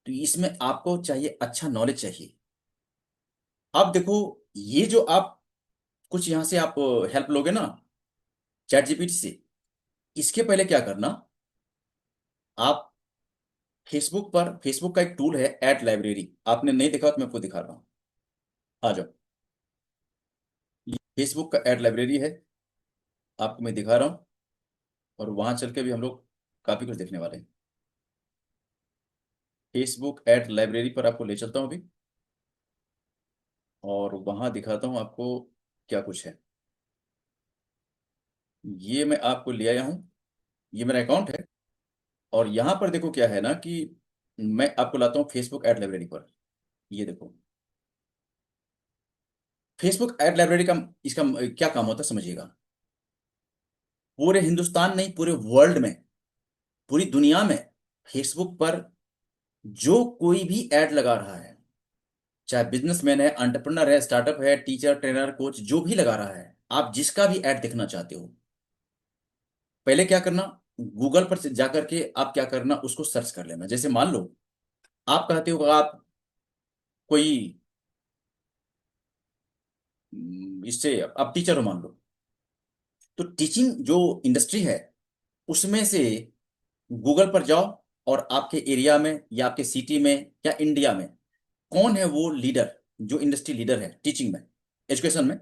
तो इसमें आपको चाहिए अच्छा नॉलेज चाहिए। अब देखो, ये जो आप कुछ यहां से आप हेल्प लोगे ना चैट जीपीटी से, इसके पहले क्या करना, आप फेसबुक पर, फेसबुक का एक टूल है ऐड लाइब्रेरी, आपने नहीं देखा तो मैं आपको दिखा रहा हूँ, आ जाओ। फेसबुक का ऐड लाइब्रेरी है, आपको मैं दिखा रहा हूँ। और वहां चल के भी हम लोग काफी कुछ देखने वाले हैं। फेसबुक एड लाइब्रेरी पर आपको ले चलता हूँ अभी, और वहां दिखाता हूँ आपको क्या कुछ है। ये मैं आपको ले आया हूँ, ये मेरा अकाउंट है। और यहाँ पर देखो क्या है ना कि मैं आपको लाता हूँ फेसबुक एड लाइब्रेरी पर। ये देखो, फेसबुक एड लाइब्रेरी का इसका क्या काम होता है समझिएगा। पूरे हिंदुस्तान नहीं, पूरे वर्ल्ड में, पूरी दुनिया में फेसबुक पर जो कोई भी ऐड लगा रहा है, चाहे बिजनेसमैन है, एंटरप्रेन्योर है, स्टार्टअप है, टीचर, ट्रेनर, कोच, जो भी लगा रहा है, आप जिसका भी ऐड देखना चाहते हो, पहले क्या करना, गूगल पर से जाकर के आप क्या करना, उसको सर्च कर लेना। जैसे मान लो आप कहते हो आप कोई इससे आप टीचर हो मान लो, तो टीचिंग जो इंडस्ट्री है उसमें से गूगल पर जाओ, और आपके एरिया में या आपके सिटी में या इंडिया में कौन है वो लीडर, जो इंडस्ट्री लीडर है टीचिंग में, एजुकेशन में,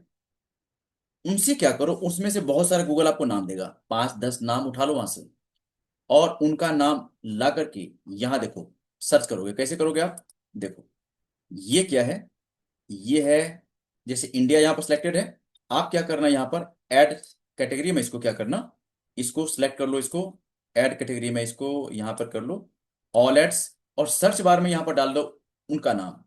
उनसे क्या करो, उसमें से बहुत सारे गूगल आपको नाम देगा, 5-10 नाम उठा लो वहां से, और उनका नाम ला करके यहाँ देखो, सर्च करोगे। कैसे करोगे आप, देखो ये क्या है, ये है, जैसे इंडिया यहाँ पर सिलेक्टेड है, आप क्या करना यहाँ पर ऐड कैटेगरी में इसको क्या करना, इसको सिलेक्ट कर लो, इसको ऐड कैटेगरी में इसको यहाँ पर कर लो ऑल एड्स, और सर्च बार में यहाँ पर डाल दो उनका नाम,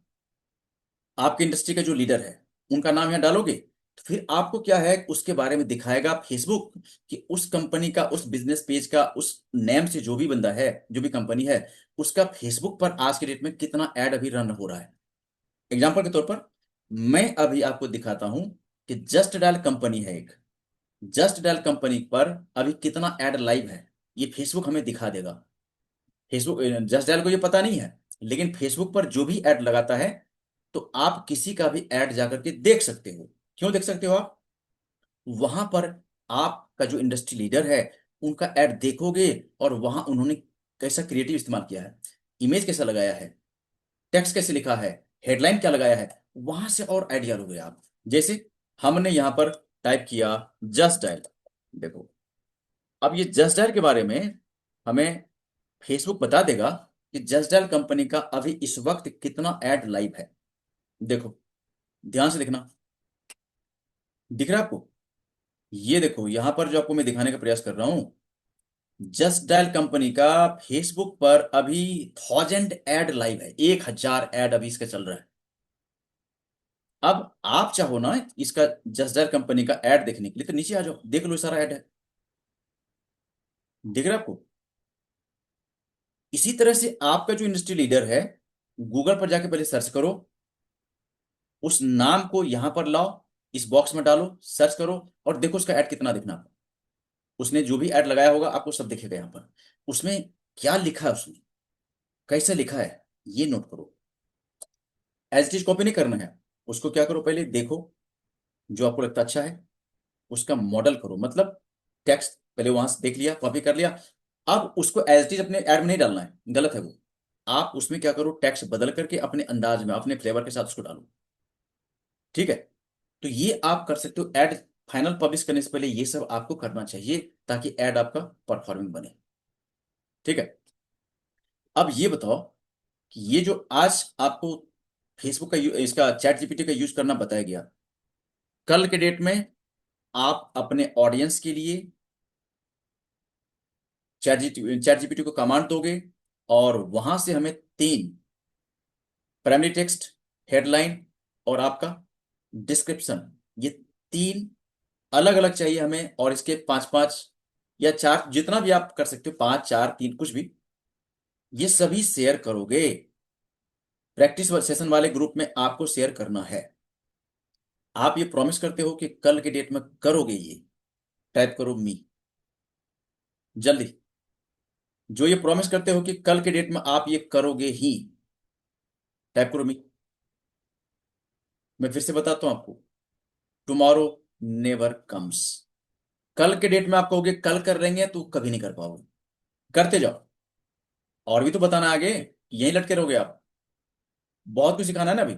आपके इंडस्ट्री का जो लीडर है उनका नाम यहाँ डालोगे, तो फिर आपको क्या है उसके बारे में दिखाएगा फेसबुक, कि उस कंपनी का, उस बिजनेस पेज का, उस नेम से जो भी बंदा है, जो भी कंपनी है, उसका फेसबुक पर आज के डेट में कितना ऐड अभी रन हो रहा है। एग्जाम्पल के तौर पर मैं अभी आपको दिखाता हूं कि जस्ट डायल कंपनी है एक, जस्ट डायल कंपनी पर अभी कितना ऐड लाइव है, ये फेसबुक हमें दिखा देगा। फेसबुक, जस्ट डायल को ये पता नहीं है, लेकिन फेसबुक पर जो भी ऐड लगाता है, तो आप किसी का भी ऐड जाकर के देख सकते हो। क्यों देख सकते हो आप, वहां पर आपका जो इंडस्ट्री लीडर है उनका ऐड देखोगे, और वहां उन्होंने कैसा क्रिएटिव इस्तेमाल किया है, इमेज कैसा लगाया है, टेक्स्ट कैसे लिखा है, हेडलाइन क्या लगाया है, वहां से और आइडिया लोगे आप। जैसे हमने यहां पर टाइप किया जस्ट डायल, देखो अब ये जस्ट डायल के बारे में हमें फेसबुक बता देगा कि जस्ट डायल कंपनी का अभी इस वक्त कितना ऐड लाइव है। देखो ध्यान से देखना, दिख रहा है आपको, ये देखो यहां पर जो आपको मैं दिखाने का प्रयास कर रहा हूं, जस्ट डायल कंपनी का फेसबुक पर अभी 1000 ऐड लाइव है, 1000 ऐड अभी इसका चल रहा है। अब आप चाहो ना इसका, जस्ट डायल कंपनी का ऐड देखने के लिए, तो नीचे आ जाओ, देख लो सारा ऐड है, दिख रहा है आपको। इसी तरह से आपका जो इंडस्ट्री लीडर है, गूगल पर जाके पहले सर्च करो, उस नाम को यहां पर लाओ, इस बॉक्स में डालो, सर्च करो, और देखो उसका ऐड कितना दिखना आपको। उसने जो भी ऐड लगाया होगा आपको सब दिखेगा यहाँ पर, उसमें क्या लिखा है, उसने कैसे लिखा है, ये नोट करो। एज इट इज कॉपी नहीं करना है, उसको क्या करो, पहले देखो जो आपको लगता अच्छा है, उसका मॉडल करो, मतलब टेक्स्ट पहले वहां से देख लिया, कॉपी कर लिया, अब उसको एज इट इज अपने ऐड में नहीं डालना है, गलत है वो। आप उसमें क्या करो, टेक्स्ट बदल करके अपने अंदाज में, अपने फ्लेवर के साथ उसको डालो, ठीक है। तो ये आप कर सकते हो, ऐड फाइनल पब्लिश करने से पहले ये सब आपको करना चाहिए, ताकि ऐड आपका परफॉर्मिंग बने, ठीक है। अब ये बताओ कि ये जो आज आपको फेसबुक का इसका चैट जीपीटी का यूज करना बताया गया, कल के डेट में आप अपने ऑडियंस के लिए चैट जीपीटी को कमांड दोगे, और वहां से हमें 3 प्राइमरी टेक्स्ट, हेडलाइन और आपका डिस्क्रिप्शन, ये 3 अलग अलग चाहिए हमें, और इसके 5-5 या 4, जितना भी आप कर सकते हो, 5, 4, 3 कुछ भी, ये सभी शेयर करोगे। प्रैक्टिस सेशन वाले ग्रुप में आपको शेयर करना है। आप ये प्रॉमिस करते हो कि कल के डेट में करोगे ये, टाइप करो मी, जल्दी। जो ये प्रॉमिस करते हो कि कल के डेट में आप ये करोगे ही, टाइप करो मी। मैं फिर से बताता हूं आपको, टुमारो नेवर कम्स। कल के डेट में आप कहोगे कल कर लेंगे, तो कभी नहीं कर पाओगे, करते जाओ। और भी तो बताना आगे, यहीं लटके रहोगे आप, बहुत कुछ सिखाना है ना अभी।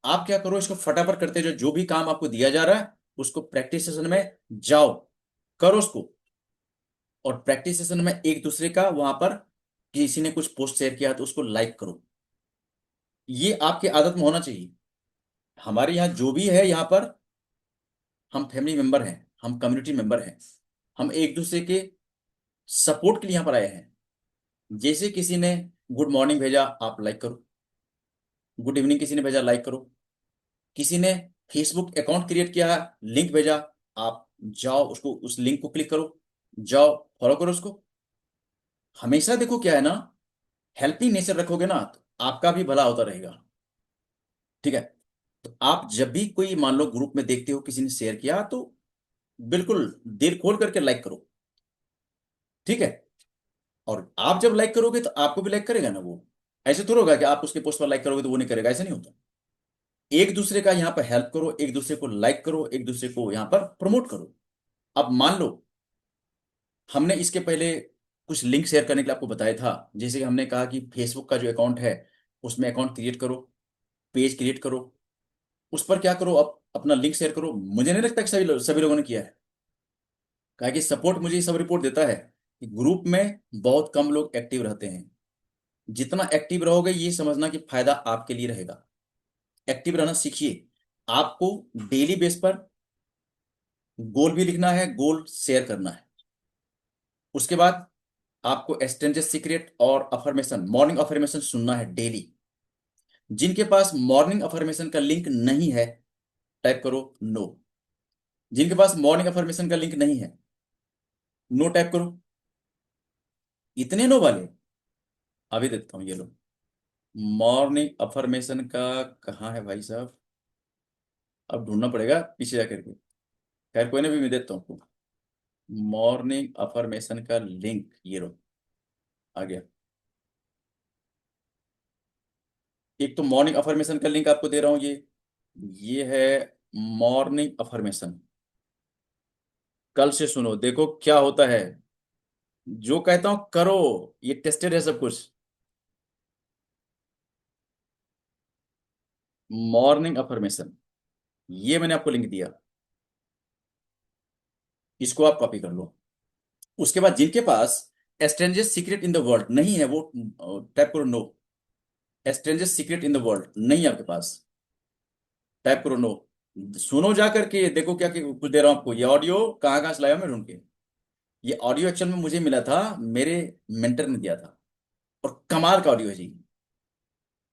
आप क्या करो, इसको फटाफट करते जाओ, जो भी काम आपको दिया जा रहा है उसको प्रैक्टिस सेशन में जाओ, करो उसको। और प्रैक्टिस सेशन में एक दूसरे का वहां पर किसी ने कुछ पोस्ट शेयर किया तो उसको लाइक करो। ये आपके आदत में होना चाहिए। हमारे यहाँ जो भी है यहाँ पर, हम फैमिली मेंबर हैं, हम कम्युनिटी मेंबर हैं, हम एक दूसरे के सपोर्ट के लिए यहाँ पर आए हैं। जैसे किसी ने गुड मॉर्निंग भेजा, आप लाइक करो। गुड इवनिंग किसी ने भेजा, लाइक करो। किसी ने फेसबुक अकाउंट क्रिएट किया, लिंक भेजा, आप जाओ उसको, उस लिंक को क्लिक करो, जाओ फॉलो करो उसको। हमेशा देखो क्या है ना, हेल्पिंग नेचर रखोगे ना तो आपका भी भला होता रहेगा। ठीक है। तो आप जब भी कोई मान लो ग्रुप में देखते हो किसी ने शेयर किया तो बिल्कुल दिल खोल करके लाइक करो। ठीक है। और आप जब लाइक करोगे तो आपको भी लाइक करेगा ना वो। ऐसे थोड़ा होगा कि आप उसके पोस्ट पर लाइक करोगे तो वो नहीं करेगा, ऐसा नहीं होता। एक दूसरे का यहाँ पर हेल्प करो, एक दूसरे को लाइक करो, एक दूसरे को यहाँ पर प्रमोट करो। अब मान लो हमने इसके पहले कुछ लिंक शेयर करने के लिए आपको बताया था। जैसे कि हमने कहा कि फेसबुक का जो अकाउंट है उसमें अकाउंट क्रिएट करो, पेज क्रिएट करो, उस पर क्या करो, अब अपना लिंक शेयर करो। मुझे नहीं लगता कि सभी लोगों ने किया है। कहा कि सपोर्ट मुझे ये सब रिपोर्ट देता है कि ग्रुप में बहुत कम लोग एक्टिव रहते हैं। जितना एक्टिव रहोगे ये समझना कि फायदा आपके लिए रहेगा। एक्टिव रहना सीखिए। आपको डेली बेस पर गोल भी लिखना है, गोल शेयर करना है। उसके बाद आपको स्ट्रेंजर्स सीक्रेट और अफर्मेशन, मॉर्निंग अफर्मेशन सुनना है डेली। जिनके पास मॉर्निंग अफर्मेशन का लिंक नहीं है, टाइप करो नो। जिनके पास मॉर्निंग अफर्मेशन का लिंक नहीं है, नो टाइप करो। इतने नो वाले अभी देखता हूँ, ये लो। मॉर्निंग अफर्मेशन का कहाँ है भाई साहब, अब ढूंढना पड़ेगा पीछे जाकर के। खैर कोई ना, भी मैं देता हूँ। मॉर्निंग अफर्मेशन का लिंक ये लो, आ गया। एक तो मॉर्निंग अफर्मेशन का लिंक आपको दे रहा हूँ, ये है मॉर्निंग अफर्मेशन। कल से सुनो, देखो क्या होता है। जो कहता हूं करो, ये टेस्टेड है सब कुछ। मॉर्निंग अफर्मेशन, ये मैंने आपको लिंक दिया, इसको आप कॉपी कर लो। उसके बाद जिनके पास strangers secret in the world नहीं है वो टाइप करो no. Strangers secret in the world नहीं है आपके पास, टाइप करो नो। सुनो जा करके, देखो क्या कुछ दे रहा हूं आपको। ये ऑडियो कहाँ कहाँ से लाया मैं ढूंढ के। ये ऑडियो एक्चुअल में मुझे मिला था, मेरे मेंटर ने दिया था, और कमाल का ऑडियो है जी।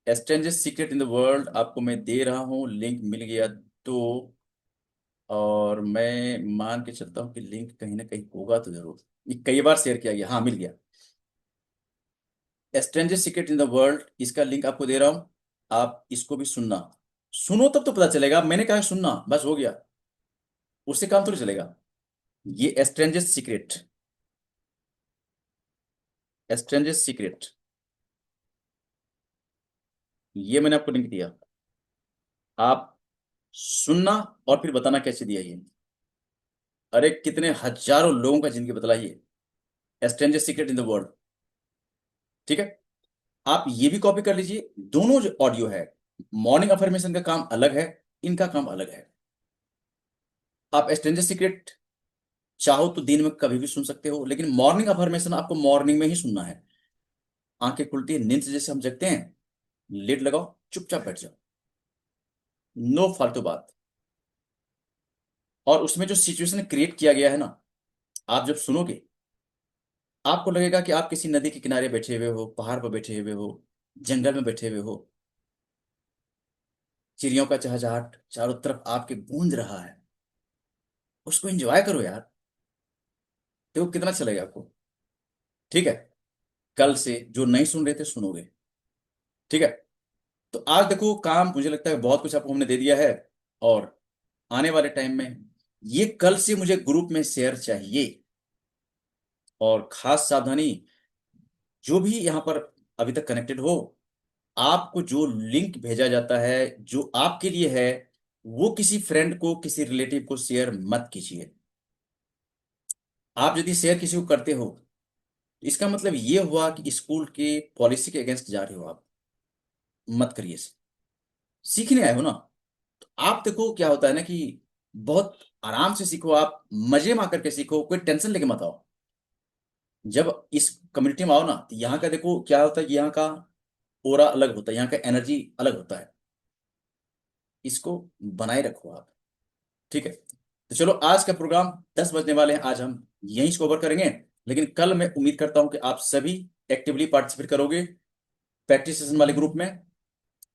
Strangers secret in the world आपको मैं दे रहा हूँ, लिंक मिल गया तो। और मैं मान के चलता हूँ कि लिंक कहीं ना कहीं होगा तो जरूर। ये कई बार शेयर किया गया, हाँ मिल गया। Strangers secret in the world, इसका लिंक आपको दे रहा हूँ। आप इसको भी सुनना। सुनो तब तो पता चलेगा। मैंने कहा सुनना बस हो गया, उससे काम थोड़ी चलेगा। ये स्ट्रेंजर्स सीक्रेट, स्ट्रेंजर्स सीक्रेट, ये मैंने आपको लिंक दिया। आप सुनना और फिर बताना कैसे दिया ये। अरे कितने हजारों लोगों का जिंदगी बदला ये strangers secret in the world. ठीक है। आप ये भी कॉपी कर लीजिए। दोनों जो ऑडियो है, मॉर्निंग अफर्मेशन का काम अलग है, इनका काम अलग है। आप स्ट्रेंजर सीक्रेट चाहो तो दिन में कभी भी सुन सकते हो, लेकिन मॉर्निंग अफर्मेशन आपको मॉर्निंग में ही सुनना है। आंखें खुलती है, नींद से जैसे हम जगते हैं, लिड लगाओ, चुपचाप बैठ जाओ, नो फालतू बात। और उसमें जो सिचुएशन क्रिएट किया गया है ना, आप जब सुनोगे आपको लगेगा कि आप किसी नदी के किनारे बैठे हुए हो, पहाड़ पर बैठे हुए हो, जंगल में बैठे हुए हो। चिड़ियों का चहचहाट चारों तरफ आपके गूंज रहा है। उसको एंजॉय करो यार, देखो कितना चलेगा आपको। ठीक है। कल से जो नहीं सुन रहे थे सुनोगे। ठीक है। तो आज देखो काम मुझे लगता है बहुत कुछ आपको हमने दे दिया है। और आने वाले टाइम में ये कल से मुझे ग्रुप में शेयर चाहिए। और खास सावधानी, जो भी यहाँ पर अभी तक कनेक्टेड हो, आपको जो लिंक भेजा जाता है जो आपके लिए है, वो किसी फ्रेंड को, किसी रिलेटिव को शेयर मत कीजिए। आप यदि शेयर किसी को करते हो तो इसका मतलब ये हुआ कि स्कूल के पॉलिसी के अगेंस्ट जा रहे हो आप। मत करिए इसे। सीखने आए हो ना, तो आप देखो क्या होता है ना कि बहुत आराम से सीखो, आप मजे में आकर के सीखो, कोई टेंशन लेके मत आओ। जब इस कम्युनिटी में आओ ना, तो यहाँ का देखो क्या होता है कि यहाँ का ओरा अलग होता है, यहाँ का एनर्जी अलग होता है। इसको बनाए रखो आप, ठीक है। तो चलो, आज का प्रोग्राम 10 बजने वाले हैं, आज हम यहीं इसको कवर करेंगे। लेकिन कल मैं उम्मीद करता हूं कि आप सभी एक्टिवली पार्टिसिपेट करोगे प्रैक्टिस सेशन वाले ग्रुप में,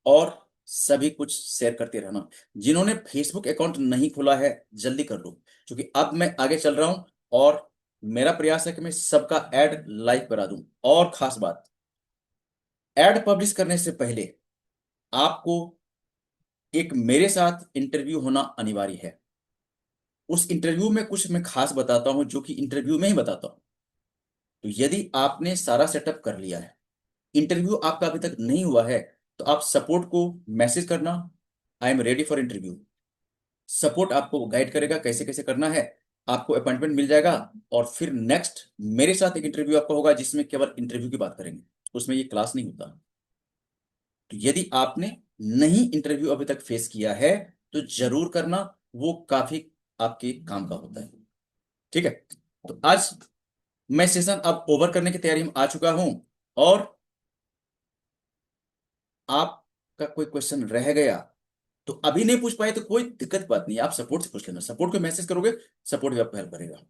और सभी कुछ शेयर करते रहना। जिन्होंने फेसबुक अकाउंट नहीं खोला है, जल्दी कर लो, क्योंकि अब मैं आगे चल रहा हूं और मेरा प्रयास है कि मैं सबका ऐड लाइव करा दूं। और खास बात, ऐड पब्लिश करने से पहले आपको एक मेरे साथ इंटरव्यू होना अनिवार्य है। उस इंटरव्यू में कुछ मैं खास बताता हूं, जो कि इंटरव्यू में ही बताता हूं। तो यदि आपने सारा सेटअप कर लिया है, इंटरव्यू आपका अभी तक नहीं हुआ है, तो आप सपोर्ट को मैसेज करना, I am ready for interview. Support आपको गाइड करेगा कैसे कैसे करना है, आपको अपॉइंटमेंट मिल जाएगा। और फिर नेक्स्ट मेरे साथ एक इंटरव्यू आपका होगा, जिसमें केवल इंटरव्यू की बात करेंगे, उसमें ये क्लास नहीं होता। तो यदि आपने नहीं इंटरव्यू अभी तक फेस किया है, तो जरूर करना, वो काफी आपके काम का होता है, ठीक है। तो आज मैं सेशन अब ओवर करने की तैयारी में आ चुका हूं, और आपका कोई क्वेश्चन रह गया तो अभी नहीं पूछ पाए तो कोई दिक्कत बात नहीं है, आप सपोर्ट से पूछ लेना। सपोर्ट को मैसेज करोगे, सपोर्ट भी आपको हेल्प करेगा।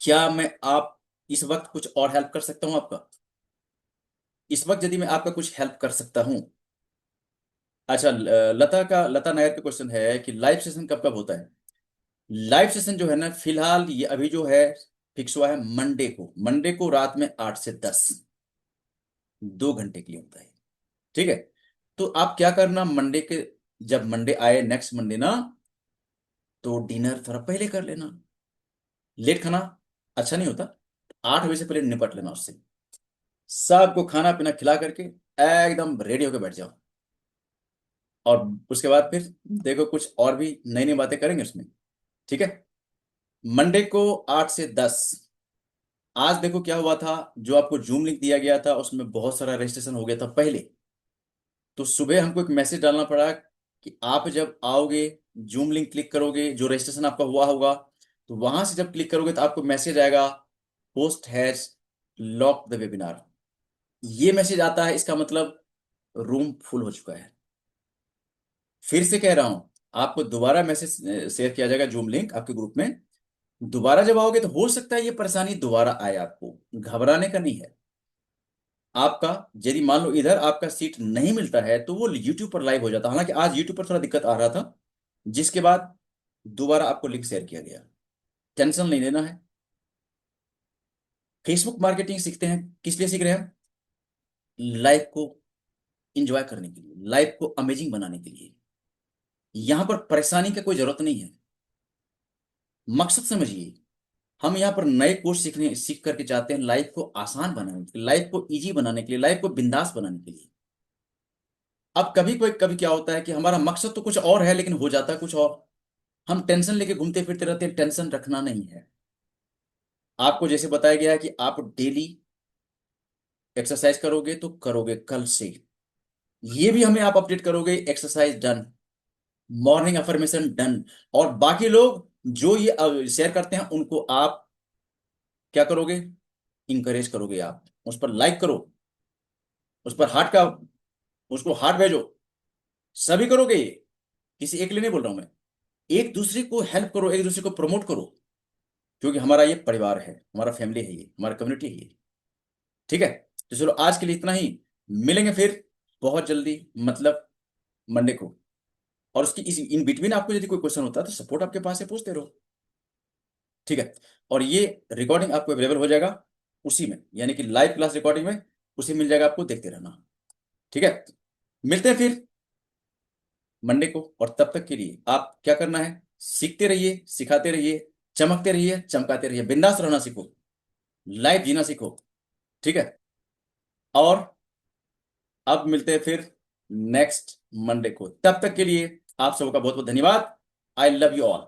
क्या मैं आप इस वक्त कुछ और हेल्प कर सकता हूं आपका? इस वक्त यदि मैं आपका कुछ हेल्प कर सकता हूं। अच्छा, लता नायर का क्वेश्चन है कि लाइव सेशन कब कब होता है। लाइव सेशन जो है ना, फिलहाल ये अभी जो है फिक्स हुआ है मंडे को रात में 8 से 10, 2 घंटे के लिए होता है, ठीक है। तो आप क्या करना, मंडे के, जब मंडे आए नेक्स्ट मंडे ना, तो डिनर थोड़ा पहले कर लेना। लेट खाना अच्छा नहीं होता, 8 बजे से पहले निपट लेना उससे। सबको खाना पीना खिला करके एकदम रेडी होकर बैठ जाओ, और उसके बाद फिर देखो कुछ और भी नई नई बातें करेंगे उसमें, ठीक है। मंडे को 8 से 10। आज देखो क्या हुआ था, जो आपको जूम लिंक दिया गया था उसमें बहुत सारा रजिस्ट्रेशन हो गया था पहले। तो सुबह हमको एक मैसेज डालना पड़ा कि आप जब आओगे, जूम लिंक क्लिक करोगे, जो रजिस्ट्रेशन आपका हुआ होगा, तो वहां से जब क्लिक करोगे तो आपको मैसेज आएगा, host has lock the webinar. ये मैसेज आता है, इसका मतलब रूम फुल हो चुका है। फिर से कह रहा हूं, आपको दोबारा मैसेज शेयर किया जाएगा, जूम लिंक आपके ग्रुप में। दोबारा जब आओगे तो हो सकता है ये परेशानी दोबारा आए, आपको घबराने का नहीं है। आपका यदि मान लो इधर आपका सीट नहीं मिलता है, तो वो यूट्यूब पर लाइव हो जाता है। हालांकि आज यूट्यूब पर थोड़ा दिक्कत आ रहा था, जिसके बाद दोबारा आपको लिंक शेयर किया गया। टेंशन नहीं लेना है। फेसबुक मार्केटिंग सीखते हैं, किस लिए सीख रहे हैं? लाइफ को एंजॉय करने के लिए, लाइफ को अमेजिंग बनाने के लिए। यहां पर परेशानी की कोई जरूरत नहीं है। मकसद समझिए, हम यहाँ पर नए कोर्स सीख करके चाहते हैं लाइफ को आसान बनाने के लिए, लाइफ को इजी बनाने के लिए, लाइफ को बिंदास बनाने के लिए। अब कभी क्या होता है कि हमारा मकसद तो कुछ और है, लेकिन हो जाता है कुछ और। हम टेंशन लेके घूमते फिरते रहते हैं, टेंशन रखना नहीं है। आपको जैसे बताया गया है कि आप डेली एक्सरसाइज करोगे, तो करोगे कल से। ये भी हमें आप अपडेट करोगे, exercise done, morning affirmation done. और बाकी लोग जो ये शेयर करते हैं, उनको आप क्या करोगे, इंकरेज करोगे। आप उस पर लाइक करो, उस पर हार्ट का, उसको हार्ट भेजो। सभी करोगे ये, किसी एक लिए नहीं बोल रहा हूं मैं। एक दूसरे को हेल्प करो, एक दूसरे को प्रमोट करो, क्योंकि हमारा ये परिवार है, हमारा फैमिली है, ये हमारा कम्युनिटी है ये, ठीक है। तो चलो, आज के लिए इतना ही। मिलेंगे फिर बहुत जल्दी, मतलब मंडे को। और उसकी इस इन बिटवीन आपको यदि कोई क्वेश्चन होता है, तो सपोर्ट आपके पास है, पूछते रहो, ठीक है। और ये रिकॉर्डिंग आपको अवेलेबल हो जाएगा उसी में, यानी कि लाइव क्लास रिकॉर्डिंग में उसी मिल जाएगा आपको, देखते रहना, ठीक है। मिलते हैं फिर मंडे को, और तब तक के लिए आप क्या करना है, सीखते रहिए, सिखाते रहिए, चमकते रहिए, चमकाते रहिए, बिंदास रहना सीखो, लाइफ जीना सीखो, ठीक है। और अब मिलते हैं फिर नेक्स्ट मंडे को, तब तक के लिए आप सबका बहुत बहुत धन्यवाद। I love you all.